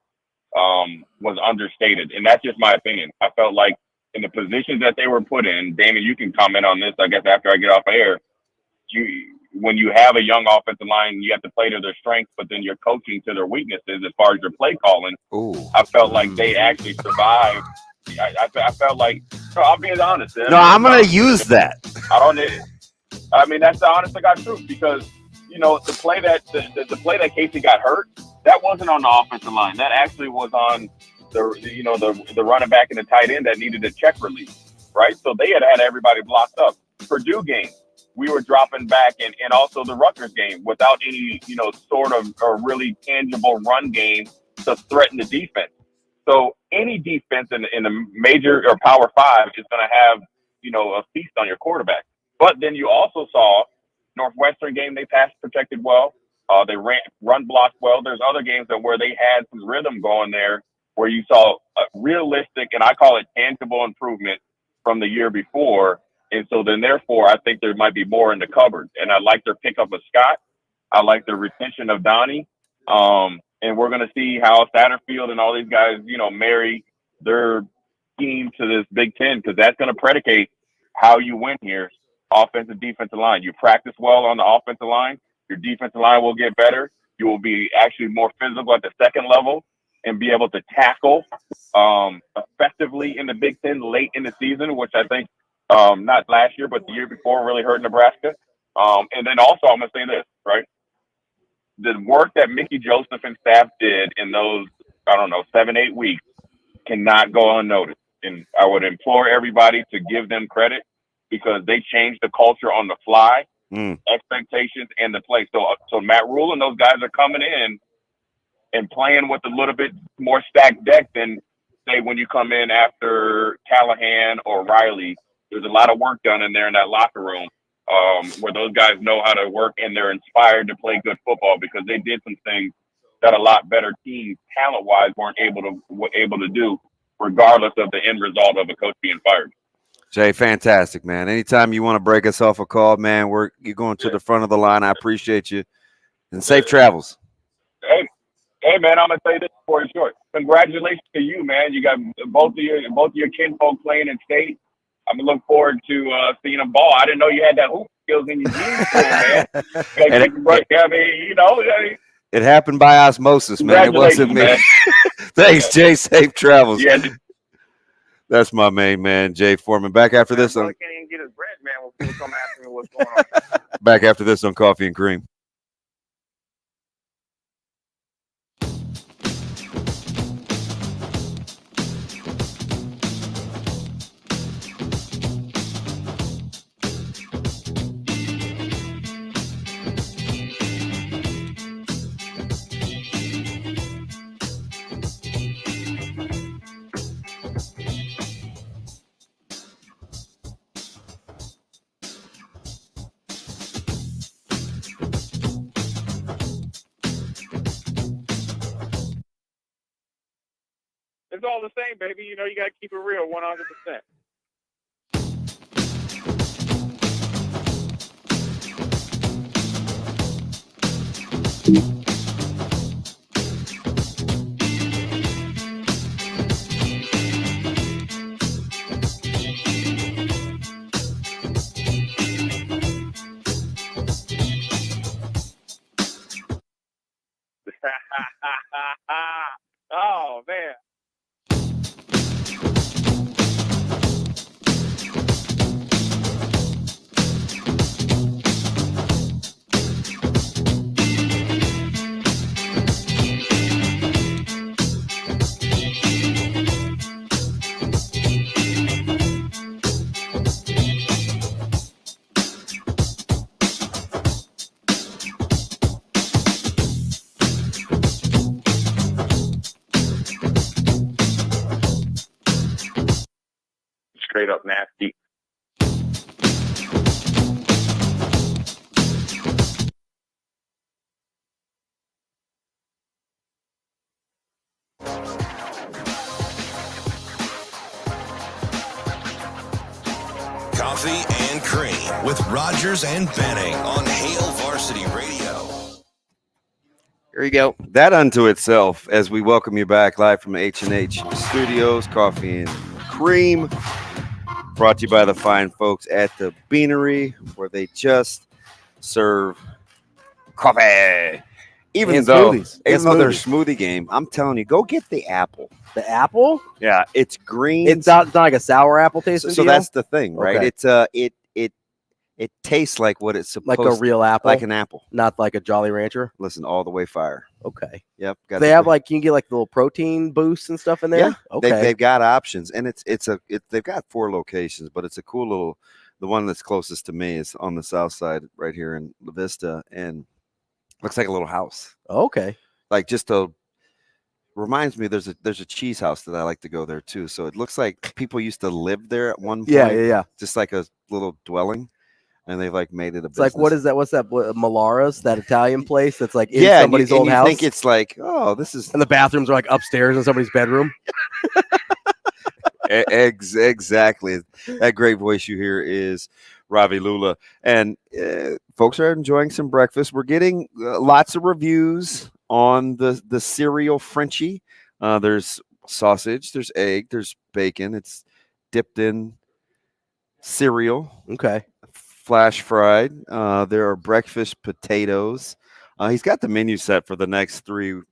was understated, and that's just my opinion. I felt like in the positions that they were put in, Damon, you can comment on this, I guess, after I get off air. When you have a young offensive line, you have to play to their strengths, but then you're coaching to their weaknesses as far as your play calling. Ooh. I felt like they actually survived. I felt like, no, I'm being honest. No, I'm going to use that. I mean, that's the honest to God truth, because, you know, the play that Casey got hurt, that wasn't on the offensive line. That actually was on the running back and the tight end that needed a check release, right? So they had everybody blocked up. Purdue game, we were dropping back, and also the Rutgers game without any, you know, sort of a really tangible run game to threaten the defense. So any defense in the major or Power 5 is going to have, you know, a feast on your quarterback. But then you also saw Northwestern game, they pass protected well. They run blocked well. There's other games where they had some rhythm going there, where you saw a realistic, and I call it tangible, improvement from the year before. And so then, therefore, I think there might be more in the cupboard. And I like their pickup of Scott. I like the retention of Donnie. And we're going to see how Satterfield and all these guys, you know, marry their team to this Big Ten, because that's going to predicate how you win here. offensive, defensive line. You practice well on the offensive line, your defensive line will get better. You will be actually more physical at the second level and be able to tackle effectively in the Big Ten late in the season, which I think not last year, but the year before really hurt Nebraska. And then also I'm going to say this, right? The work that Mickey Joseph and staff did in those, 7-8 weeks cannot go unnoticed. And I would implore everybody to give them credit because they changed the culture on the fly, expectations, and the play. So Matt Rule and those guys are coming in and playing with a little bit more stacked deck than, say, when you come in after Callahan or Riley. There's a lot of work done in there in that locker room where those guys know how to work and they're inspired to play good football because they did some things that a lot better teams, talent-wise, weren't able to do, regardless of the end result of a coach being fired. Jay, fantastic, man. Anytime you want to break us off a call, man, you're going to the front of the line. I appreciate you. And safe travels. Hey, man, I'm gonna say this before it's short. Congratulations to you, man. You got both of your kinfolk playing in state. I'm gonna look forward to seeing them ball. I didn't know you had that hoop skills in your genes, man. It happened by osmosis, man. It wasn't me. Man. Thanks, Jay. Safe travels. Yeah. That's my main man, Jay Foreman. Back after this on. Can't even get his bread, man. When people come asking me what's going on. Back after this on Coffee and Cream. It's all the same, baby. You got to keep it real 100%. Oh, man. Straight up nasty. Coffee and Cream with Rogers and Benning on Hail Varsity Radio. Here you go. That unto itself, as we welcome you back live from H&H Studios, Coffee and Cream, brought to you by the fine folks at the Beanery, where they just serve coffee. Even though their smoothie game, I'm telling you, go get the apple. The apple? Yeah, it's green. It's not like a sour apple tasting So deal? that's the thing, right? Okay. It tastes like what it's supposed to. Like a real apple? Like an apple. Not like a Jolly Rancher? Listen, all the way fire. Okay. Yep. They have can you get like little protein boosts and stuff in there? Yeah. Okay. They've got options, and they've got 4 locations, but it's a cool little. The one that's closest to me is on the south side, right here in La Vista, and looks like a little house. Okay. Like reminds me there's a cheese house that I like to go there too. So it looks like people used to live there at one point. Yeah. Just like a little dwelling. And they've made it a business. It's like, what is that? What's that? Malara's, that Italian place that's like in somebody's old house. I think it's like, oh, this is. And the bathrooms are like upstairs in somebody's bedroom. Exactly. That great voice you hear is Ravi Lulla. And folks are enjoying some breakfast. We're getting lots of reviews on the cereal Frenchie. There's sausage, there's egg, there's bacon. It's dipped in cereal. Okay. flash fried. There are breakfast potatoes. He's got the menu set for the next 3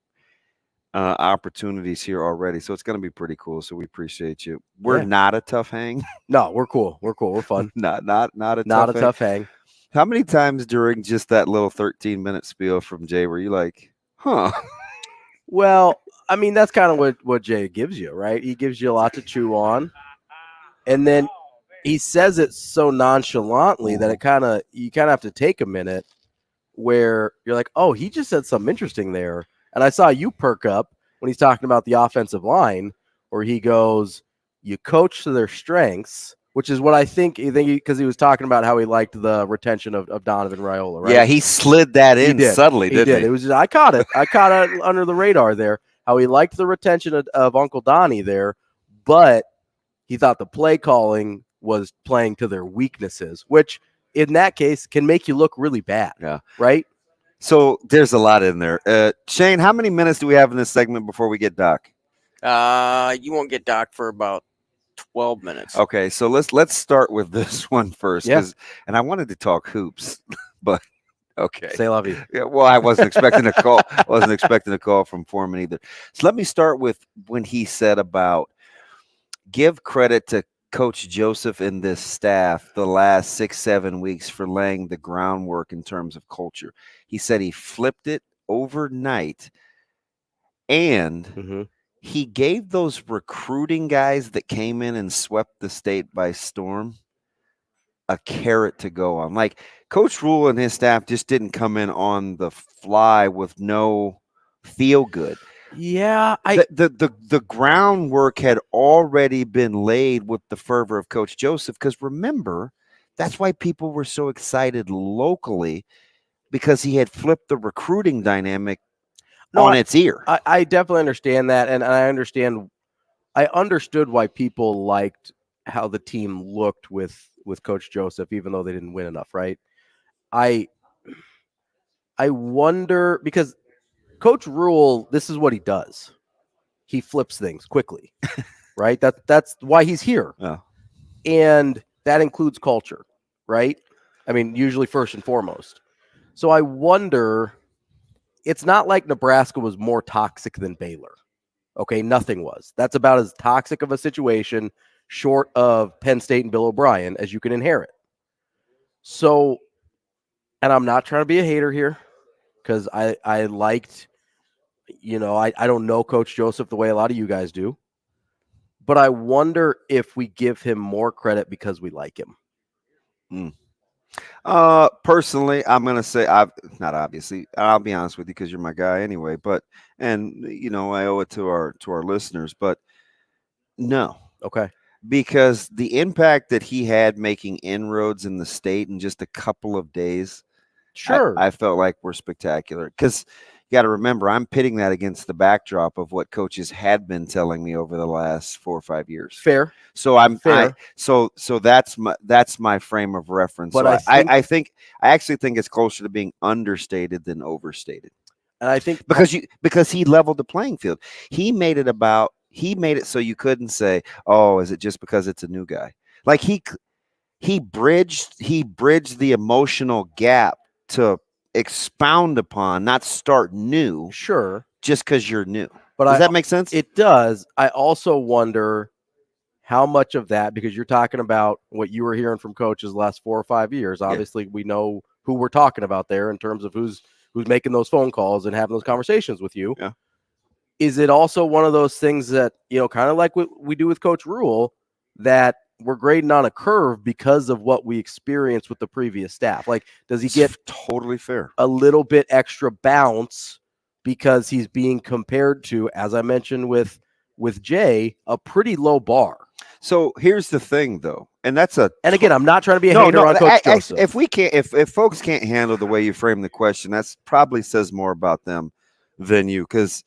opportunities here already, so it's going to be pretty cool. So we appreciate you. We're not a tough hang. No, we're cool. We're cool. We're fun. not a tough hang. How many times during just that little 13-minute spiel from Jay were you like, huh? Well, I mean, that's kind of what Jay gives you, right? He gives you a lot to chew on, and then he says it so nonchalantly that you kind of have to take a minute where you're like, oh, he just said something interesting there. And I saw you perk up when he's talking about the offensive line, where he goes, you coach to their strengths, which is what I think because he was talking about how he liked the retention of Donovan Raiola, right? Yeah, he slid that in subtly, didn't he? It was just, I caught it under the radar there, how he liked the retention of Uncle Donnie there, but he thought the play calling was playing to their weaknesses, which in that case can make you look really bad. Yeah. Right? So there's a lot in there. Shane, how many minutes do we have in this segment before we get Doc? You won't get Doc for about 12 minutes. Okay, so let's start with this one first. Yeah. And I wanted to talk hoops, but okay. Say la vie. Yeah, well, I wasn't expecting a call. Wasn't expecting a call from Foreman either. So let me start with when he said about give credit to Coach Joseph and this staff the last 6-7 weeks for laying the groundwork in terms of culture. He said he flipped it overnight, and he gave those recruiting guys that came in and swept the state by storm a carrot to go on. Like Coach Rule and his staff just didn't come in on the fly with no feel good. Yeah, the groundwork had already been laid with the fervor of Coach Joseph, because remember, that's why people were so excited locally, because he had flipped the recruiting dynamic on its ear. I definitely understand that, and I understood why people liked how the team looked with Coach Joseph, even though they didn't win enough, right? I wonder, because Coach Rule, this is what he does. He flips things quickly, right? That's why he's here. Yeah. And that includes culture, right? I mean, usually first and foremost. So I wonder, it's not like Nebraska was more toxic than Baylor. Okay, nothing was. That's about as toxic of a situation, short of Penn State and Bill O'Brien, as you can inherit. So, and I'm not trying to be a hater here, because I liked, I don't know Coach Joseph the way a lot of you guys do, but I wonder if we give him more credit because we like him. Personally, I'm gonna say I'll be honest with you, because you're my guy anyway, but I owe it to our listeners, but no. Okay. Because the impact that he had making inroads in the state in just a couple of days, sure, I felt like were spectacular. Because you got to remember, I'm pitting that against the backdrop of what coaches had been telling me over the last 4 or 5 years. Fair. So so that's my frame of reference. But so I actually think it's closer to being understated than overstated. And I think because he leveled the playing field. He made it so you couldn't say, "Oh, is it just because it's a new guy?" Like he bridged the emotional gap to expound upon, not start new. Sure. Just because you're new. But does that make sense? It does. I also wonder how much of that, because you're talking about what you were hearing from coaches the last 4 or 5 years. Obviously, we know who we're talking about there in terms of who's making those phone calls and having those conversations with you. Yeah. Is it also one of those things that, kind of like what we do with Coach Rule, that we're grading on a curve because of what we experienced with the previous staff? Like, does he get totally fair a little bit extra bounce because he's being compared to, as I mentioned with Jay, a pretty low bar? So here's the thing, though, and again, I'm not trying to be a hater on Coach Joseph. If folks can't handle the way you frame the question, that's probably says more about them than you, because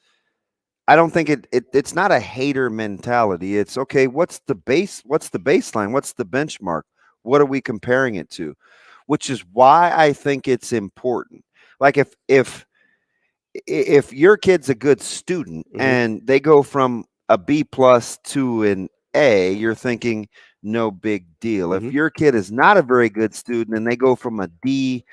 I don't think it's not a hater mentality. It's okay. What's the baseline? What's the benchmark? What are we comparing it to? Which is why I think it's important. Like if your kid's a good student and they go from a B+ to an A, you're thinking no big deal. Mhm. If your kid is not a very good student and they go from a D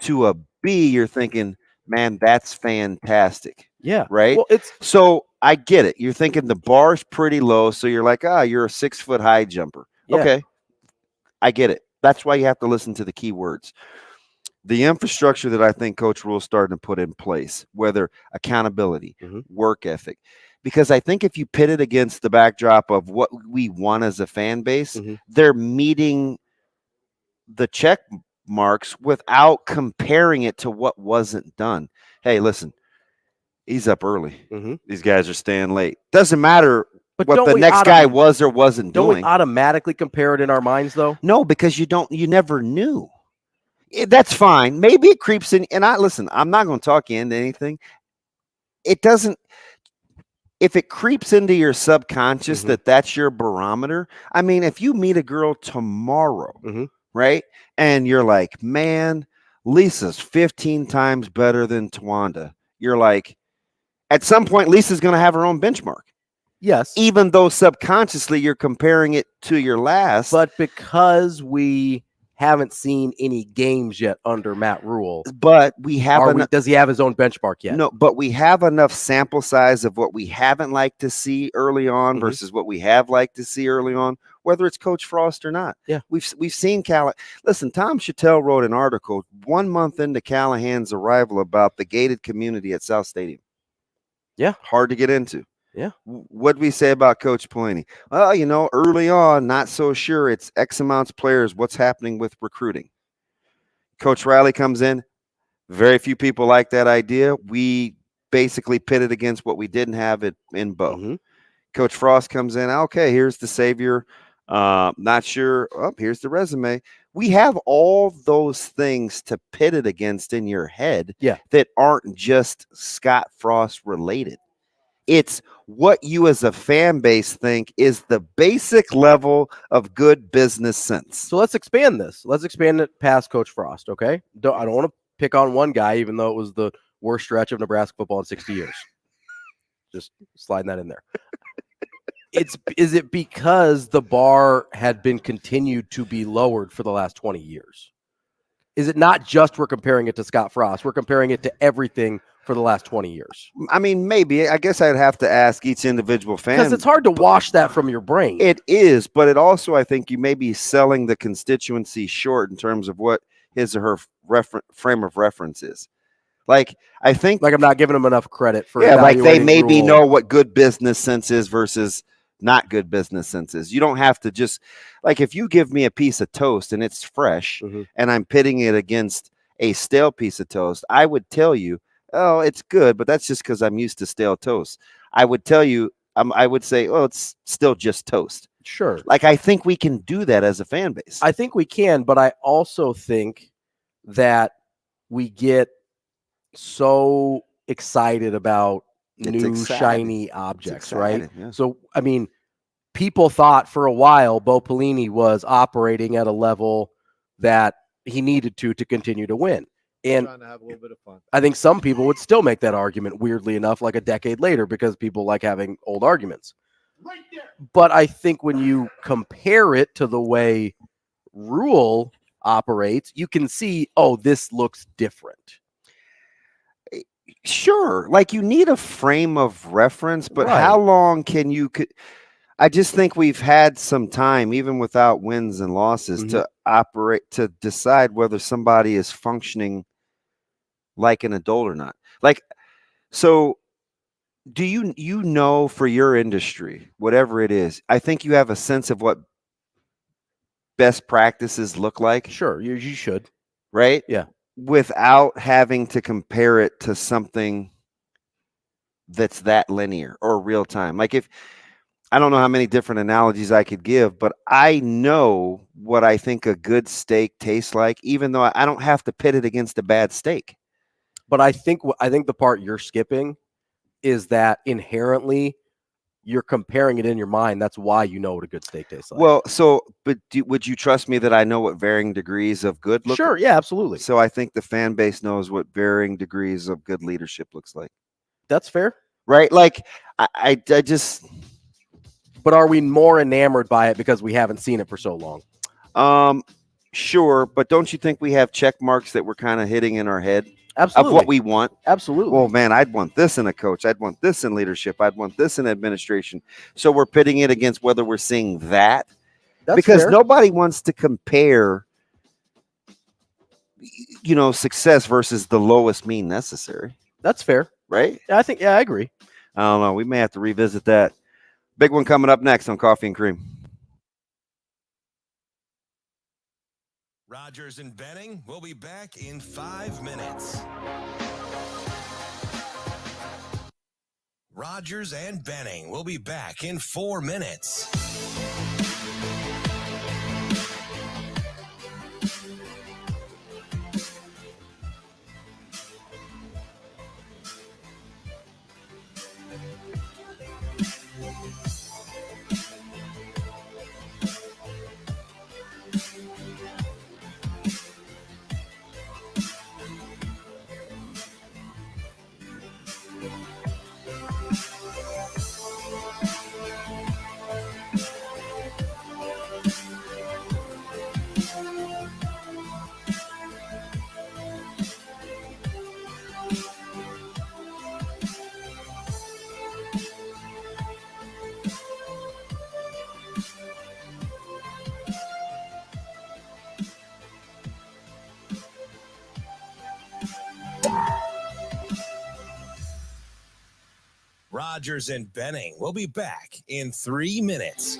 to a B, you're thinking, man, that's fantastic. Yeah. Right. Well, it's So I get it. You're thinking the bar's pretty low. So you're like, you're a 6-foot high jumper. Yeah. Okay. I get it. That's why you have to listen to the key words. The infrastructure that I think Coach Rule's starting to put in place, whether accountability, work ethic, because I think if you pit it against the backdrop of what we want as a fan base, they're meeting the check marks without comparing it to what wasn't done. Hey, listen, he's up early. These guys are staying late. Doesn't matter what the next guy was or wasn't doing. Don't we automatically compare it in our minds, though? No, because you never knew. That's fine. Maybe it creeps in. And I'm not going to talk you into anything. It doesn't. If it creeps into your subconscious that's your barometer. I mean, if you meet a girl tomorrow, right, and you're like, man, Lisa's 15 times better than Tawanda. You're like, at some point, Lisa's going to have her own benchmark. Yes. Even though subconsciously you're comparing it to your last. But because we haven't seen any games yet under Matt Rule. But we have does he have his own benchmark yet? No, but we have enough sample size of what we haven't liked to see early on versus what we have liked to see early on, whether it's Coach Frost or not. Yeah. We've seen Listen, Tom Chattel wrote an article 1 month into Callahan's arrival about the gated community at South Stadium. Yeah. Hard to get into. Yeah. What did we say about Coach Pelini? Well, early on, not so sure. It's X amounts of players. What's happening with recruiting? Coach Riley comes in. Very few people like that idea. We basically pitted against what we didn't have in Bo. Coach Frost comes in. Okay, here's the savior. Not sure. Oh, here's the resume. We have all those things to pit it against in your head that aren't just Scott Frost related. It's what you as a fan base think is the basic level of good business sense. So let's expand this. Let's expand it past Coach Frost, okay? I don't want to pick on one guy, even though it was the worst stretch of Nebraska football in 60 years. Just sliding that in there. Is it because the bar had been continued to be lowered for the last 20 years? Is it not just we're comparing it to Scott Frost? We're comparing it to everything for the last 20 years. I mean, maybe. I guess I'd have to ask each individual fan. Because it's hard to wash that from your brain. It is, but it also, I think you may be selling the constituency short in terms of what his or her frame of reference is. Like, I think... Like I'm not giving them enough credit for... Yeah, like they maybe know what good business sense is versus not good business sense is. You don't have to just... Like, if you give me a piece of toast and it's fresh and I'm pitting it against a stale piece of toast, I would tell you, oh, it's good, but that's just because I'm used to stale toast. I would tell you, I would say, oh, it's still just toast. Sure. Like, I think we can do that as a fan base. I think we can, but I also think that we get so excited about shiny objects, right? Yeah. So, I mean, people thought for a while Bo Pelini was operating at a level that he needed to continue to win. And trying to have a little bit of fun. I think some people would still make that argument, weirdly enough, like a decade later, because people like having old arguments. Right there. But I think when you compare it to the way Rule operates, you can see, oh, this looks different. Sure. Like, you need a frame of reference, but how long can you... I just think we've had some time, even without wins and losses, to operate, to decide whether somebody is functioning like an adult or not. Like, so do you know for your industry, whatever it is, I think you have a sense of what best practices look like. Sure, you should. Right? Yeah. Without having to compare it to something that's that linear or real time. Like, if I don't know how many different analogies I could give, but I know what I think a good steak tastes like, even though I don't have to pit it against a bad steak. But I think the part you're skipping is that inherently you're comparing it in your mind. That's why you know what a good steak tastes like. Well, so, but would you trust me that I know what varying degrees of good look like? Sure, yeah, absolutely. So I think the fan base knows what varying degrees of good leadership looks like. That's fair. Right? Like, I just... But are we more enamored by it because we haven't seen it for so long? Sure, but don't you think we have check marks that we're kind of hitting in our head? Absolutely. Of what we want? Absolutely. Well, man, I'd want this in a coach. I'd want this in leadership. I'd want this in administration. So we're pitting it against whether we're seeing that. That's because fair. nobody wants to compare, success versus the lowest mean necessary. That's fair. Right? I think, I agree. I don't know. We may have to revisit that. Big one coming up next on Coffee and Cream. Rogers and Benning will be back in 5 minutes. Rogers and Benning will be back in 4 minutes. Rogers and Benning will be back in 3 minutes.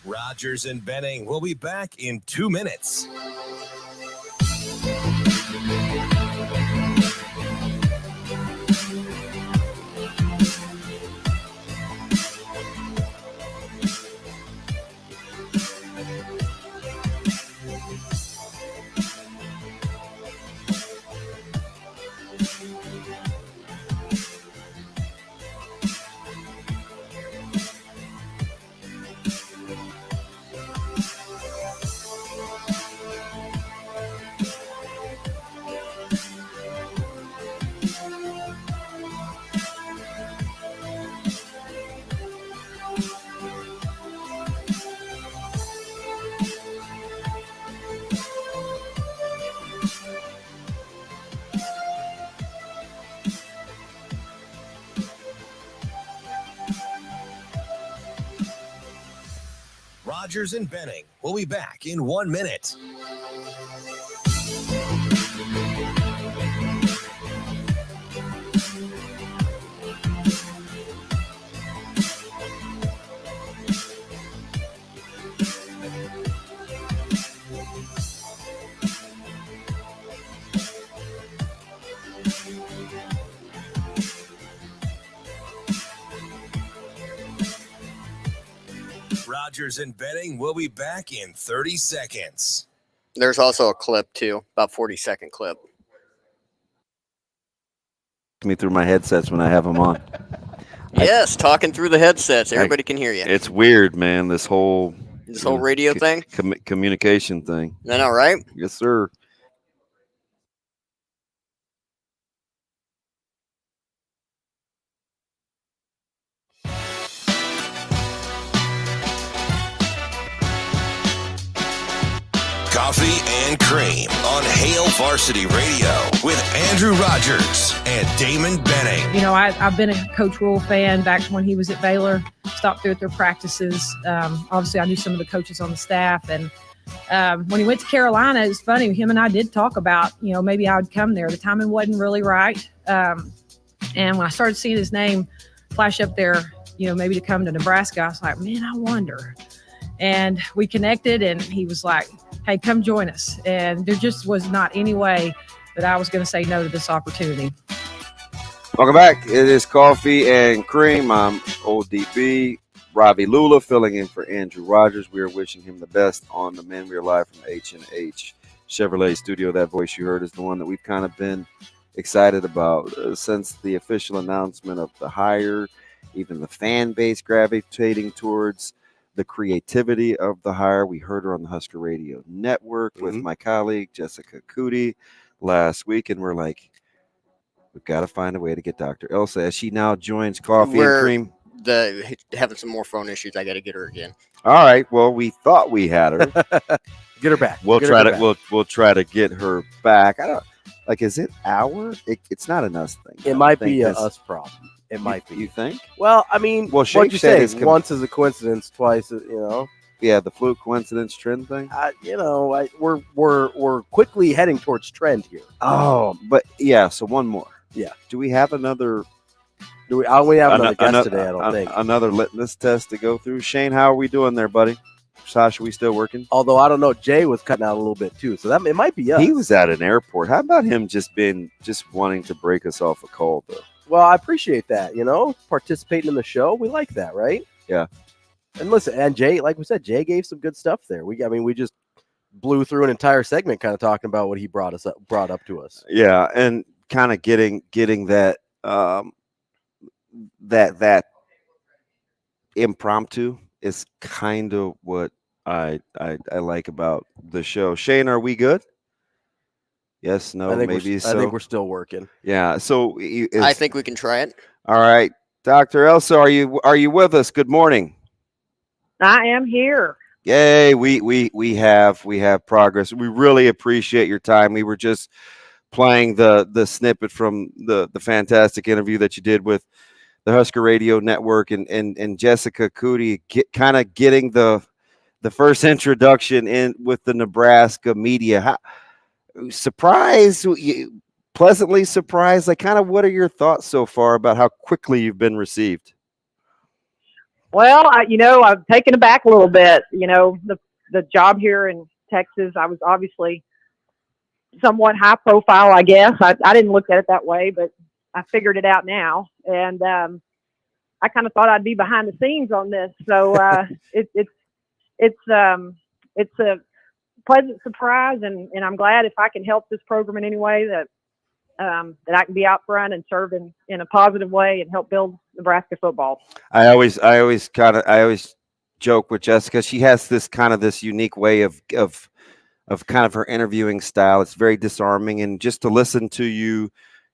Rogers and Benning will be back in 2 minutes. Rogers and Benning will be back in 1 minute. Rogers and Benning will be back in 30 seconds. There's also a clip, too, about 40-second clip. Me through my headsets when I have them on. Yes, talking through the headsets. Everybody can hear you. It's weird, man, this whole radio thing? Communication thing. Isn't that all right? Yes, sir. Coffee and Cream on Hail Varsity Radio with Andrew Rogers and Damon Benning. You know, I've been a Coach Rule fan back when he was at Baylor, stopped through at their practices. Obviously, I knew some of the coaches on the staff, and When he went to Carolina, it's funny. Him and I did talk about, maybe I would come there. The timing wasn't really right. And when I started seeing his name flash up there, maybe to come to Nebraska, I was like, man, I wonder. And we connected, and he was like, hey, come join us. And there just was not any way that I was going to say no to this opportunity. Welcome back. It is Coffee and Cream. I'm ODB. Ravi Lulla filling in for Andrew Rogers. We are wishing him the best on the men. We are live from H&H Chevrolet Studio. That voice you heard is the one that we've kind of been excited about since the official announcement of the hire, even the fan base gravitating towards the creativity of the hire. We heard her on the Husker Radio Network with my colleague Jessica Cootie last week, and we're like, we've got to find a way to get Dr. Elza as she now joins Coffee and Cream. Having some more phone issues. I got to get her again. All right. Well, we thought we had her. Get her back. We'll try to get her back. I don't like. Is it our? It's not an us thing. It might be an us problem. It might be. You think? Well, I mean, what you say? Once is a coincidence. Twice, Yeah, the fluke coincidence trend thing. We're quickly heading towards trend here. Oh, but yeah. So one more. Yeah. Do we have another? We have another guest today, I don't think. Another litmus test to go through. Shane, how are we doing there, buddy? Sasha, we still working? Although, I don't know, Jay was cutting out a little bit, too. So it might be us. He was at an airport. How about him just wanting to break us off a call, though? Well, I appreciate that, participating in the show. We like that, right? Yeah. And listen, and Jay, like we said, Jay gave some good stuff there. We just blew through an entire segment kind of talking about what he brought up to us. Yeah, and kind of getting that that impromptu is kind of what I like about the show. Shane, are we good? Yes, no, maybe so. I think we're still working. Yeah, so I think we can try it. All right, Dr. Elza, are you with us? Good morning. I am here. Yay, we have progress. We really appreciate your time. We were just playing the snippet from the fantastic interview that you did with the Husker Radio Network and Jessica Cootie, kind of getting the first introduction in with the Nebraska media. Pleasantly surprised. Like, kind of, what are your thoughts so far about how quickly you've been received? Well, I'm taken aback a little bit. The job here in Texas, I was obviously somewhat high profile, I guess. I didn't look at it that way, but I figured it out now. And I kind of thought I'd be behind the scenes on this. So it's a pleasant surprise, and I'm glad if I can help this program in any way that I can be out front and serve in a positive way and help build Nebraska football. I always joke with Jessica. She has this unique way of kind of her interviewing style. It's very disarming, and just to listen to you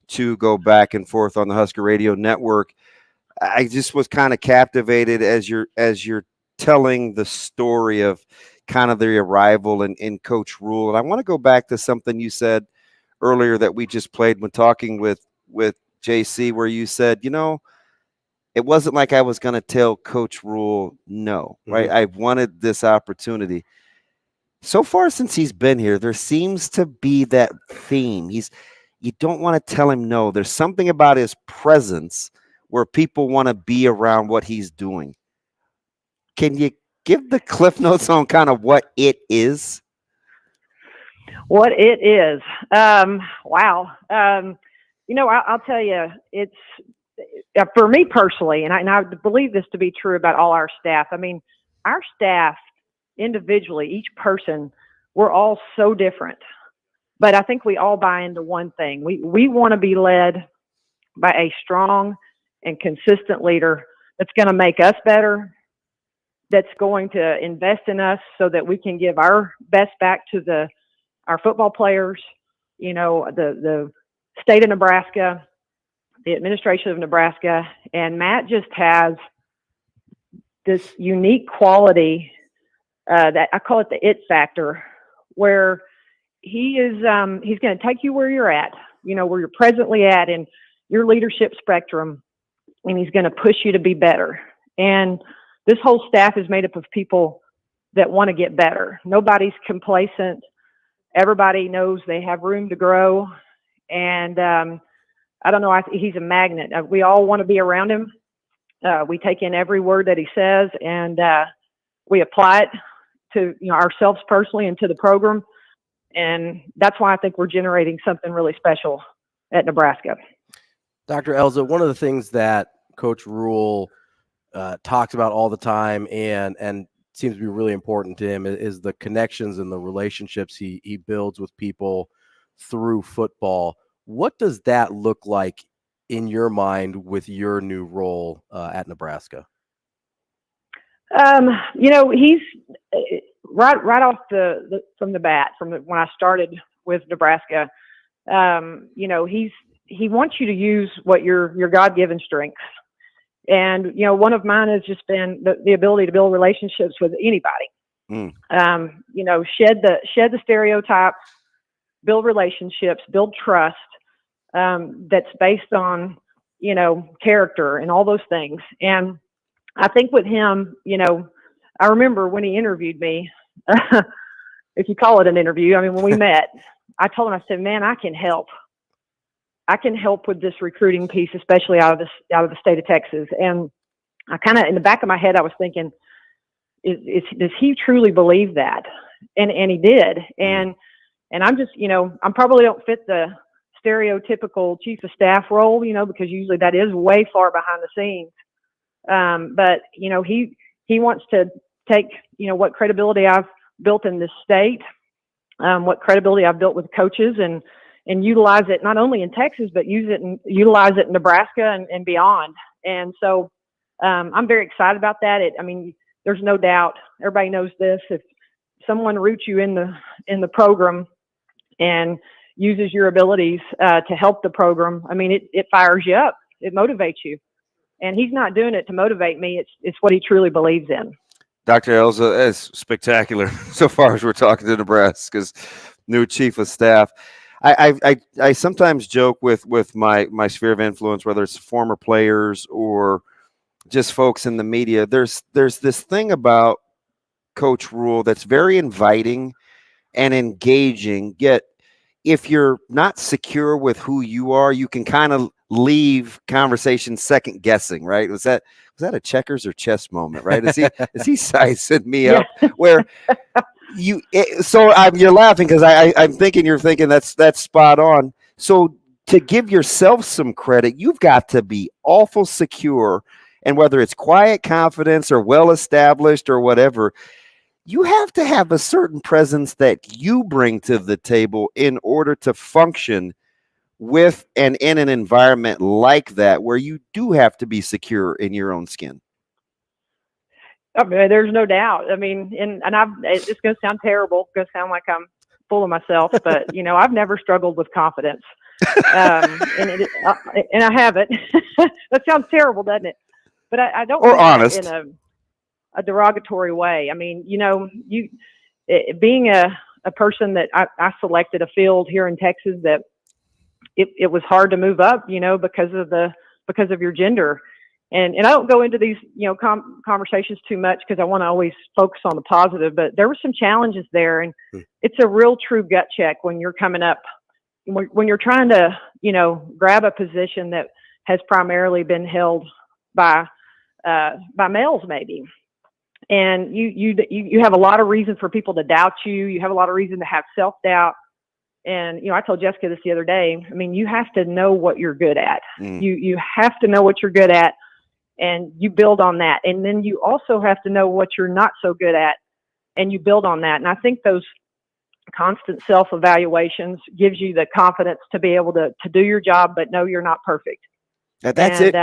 to go back and forth on the Husker Radio Network, I just was kind of captivated as you're telling the story of kind of the arrival in Coach Rule. And I want to go back to something you said earlier that we just played when talking with JC, where you said, it wasn't like I was going to tell Coach Rule no, right? I wanted this opportunity. So far since he's been here, there seems to be that theme. You don't want to tell him no. There's something about his presence where people want to be around what he's doing. Can you give the Cliff Notes on kind of what it is? What it is? Wow. I'll tell you, it's for me personally, and I believe this to be true about all our staff. I mean, our staff individually, each person, we're all so different. But I think we all buy into one thing. We want to be led by a strong and consistent leader that's going to make us better, that's going to invest in us so that we can give our best back to our football players, the state of Nebraska, the administration of Nebraska. And Matt just has this unique quality that I call it the it factor, where he's going to take you where you're at, where you're presently at in your leadership spectrum, and he's going to push you to be better. And this whole staff is made up of people that want to get better. Nobody's complacent. Everybody knows they have room to grow. And I don't know, he's a magnet. We all want to be around him. We take in every word that he says, and we apply it to ourselves personally and to the program. And that's why I think we're generating something really special at Nebraska. Dr. Elza, one of the things that Coach Rule talks about all the time and seems to be really important to him is the connections and the relationships he builds with people through football. What does that look like in your mind with your new role at Nebraska? He's right off from the bat, when I started with Nebraska. He wants you to use what your God-given strengths. And, one of mine has just been the ability to build relationships with anybody. Shed the stereotypes, build relationships, build trust that's based on, character and all those things. And I think with him, I remember when he interviewed me, if you call it an interview, when we met, I told him, I said, man, I can help. I can help with this recruiting piece, especially out of the state of Texas. And I kind of, in the back of my head, I was thinking, does he truly believe that? And he did. And I'm just, I probably don't fit the stereotypical chief of staff role, because usually that is way far behind the scenes. But he wants to take, what credibility I've built in this state, what credibility I've built with coaches, and utilize it not only in Texas, but utilize it in Nebraska and beyond. And so I'm very excited about that. There's no doubt, everybody knows this, if someone roots you in the program and uses your abilities to help the program, it fires you up. It motivates you. And he's not doing it to motivate me. It's what he truly believes in. Dr. Elza, that's spectacular so far as we're talking to Nebraska's new chief of staff. I sometimes joke with my sphere of influence, whether it's former players or just folks in the media. There's this thing about Coach Rule that's very inviting and engaging, yet if you're not secure with who you are, you can kind of leave conversation second guessing, right? Was that a checkers or chess moment, right? Is he sizing me up where you're laughing because I'm thinking you're thinking that's spot on. So to give yourself some credit, you've got to be awful secure, and whether it's quiet confidence or well established or whatever, you have to have a certain presence that you bring to the table in order to function with and in an environment like that, where you do have to be secure in your own skin. There's no doubt. It's going to sound terrible. It's going to sound like I'm full of myself, but I've never struggled with confidence, and I haven't. That sounds terrible, doesn't it? But I don't. Or honest. In a derogatory way. Being a person that I selected a field here in Texas that it was hard to move up, because of your gender. And I don't go into these, conversations too much because I want to always focus on the positive, but there were some challenges there, and it's a real true gut check when you're coming up, when you're trying to, grab a position that has primarily been held by males maybe. And you have a lot of reason for people to doubt you. You have a lot of reason to have self-doubt. And, I told Jessica this the other day, you have to know what you're good at. You have to know what you're good at, and you build on that. And then you also have to know what you're not so good at, and you build on that. And I think those constant self-evaluations gives you the confidence to be able to do your job, but know you're not perfect. That's it.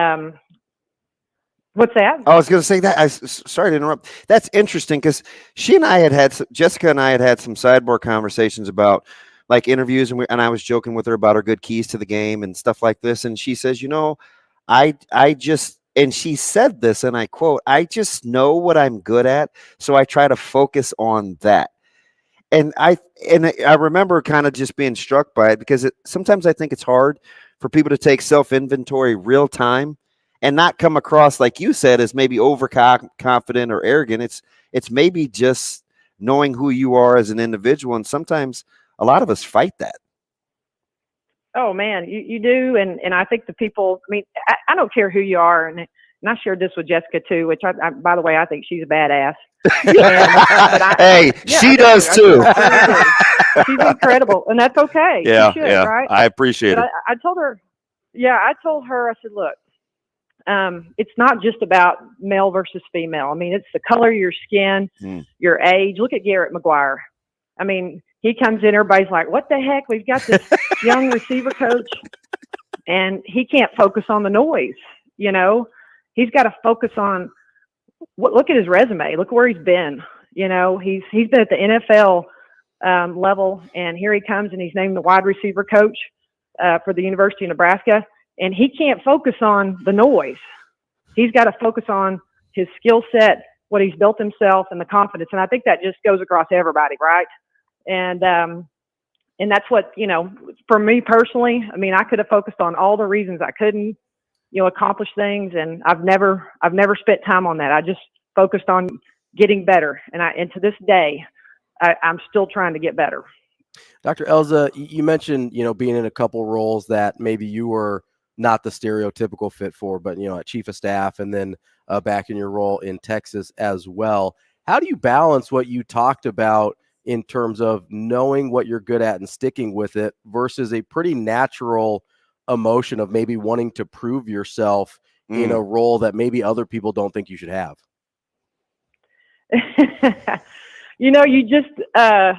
What's that? I was going to say that. Sorry to interrupt. That's interesting because Jessica and I had some sidebar conversations about like interviews, and I was joking with her about her good keys to the game and stuff like this. And she says, and she said this, and I quote, "I just know what I'm good at, so I try to focus on that." And I remember kind of just being struck by it because sometimes I think it's hard for people to take self-inventory real time and not come across, like you said, as maybe overconfident or arrogant. It's maybe just knowing who you are as an individual. And sometimes a lot of us fight that. Oh man, you do. And I think the people, I mean, I don't care who you are. And I shared this with Jessica too, which I by the way, I think she's a badass. Hey, she does too. She's incredible, and that's okay. Yeah, she should, yeah. right? I appreciate it. I told her, I said, look, it's not just about male versus female. I mean, it's the color of your skin, your age. Look at Garrett McGuire. I mean, he comes in, everybody's like, what the heck? We've got this young receiver coach, and he can't focus on the noise. You know, he's got to focus on look at his resume. Look where he's been. You know, he's been at the NFL level, and here he comes, and he's named the wide receiver coach for the University of Nebraska, and he can't focus on the noise. He's got to focus on his skill set, what he's built himself, and the confidence. And I think that just goes across everybody, right? And that's what, you know, for me personally, I mean, I could have focused on all the reasons I couldn't, you know, accomplish things. And I've never spent time on that. I just focused on getting better. And to this day, I'm still trying to get better. Dr. Elza, you mentioned, you know, being in a couple roles that maybe you were not the stereotypical fit for, but, you know, at chief of staff and then back in your role in Texas as well. How do you balance what you talked about in terms of knowing what you're good at and sticking with it versus a pretty natural emotion of maybe wanting to prove yourself in a role that maybe other people don't think you should have? You know, you just, I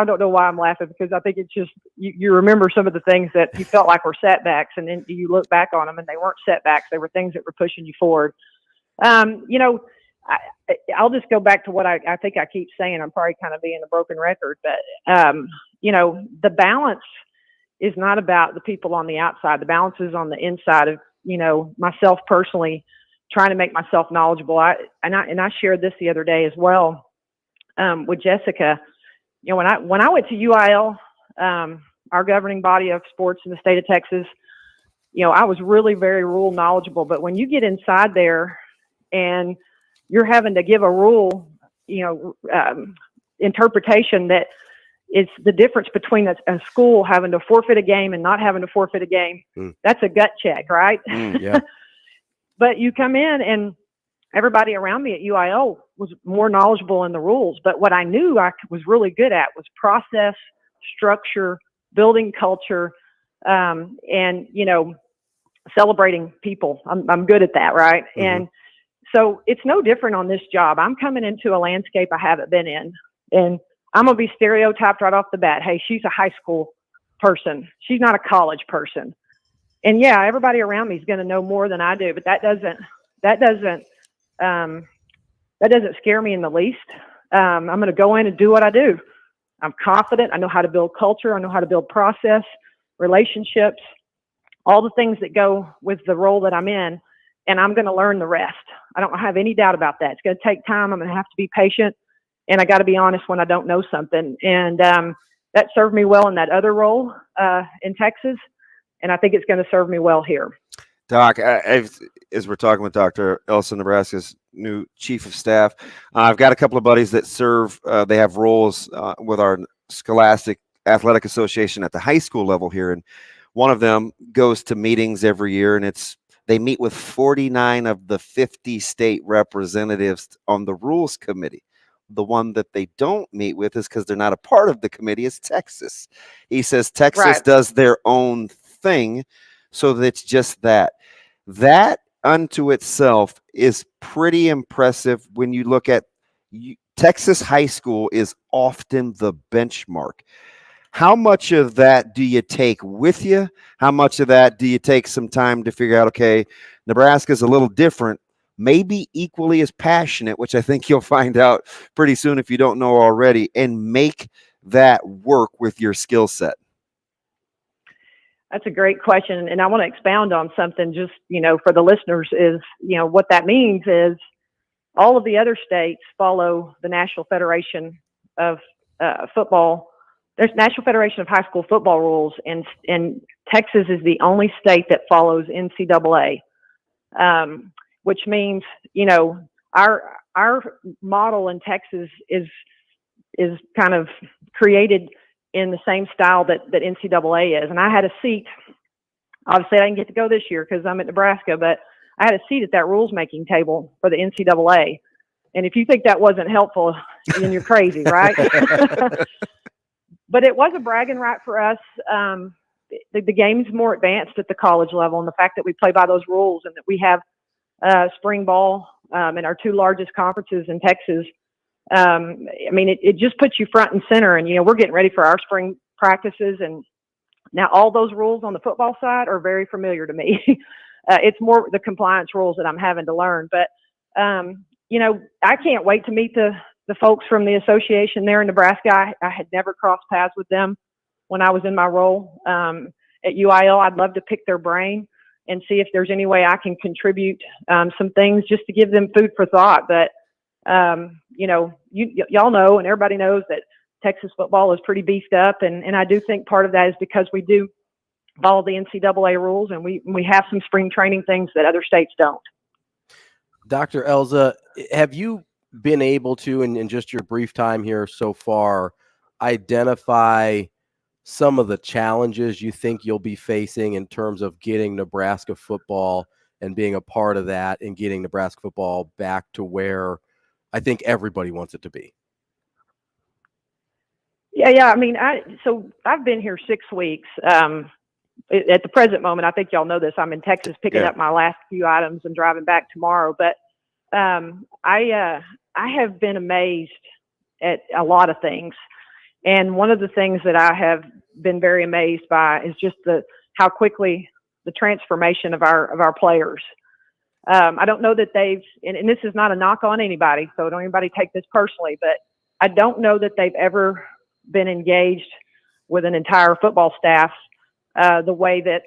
don't know why I'm laughing, because I think it's just, you remember some of the things that you felt like were setbacks, and then you look back on them and they weren't setbacks. They were things that were pushing you forward. You know, I'll just go back to what I think I keep saying. I'm probably kind of being a broken record, but, you know, the balance is not about the people on the outside. The balance is on the inside of, you know, myself personally, trying to make myself knowledgeable. I shared this the other day as well. With Jessica, you know, when I went to UIL, our governing body of sports in the state of Texas, you know, I was really very rule knowledgeable. But when you get inside there and you're having to give a rule, you know, interpretation that is the difference between a school having to forfeit a game and not having to forfeit a game, that's a gut check, right? Yeah. But you come in and everybody around me at UIL was more knowledgeable in the rules. But what I knew I was really good at was process, structure, building culture, and, you know, celebrating people. I'm good at that, right? Mm-hmm. And so it's no different on this job. I'm coming into a landscape I haven't been in, and I'm going to be stereotyped right off the bat. Hey, she's a high school person. She's not a college person. And yeah, everybody around me is going to know more than I do, but that doesn't scare me in the least. I'm going to go in and do what I do. I'm confident. I know how to build culture. I know how to build process, relationships, all the things that go with the role that I'm in. And I'm going to learn the rest. I don't have any doubt about that. It's going to take time. I'm going to have to be patient, and I got to be honest when I don't know something. And that served me well in that other role in Texas, and I think it's going to serve me well here. Doc, as we're talking with Dr. Elza, Nebraska's new chief of staff, I've got a couple of buddies that serve. They have roles with our Scholastic Athletic Association at the high school level here, and one of them goes to meetings every year, and they meet with 49 of the 50 state representatives on the rules committee. The one that they don't meet with is because they're not a part of the committee is Texas. He says Texas does their own thing. So that's just that. That unto itself is pretty impressive when you look at Texas high school is often the benchmark. How much of that do you take with you? How much of that do you take some time to figure out, okay, Nebraska's a little different, maybe equally as passionate, which I think you'll find out pretty soon if you don't know already, and make that work with your skill set? That's a great question. And I want to expound on something just, you know, for the listeners is, you know, what that means is all of the other states follow the National Federation of Football. There's National Federation of High School Football rules, and Texas is the only state that follows NCAA. which means, our model in Texas is kind of created in the same style that NCAA is. And I had a seat. Obviously, I didn't get to go this year because I'm at Nebraska, but I had a seat at that rules making table for the NCAA. And if you think that wasn't helpful, then you're crazy, right? But it was a bragging right for us. The game's more advanced at the college level, and the fact that we play by those rules and that we have spring ball in our two largest conferences in Texas. It just puts you front and center. And, we're getting ready for our spring practices. And now all those rules on the football side are very familiar to me. It's more the compliance rules that I'm having to learn. But, I can't wait to meet the folks from the association there in Nebraska. I had never crossed paths with them when I was in my role at UIL. I'd love to pick their brain and see if there's any way I can contribute some things just to give them food for thought. But, y'all know, and everybody knows that Texas football is pretty beefed up. And I do think part of that is because we do follow the NCAA rules, and we have some spring training things that other states don't. Dr. Elza, have you been able to, in just your brief time here so far, identify some of the challenges you think you'll be facing in terms of getting Nebraska football and being a part of that and getting Nebraska football back to where I think everybody wants it to be? Yeah. So I've been here 6 weeks. At the present moment, I think y'all know this, I'm in Texas picking up my last few items and driving back tomorrow. But I have been amazed at a lot of things. And one of the things that I have been very amazed by is just how quickly the transformation of our players. I don't know that and this is not a knock on anybody, so don't anybody take this personally, but I don't know that they've ever been engaged with an entire football staff the way that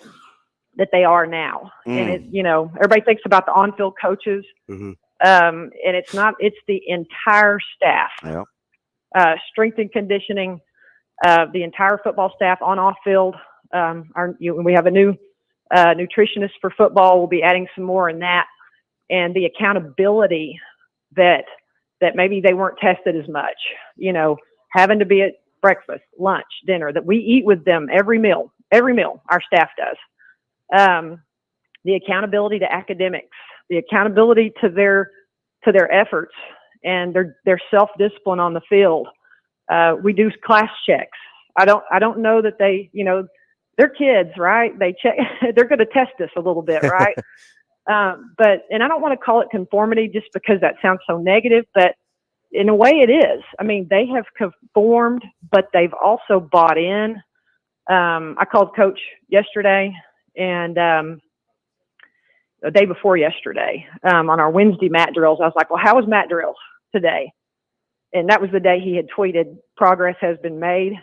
they are now. And everybody thinks about the on-field coaches, and it's the entire staff. Strength and conditioning, the entire football staff on off field. We have a new nutritionist for football. We'll be adding some more in that, and the accountability that maybe they weren't tested as much. Having to be at breakfast, lunch, dinner, that we eat with them every meal our staff does. The accountability to academics, the accountability to their efforts and their self-discipline on the field. We do class checks. I don't know that they're kids, right? They're going to test us a little bit, right? But I don't want to call it conformity just because that sounds so negative, but in a way it is. They have conformed, but they've also bought in. I called Coach yesterday and the day before yesterday on our Wednesday mat drills. I was like, well, how was mat drills today? And that was the day he had tweeted, progress has been made.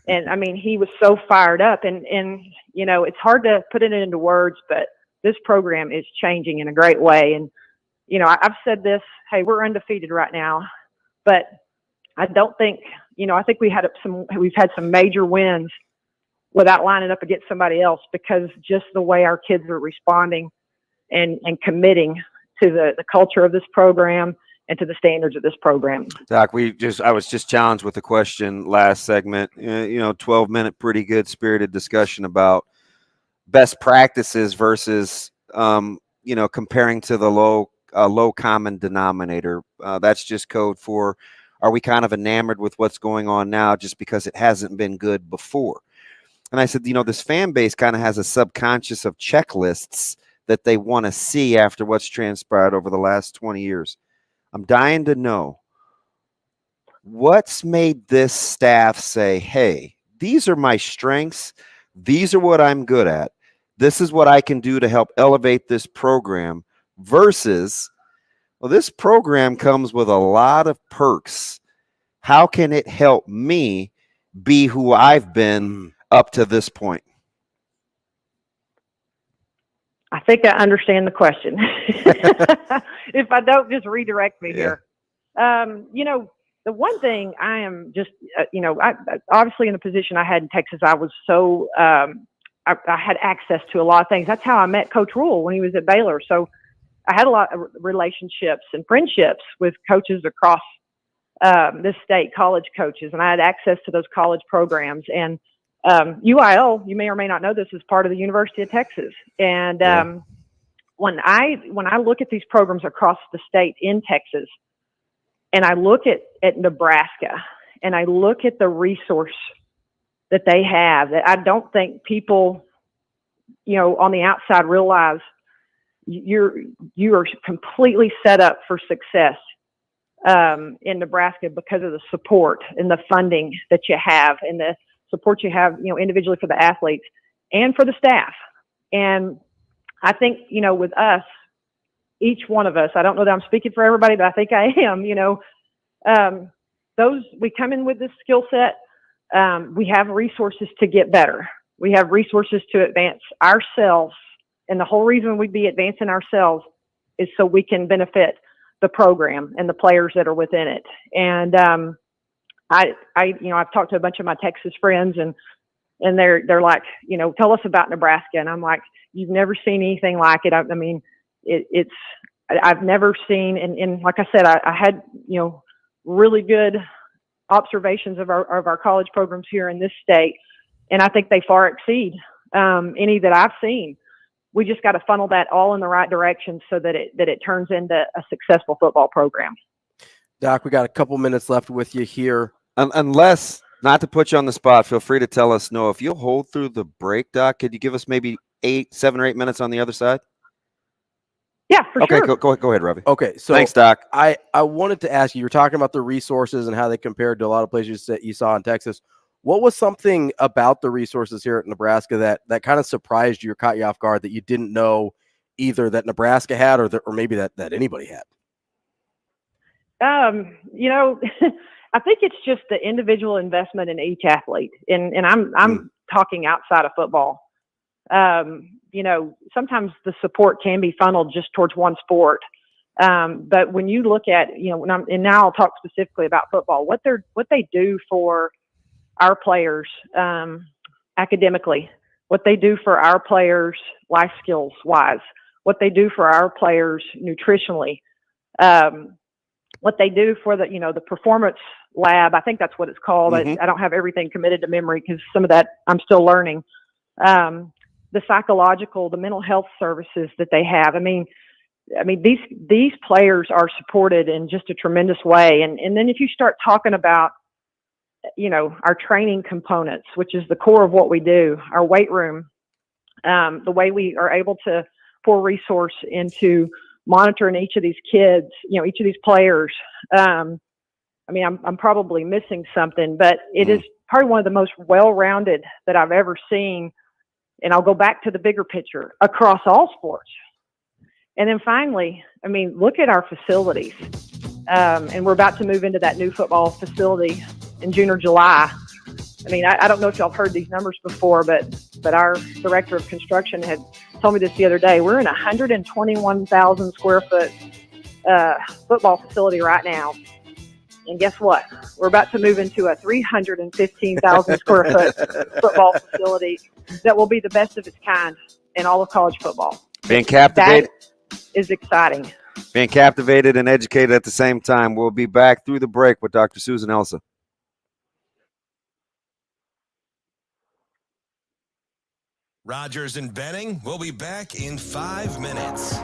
And he was so fired up and it's hard to put it into words, but this program is changing in a great way. And, I've said this, hey, we're undefeated right now, but I don't think, I think we've had some major wins without lining up against somebody else because just the way our kids are responding and committing to the culture of this program and to the standards of this program. Doc, I was just challenged with a question last segment, 12-minute, pretty good spirited discussion about best practices versus, comparing to the low common denominator. That's just code for, are we kind of enamored with what's going on now just because it hasn't been good before? And I said, this fan base kind of has a subconscious of checklists that they want to see after what's transpired over the last 20 years. I'm dying to know what's made this staff say, hey, these are my strengths. These are what I'm good at. This is what I can do to help elevate this program versus, well, this program comes with a lot of perks. How can it help me be who I've been up to this point? I think I understand the question. If I don't, just redirect me here. The one thing I am just, I obviously in the position I had in Texas, I was so I had access to a lot of things. That's how I met Coach Rule when he was at Baylor. So I had a lot of relationships and friendships with coaches across this state, college coaches, and I had access to those college programs. And UIL, you may or may not know this, is part of the University of Texas. And when I look at these programs across the state in Texas, and I look at Nebraska, and I look at the resource that they have, that I don't think people, on the outside realize you are completely set up for success in Nebraska because of the support and the funding that you have and the support you have, individually for the athletes and for the staff. And I think, with us, each one of us, I don't know that I'm speaking for everybody, but I think I am, we come in with this skill set. We have resources to get better. We have resources to advance ourselves. And the whole reason we'd be advancing ourselves is so we can benefit the program and the players that are within it. And I've talked to a bunch of my Texas friends, and they're like, tell us about Nebraska. And I'm like, you've never seen anything like it. I mean, I've never seen, and like I said, I had, really good observations of our college programs here in this state. And I think they far exceed any that I've seen. We just got to funnel that all in the right direction so that it turns into a successful football program. Doc, we got a couple minutes left with you here. Unless, not to put you on the spot, feel free to tell us no. If you'll hold through the break, Doc, could you give us maybe 7 or 8 minutes on the other side? Yeah, for sure. Okay, go ahead, Ravi. Okay, so thanks, Doc. I wanted to ask you, you're talking about the resources and how they compared to a lot of places that you saw in Texas. What was something about the resources here at Nebraska that kind of surprised you or caught you off guard that you didn't know either that Nebraska had or maybe that anybody had? I think it's just the individual investment in each athlete. And I'm talking outside of football. Sometimes the support can be funneled just towards one sport. But when you look at, and now I'll talk specifically about football, what they do for our players academically, what they do for our players life skills wise, what they do for our players nutritionally, what they do for the performance lab. I think that's what it's called. I don't have everything committed to memory because some of that I'm still learning. The psychological, the mental health services that they have. I mean, these players are supported in just a tremendous way. And then if you start talking about, our training components, which is the core of what we do, our weight room, the way we are able to pour resource into monitoring each of these kids, each of these players. I'm probably missing something, but it is probably one of the most well-rounded that I've ever seen. And I'll go back to the bigger picture across all sports. And then finally, look at our facilities. And we're about to move into that new football facility in June or July. I don't know if y'all have heard these numbers before, but our director of construction had told me this the other day. We're in a 121,000 square foot football facility right now. And guess what? We're about to move into a 315,000 square foot football facility that will be the best of its kind in all of college football. Being captivated. That is exciting. Being captivated and educated at the same time. We'll be back through the break with Dr. Susan Elza. Rogers and Benning will be back in 5 minutes.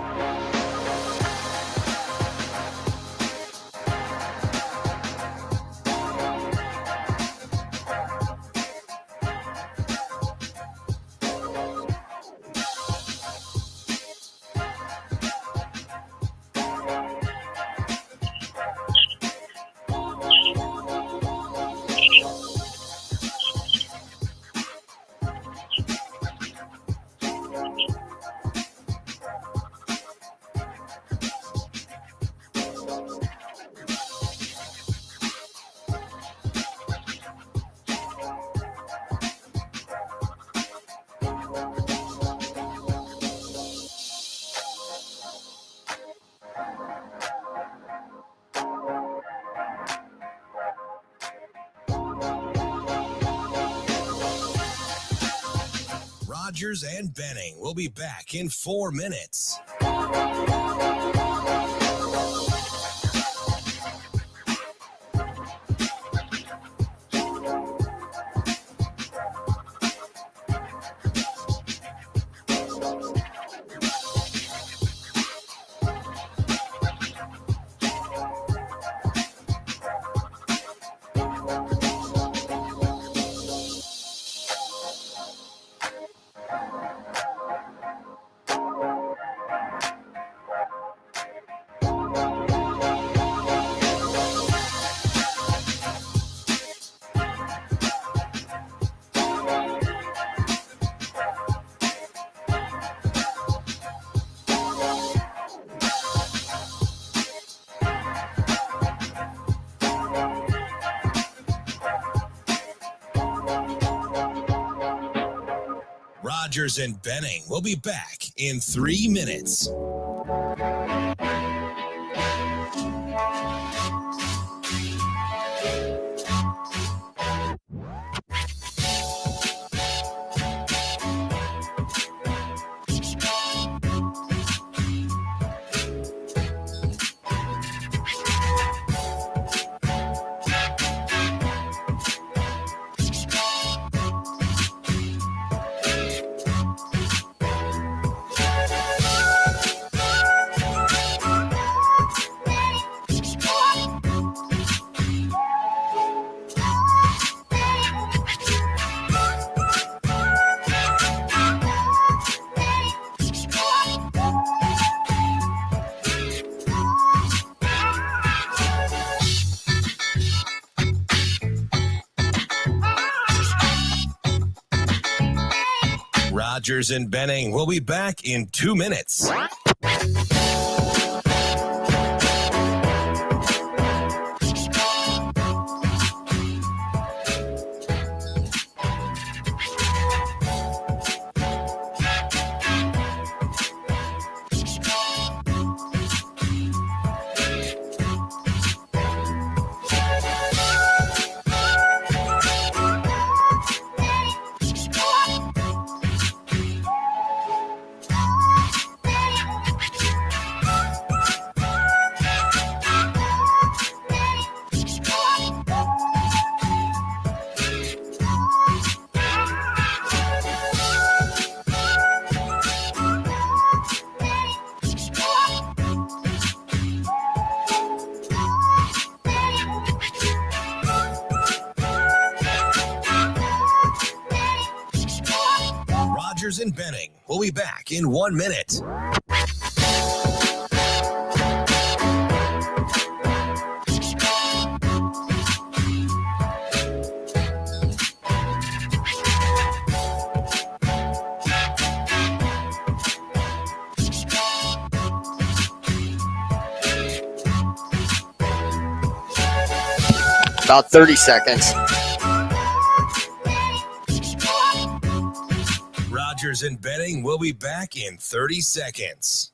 Rogers and Benning will be back in 4 minutes. Rogers and Benning will be back in 3 minutes. Rogers and Benning will be back in 2 minutes. Rogers and Benning will be back in 1 minute. About 30 seconds. Rogers and Benning will be back in 30 seconds.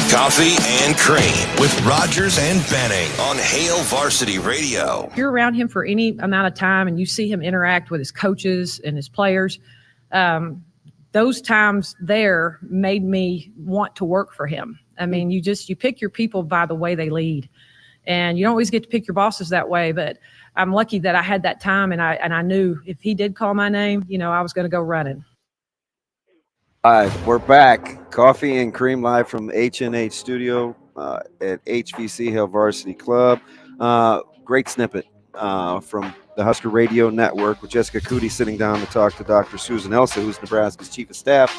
Coffee and Cream with Rogers and Benning on Hail Varsity Radio. If you're around him for any amount of time and you see him interact with his coaches and his players, those times there made me want to work for him. I mean, you pick your people by the way they lead, and you don't always get to pick your bosses that way, but I'm lucky that I had that time, and I knew if he did call my name, I was going to go running. All right, we're back. Coffee and Cream live from H&H Studio at HVC Hail Varsity Club. Great snippet from the Husker Radio Network with Jessica Cootie sitting down to talk to Dr. Susan Elza, who's Nebraska's chief of staff,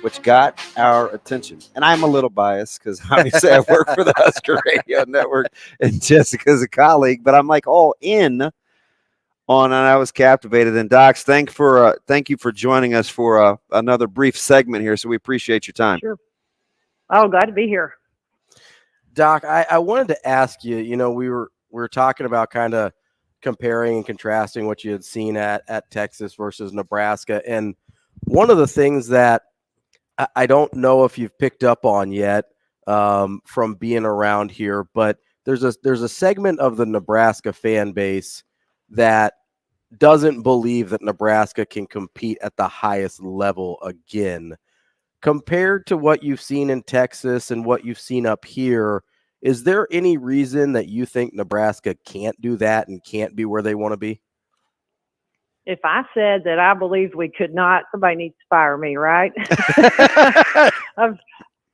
which got our attention. And I'm a little biased because obviously I work for the Husker Radio Network and Jessica's a colleague, but I'm like all in on, and I was captivated. And Docs, thank you for joining us for another brief segment here. So we appreciate your time. Sure. Oh, glad to be here. Doc, I wanted to ask you, we were talking about kind of comparing and contrasting what you had seen at Texas versus Nebraska. And one of the things that I don't know if you've picked up on yet from being around here, but there's a segment of the Nebraska fan base that doesn't believe that Nebraska can compete at the highest level again. Compared to what you've seen in Texas and what you've seen up here, is there any reason that you think Nebraska can't do that and can't be where they want to be? If I said that I believed we could not, somebody needs to fire me, right?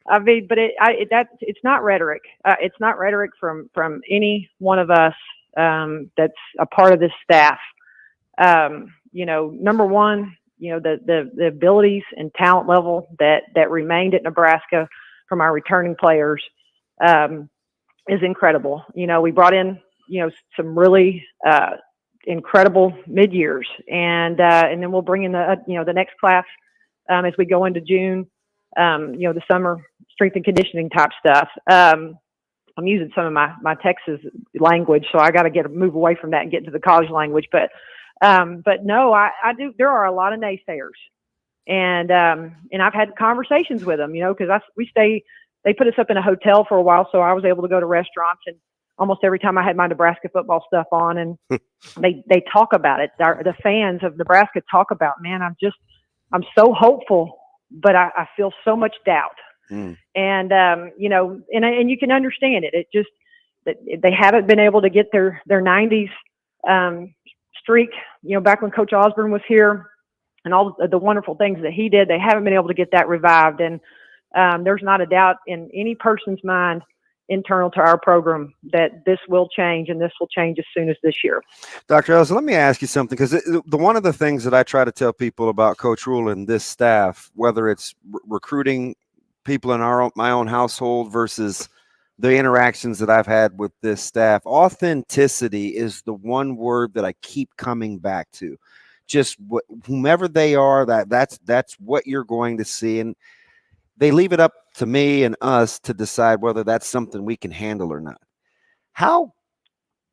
I mean, but it's not rhetoric. It's not rhetoric from any one of us that's a part of this staff. Number one, the abilities and talent level that remained at Nebraska from our returning players is incredible. We brought in, some really incredible mid-years, and then we'll bring in the next class as we go into June. The summer strength and conditioning type stuff. I'm using some of my Texas language, so I got to move away from that and get into the college language. But no, I do. There are a lot of naysayers, and I've had conversations with them, because they put us up in a hotel for a while, so I was able to go to restaurants, and almost every time I had my Nebraska football stuff on, and they talk about it. The fans of Nebraska talk about, man, I'm so hopeful, but I feel so much doubt. And and you can understand it. It just that they haven't been able to get their 90s streak, back when Coach Osborne was here, and all the wonderful things that he did. They haven't been able to get that revived, and there's not a doubt in any person's mind internal to our program that this will change, and this will change as soon as this year. Dr. Elza, let me ask you something, because one of the things that I try to tell people about Coach Rhule and this staff, whether it's recruiting people in my own household versus the interactions that I've had with this staff, authenticity is the one word that I keep coming back to. Just whomever they are, that's what you're going to see, and they leave it up to me and us to decide whether that's something we can handle or not. How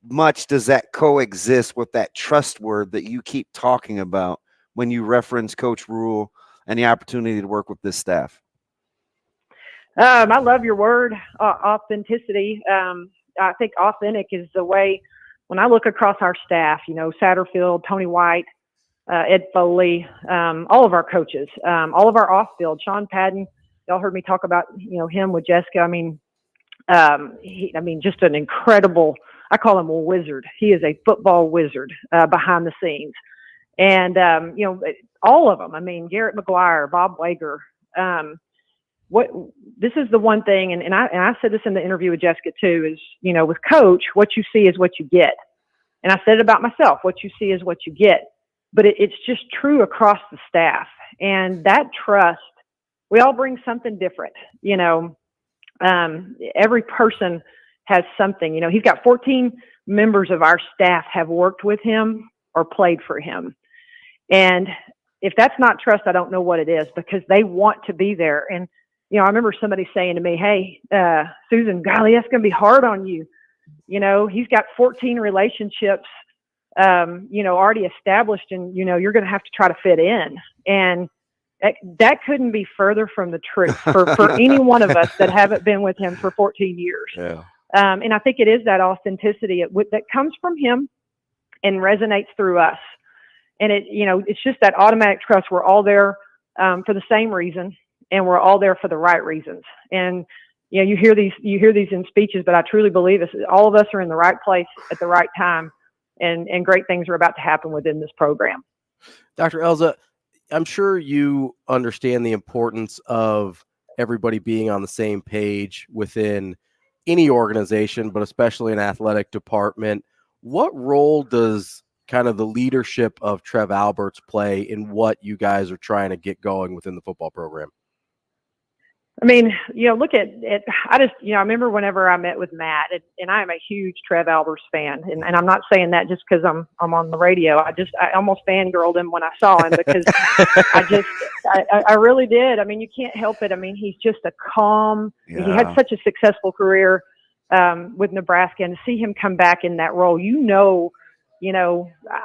much does that coexist with that trust word that you keep talking about when you reference Coach Rhule and the opportunity to work with this staff? I love your word, authenticity. I think authentic is the way, when I look across our staff, Satterfield, Tony White, Ed Foley, all of our coaches, all of our off-field, Sean Padden, y'all heard me talk about, him with Jessica. Just an incredible, I call him a wizard. He is a football wizard behind the scenes. And, all of them, Garrett McGuire, Bob Wager, this is the one thing, and I said this in the interview with Jessica too, is, with Coach, what you see is what you get. And I said it about myself, what you see is what you get. But it's just true across the staff. And that trust, we all bring something different. Every person has something. He's got 14 members of our staff have worked with him or played for him. And if that's not trust, I don't know what it is, because they want to be there. And, I remember somebody saying to me, hey, Susan, golly, that's going to be hard on you. He's got 14 relationships, already established, and, you're going to have to try to fit in. And that couldn't be further from the truth for any one of us that haven't been with him for 14 years. Yeah. And I think it is that authenticity that comes from him and resonates through us. And it's just that automatic trust. We're all there for the same reason, and we're all there for the right reasons. And you hear these in speeches, but I truly believe all of us are in the right place at the right time, and great things are about to happen within this program. Dr. Elza, I'm sure you understand the importance of everybody being on the same page within any organization, but especially an athletic department. What role does kind of the leadership of Trev Alberts play in what you guys are trying to get going within the football program? Look at it. I remember whenever I met with Matt, and I am a huge Trev Alberts fan, and I'm not saying that just because I'm on the radio. I almost fangirled him when I saw him, because I really did. You can't help it. He's just a calm. Yeah. He had such a successful career. with Nebraska, and to see him come back in that role,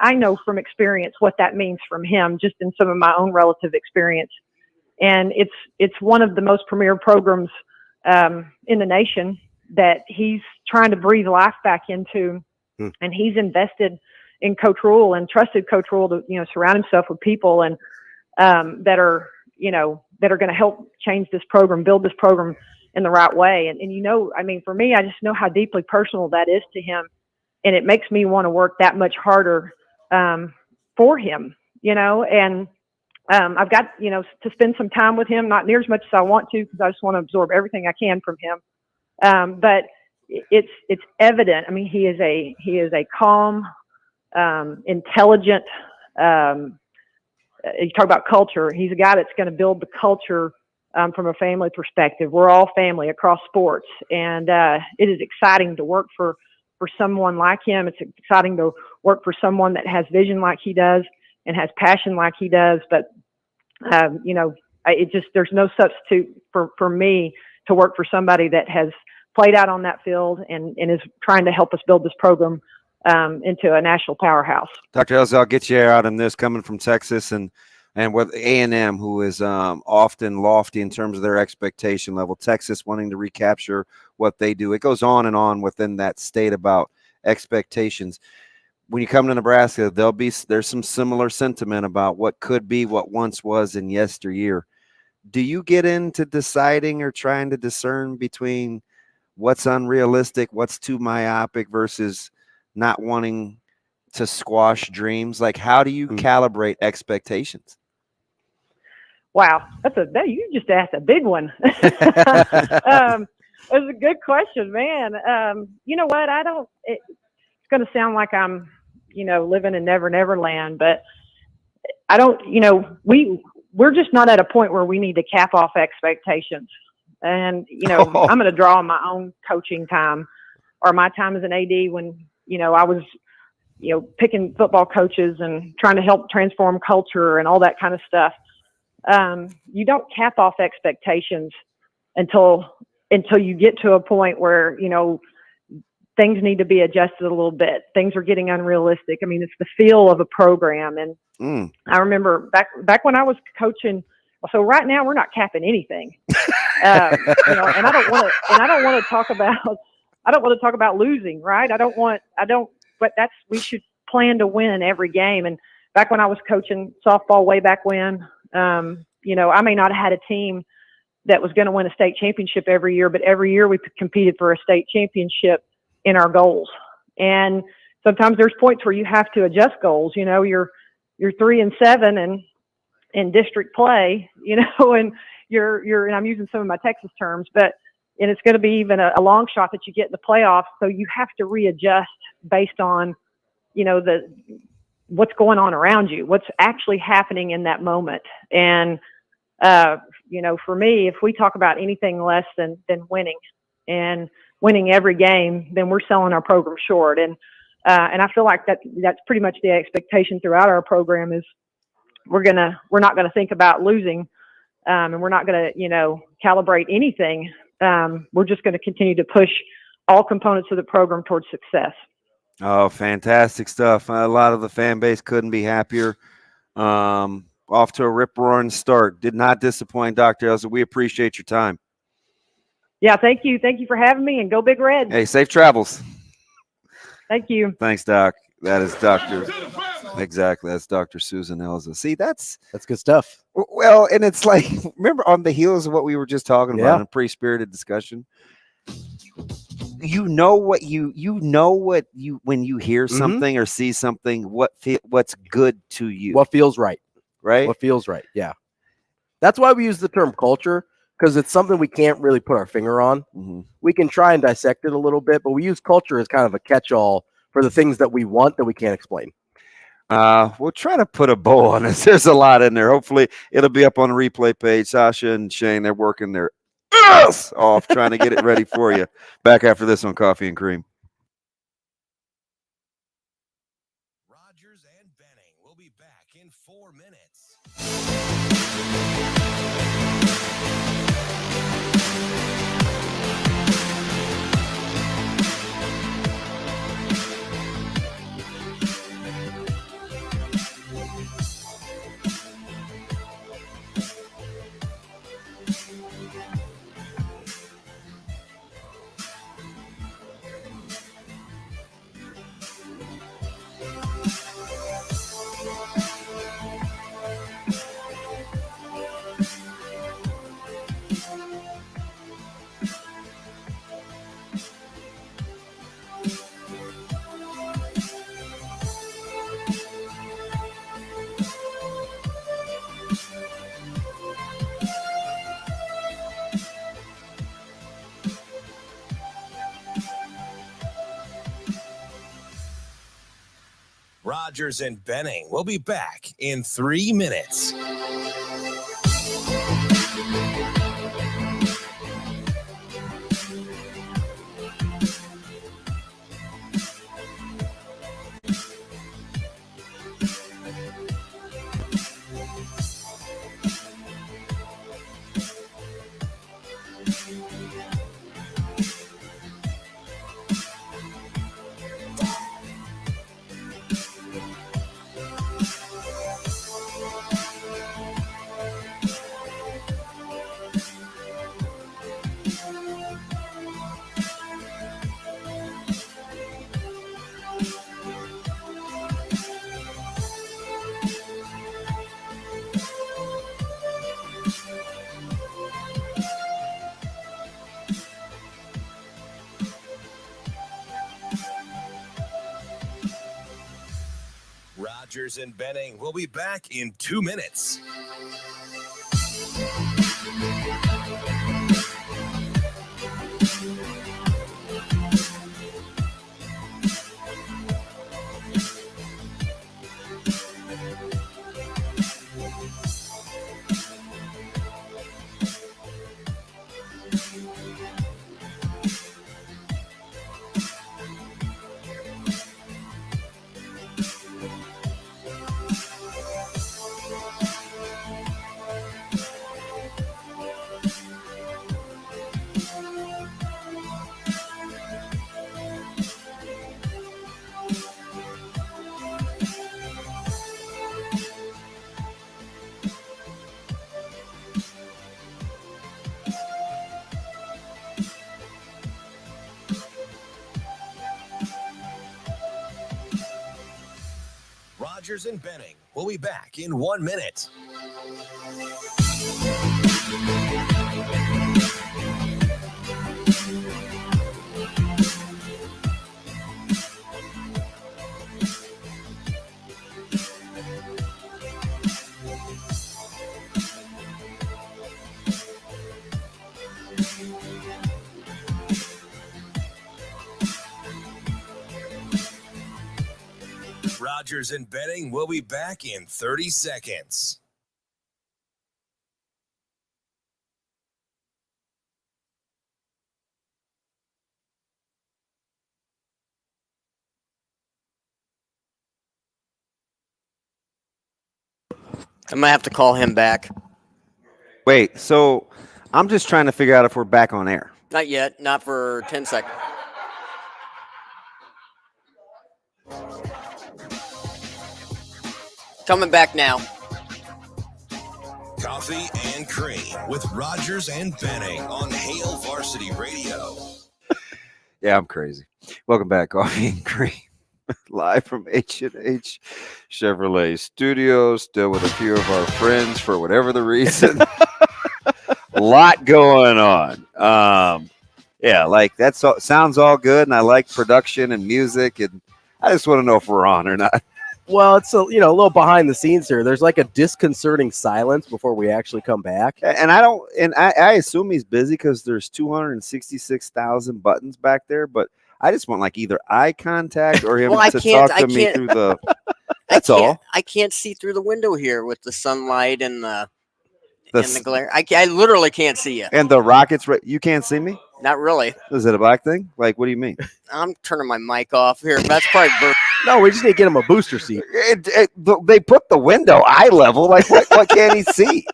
I know from experience what that means from him, just in some of my own relative experience. And it's one of the most premier programs in the nation that he's trying to breathe life back into. And he's invested in Coach Rule and trusted Coach Rule to, surround himself with people and that are going to help change this program, build this program in the right way. And for me, I just know how deeply personal that is to him. And it makes me want to work that much harder for him, and I've got, to spend some time with him, not near as much as I want to, because I just want to absorb everything I can from him. But it's evident. He is a calm, intelligent, you talk about culture. He's a guy that's going to build the culture from a family perspective. We're all family across sports. And it is exciting to work for someone like him. It's exciting to work for someone that has vision like he does and has passion like he does. But, there's no substitute for me to work for somebody that has played out on that field and is trying to help us build this program into a national powerhouse. Dr. Elza, I'll get you out on this, coming from Texas and with A&M, who is often lofty in terms of their expectation level. Texas wanting to recapture what they do. It goes on and on within that state about expectations. When you come to Nebraska, there's some similar sentiment about what could be, what once was in yesteryear. Do you get into deciding or trying to discern between what's unrealistic, what's too myopic versus not wanting to squash dreams? Like, how do you calibrate expectations? Wow, you just asked a big one. It's a good question, man. You know what? It's going to sound like I'm, living in Never Land, but I don't, we're just not at a point where we need to cap off expectations. And, I'm going to draw on my own coaching time or my time as an AD when, I was, picking football coaches and trying to help transform culture and all that kind of stuff. You don't cap off expectations until you get to a point where, things need to be adjusted a little bit. Things are getting unrealistic. It's the feel of a program. And I remember back when I was coaching. So right now we're not capping anything, and I don't want to talk about losing. Right. But we should plan to win every game. And back when I was coaching softball way back when, I may not have had a team that was going to win a state championship every year, but every year we competed for a state championship in our goals. And sometimes there's points where you have to adjust goals. You're 3-7 and in district play, and you're, and I'm using some of my Texas terms, and it's going to be even a long shot that you get in the playoffs. So you have to readjust based on, what's going on around you, what's actually happening in that moment. And, for me, if we talk about anything less than winning and winning every game, then we're selling our program short. And I feel like that's pretty much the expectation throughout our program is we're not going to think about losing, and we're not going to, calibrate anything. We're just going to continue to push all components of the program towards success. Oh, fantastic stuff. A lot of the fan base couldn't be happier. Off to a rip-roaring start. Did not disappoint, Dr. Elza. We appreciate your time. Yeah, thank you. Thank you for having me, and go Big Red. Hey, safe travels. Thank you. Thanks, Doc. That is Dr. Exactly. That's Dr. Susan Elza. See, that's good stuff. Well, and it's like, remember on the heels of what we were just talking about in a pre-spirited discussion, when you hear something or see something, what's good to you, what feels right, right? What feels right. Yeah. That's why we use the term culture, because it's something we can't really put our finger on. We can try and dissect it a little bit, but we use culture as kind of a catch-all for the things that we want that we can't explain. We'll try to put a bow on this. There's a lot in there. Hopefully it'll be up on the replay page. Sasha and Shane, they're working their ass off trying to get it ready for you. Back after this on Coffee and Cream. Rogers and Benning will be back in 4 minutes. Rogers and Benning will be back in 3 minutes. Rogers and Benning will be back in 2 minutes. Rogers and Benning will be back in 1 minute. Rogers and Benning will be back in 30 seconds. I might have to call him back. Wait, so I'm just trying to figure out if we're back on air. Not yet. Not for 10 seconds. Coming back now. Coffee and Cream with Rogers and Benning on Hail Varsity Radio. Yeah, I'm crazy. Welcome back, Coffee and Cream. Live from H&H Chevrolet Studios, still with a few of our friends for whatever the reason. A lot going on. Yeah, like sounds all good, and I like production and music, and I just want to know if we're on or not. Well, it's a little behind the scenes here. There's like a disconcerting silence before we actually come back. And I assume he's busy because there's 266,000 buttons back there, but I just want like either eye contact or him to talk to me through the. That's all. I can't see through the window here with the sunlight and the glare. I literally can't see you. And the rockets, you can't see me? Not really. Is it a black thing? Like, what do you mean? I'm turning my mic off here. That's probably. No, we just need to get him a booster seat. They put the window eye level. Like, what can't he see?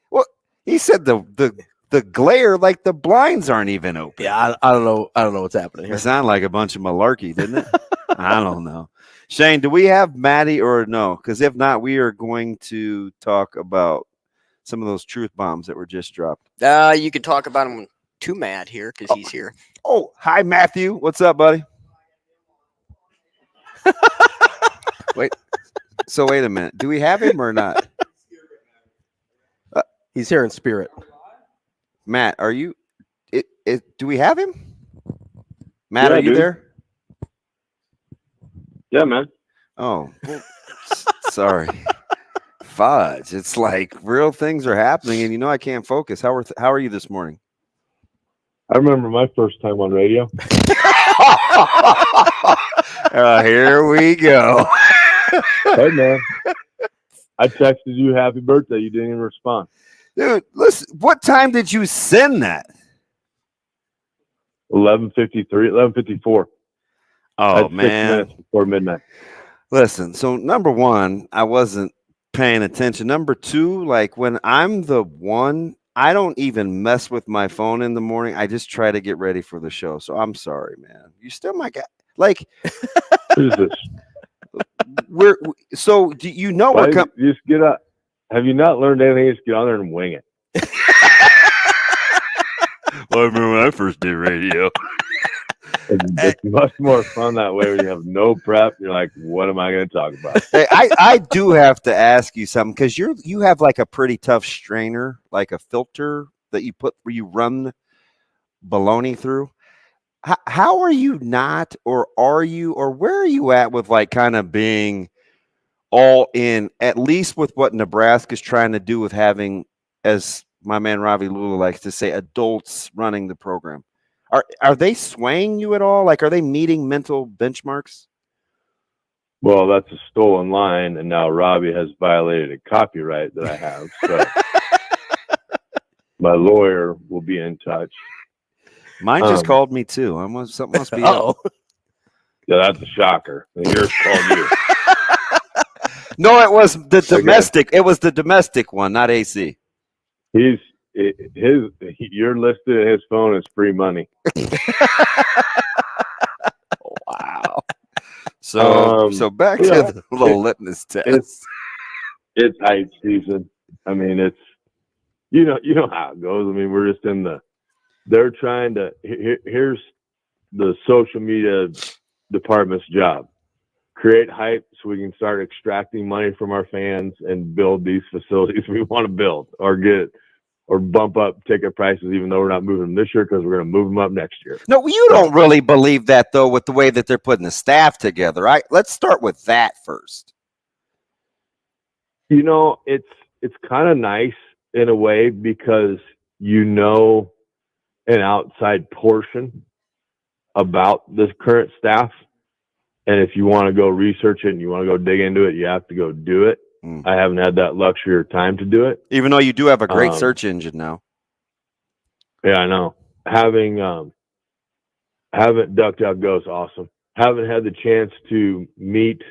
Well, he said the glare, like the blinds aren't even open. Yeah, I don't know. I don't know what's happening here. It sounded like a bunch of malarkey, didn't it? I don't know. Shane, do we have Maddie or no? Because if not, we are going to talk about some of those truth bombs that were just dropped. You can talk about him to Matt here because he's here. Oh, hi, Matthew. What's up, buddy? Wait a minute. Do we have him or not? He's here in spirit. Matt, are you? Do we have him? Matt, are you there? Yeah, man. Oh, sorry. Fudge. It's like real things are happening, and I can't focus. How are you this morning? I remember my first time on radio. Here we go. Hey, man. I texted you happy birthday. You didn't even respond. Dude, listen, what time did you send that? 11:53, 11:54. Oh, That's 6 man. minutes before midnight. Listen, so number one, I wasn't paying attention. Number two, like when I'm the one, I don't even mess with my phone in the morning. I just try to get ready for the show. So I'm sorry, man. You still my guy. Like, who's this? Do you know Why we're you just get up? Have you not learned anything? Just get on there and wing it. Well, I remember when I first did radio. It's much more fun that way when you have no prep. You're like, what am I going to talk about? Hey, I do have to ask you something because you have like a pretty tough strainer, like a filter that you put where you run baloney through. How are you not, or are you, or where are you at with like kind of being all in, at least with what Nebraska's trying to do with having, as my man Ravi Lulla likes to say, adults running the program? Are they swaying you at all? Like, are they meeting mental benchmarks? Well, that's a stolen line, and now Ravi has violated a copyright that I have. So my lawyer will be in touch. Mine just called me too. Something must be up. Yeah, that's a shocker. And yours called you. No, it was the domestic. It was the domestic one, not AC. You're listed in his phone as free money. Wow. So back to the little litmus test. It's hype season. I mean, it's you know how it goes. I mean, we're just they're trying to here's the social media department's job. Create hype so we can start extracting money from our fans and build these facilities we want to build or bump up ticket prices, even though we're not moving them this year because we're going to move them up next year. No, you don't really believe that, though, with the way that they're putting the staff together. Let's start with that first. You know, it's kind of nice in a way because an outside portion about this current staff. And if you want to go research it and you want to go dig into it, you have to go do it. I haven't had that luxury or time to do it. Even though you do have a great search engine now. Yeah, I know. Haven't DuckDuckGo is awesome. Haven't had the chance to meet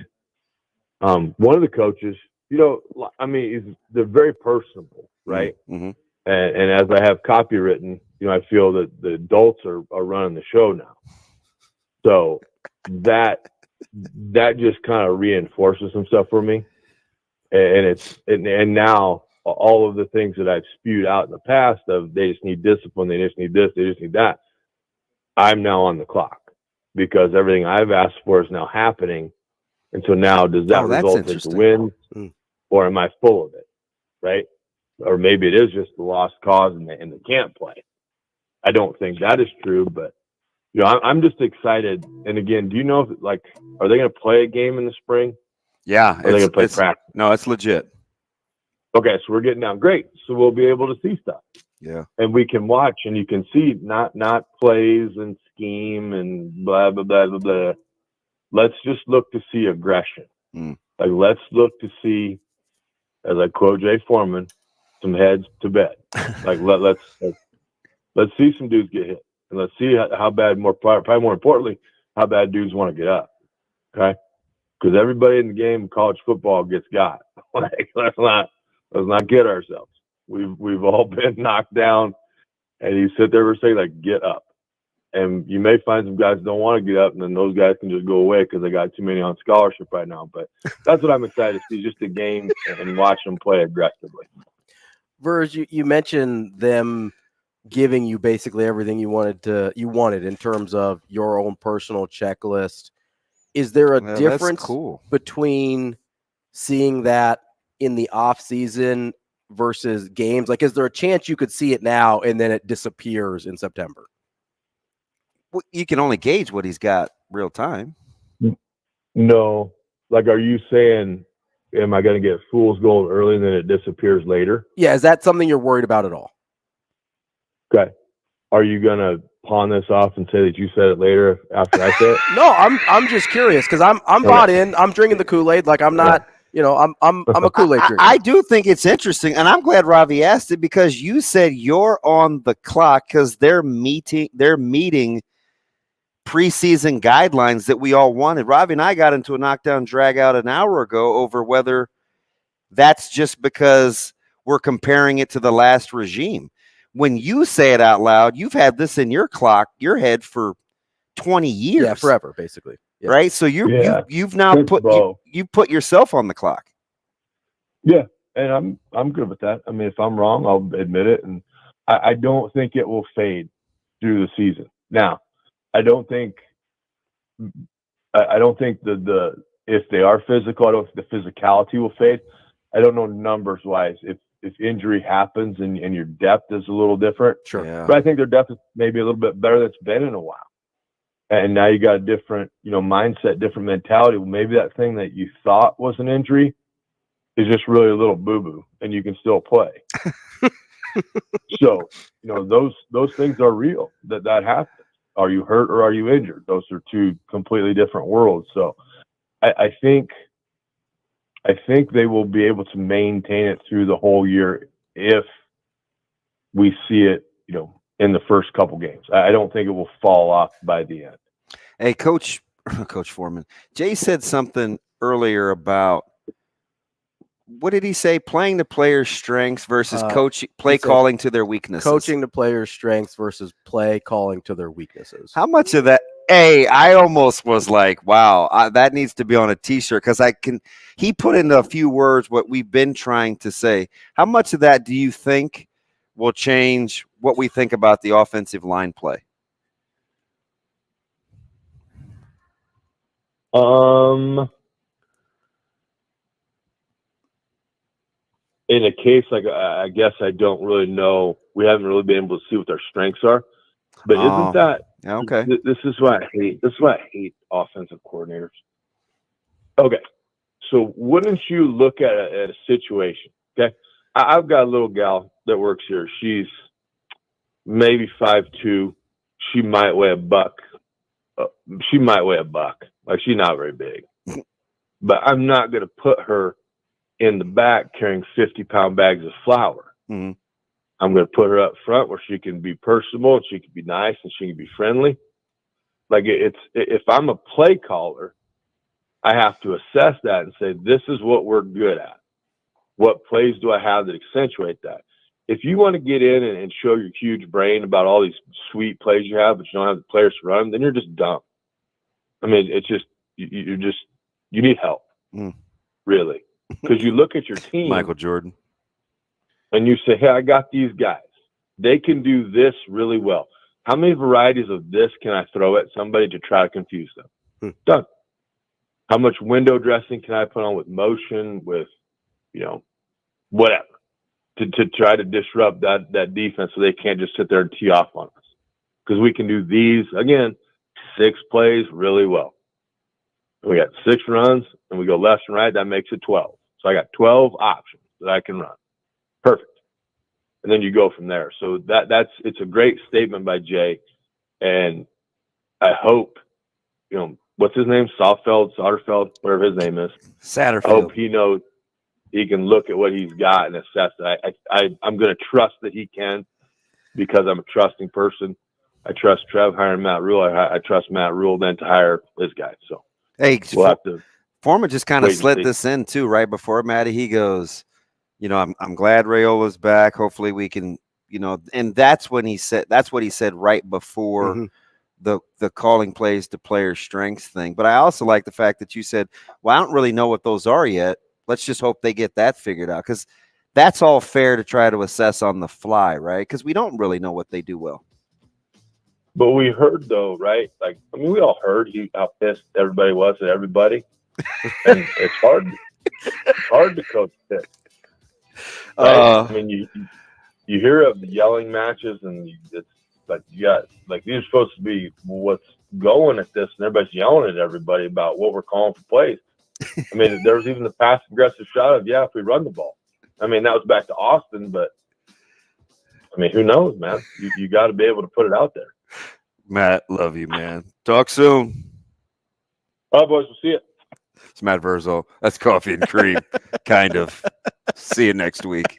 one of the coaches. You know, I mean, they're very personable, right? Mm-hmm. And as I have copy written, you know, I feel that the adults are running the show now. So that just kind of reinforces some stuff for me. And now all of the things that I've spewed out in the past of they just need discipline, they just need this, they just need that. I'm now on the clock because everything I've asked for is now happening. And so now does that result in wins or am I full of it? Right. Or maybe it is just the lost cause and they can't play. I don't think that is true, but you know, I'm just excited. And again, do you know if are they going to play a game in the spring? Yeah. Or are they going to play practice? No, it's legit. Okay, so we're getting down. Great. So we'll be able to see stuff. Yeah. And we can watch and you can see not plays and scheme and blah, blah, blah, blah, blah. Let's just look to see aggression. Like, let's look to see, as I quote Jay Foreman, some heads to bed. Like, let's see some dudes get hit. And let's see how bad, probably more importantly, how bad dudes want to get up. Okay? Because everybody in the game of college football gets got. Like, let's not get ourselves. We've all been knocked down, and you sit there and say, like, get up. And you may find some guys don't want to get up, and then those guys can just go away because they got too many on scholarship right now. But that's what I'm excited to see, just a game and watch them play aggressively. Verge, you mentioned them giving you basically everything you wanted in terms of your own personal checklist. Is there a difference between seeing that in the off season versus games? Like, is there a chance you could see it now and then it disappears in September? Well, you can only gauge what he's got real time. No. Like, are you saying, am I going to get fool's gold early and then it disappears later? Yeah. Is that something you're worried about at all? Okay. Are you going to pawn this off and say that you said it later after I said it? No, I'm just curious because I'm bought in. I'm drinking the Kool-Aid. Like I'm not, I'm a Kool-Aid drinker. I do think it's interesting, and I'm glad Ravi asked it because you said you're on the clock because they're meeting preseason guidelines that we all wanted. Ravi and I got into a knockdown drag out an hour ago over whether that's just because we're comparing it to the last regime. When you say it out loud, you've had this in your head for 20 years. Yeah, forever, basically. Yeah. Right? So you've now put yourself on the clock. Yeah, and I'm good with that. I mean, if I'm wrong, I'll admit it, and I don't think it will fade through the season. Now, I don't think the if they are physical, I don't think the physicality will fade. I don't know numbers wise if injury happens and your depth is a little different. Sure. Yeah. But I think their depth is maybe a little bit better than it's been in a while. And now you got a different, mindset, different mentality. Well, maybe that thing that you thought was an injury is just really a little boo-boo and you can still play. So, those things are real, that happens. Are you hurt or are you injured? Those are two completely different worlds. So I think they will be able to maintain it through the whole year if we see it, in the first couple games. I don't think it will fall off by the end. Hey, Coach Foreman, Jay said something earlier about, what did he say? Playing the players' strengths versus play calling to their weaknesses. Coaching the players' strengths versus play calling to their weaknesses. How much of that? Hey, I almost was like, wow, that needs to be on a T-shirt because he put into a few words what we've been trying to say. How much of that do you think will change what we think about the offensive line play? In a case like, I guess I don't really know. We haven't really been able to see what their strengths are. But isn't that okay? This is what I hate. This is why I hate offensive coordinators. Okay, so wouldn't you look at a situation? Okay, I've got a little gal that works here. She's maybe 5'2". She might weigh a buck. Like, she's not very big. But I'm not going to put her in the back carrying 50-pound bags of flour. Mm-hmm. I'm going to put her up front where she can be personable and she can be nice and she can be friendly. Like, if I'm a play caller, I have to assess that and say, this is what we're good at. What plays do I have that accentuate that? If you want to get in and show your huge brain about all these sweet plays you have, but you don't have the players to run, then you're just dumb. I mean, it's just, you need help, really. Because you look at your team, Michael Jordan, and you say, hey, I got these guys. They can do this really well. How many varieties of this can I throw at somebody to try to confuse them? Done. How much window dressing can I put on with motion, with, whatever, to try to disrupt that defense so they can't just sit there and tee off on us? Because we can do these, again, 6 plays really well. We got 6 runs, and we go left and right. That makes it 12. So I got 12 options that I can run. Perfect. And then you go from there. So it's a great statement by Jay. And I hope, what's his name? Sauterfeld, whatever his name is. Satterfield. I hope he knows he can look at what he's got and assess it. I'm going to trust that he can, because I'm a trusting person. I trust Trev hiring Matt Rule. I trust Matt Rule then to hire this guy. So, hey, we'll have to. Foreman just kind of slid this in too, right before Matty. He goes, I'm glad Rayola's back. Hopefully we can, and that's what he said right before the calling plays to player strengths thing. But I also like the fact that you said, well, I don't really know what those are yet. Let's just hope they get that figured out, because that's all fair to try to assess on the fly, right? Because we don't really know what they do well. But we heard, though, right? Like, I mean, we all heard how pissed everybody was at everybody. And it's hard to coach this. Right? I mean, you hear of the yelling matches, and it's like, these are supposed to be what's going at this, and everybody's yelling at everybody about what we're calling for plays. I mean, there was even the passive aggressive shot of, if we run the ball. I mean, that was back to Austin, but I mean, who knows, man? You got to be able to put it out there. Matt, love you, man. Talk soon. All right, boys. We'll see you. It's Matt Vrzal. That's Coffee and Cream. Kind of. See you next week.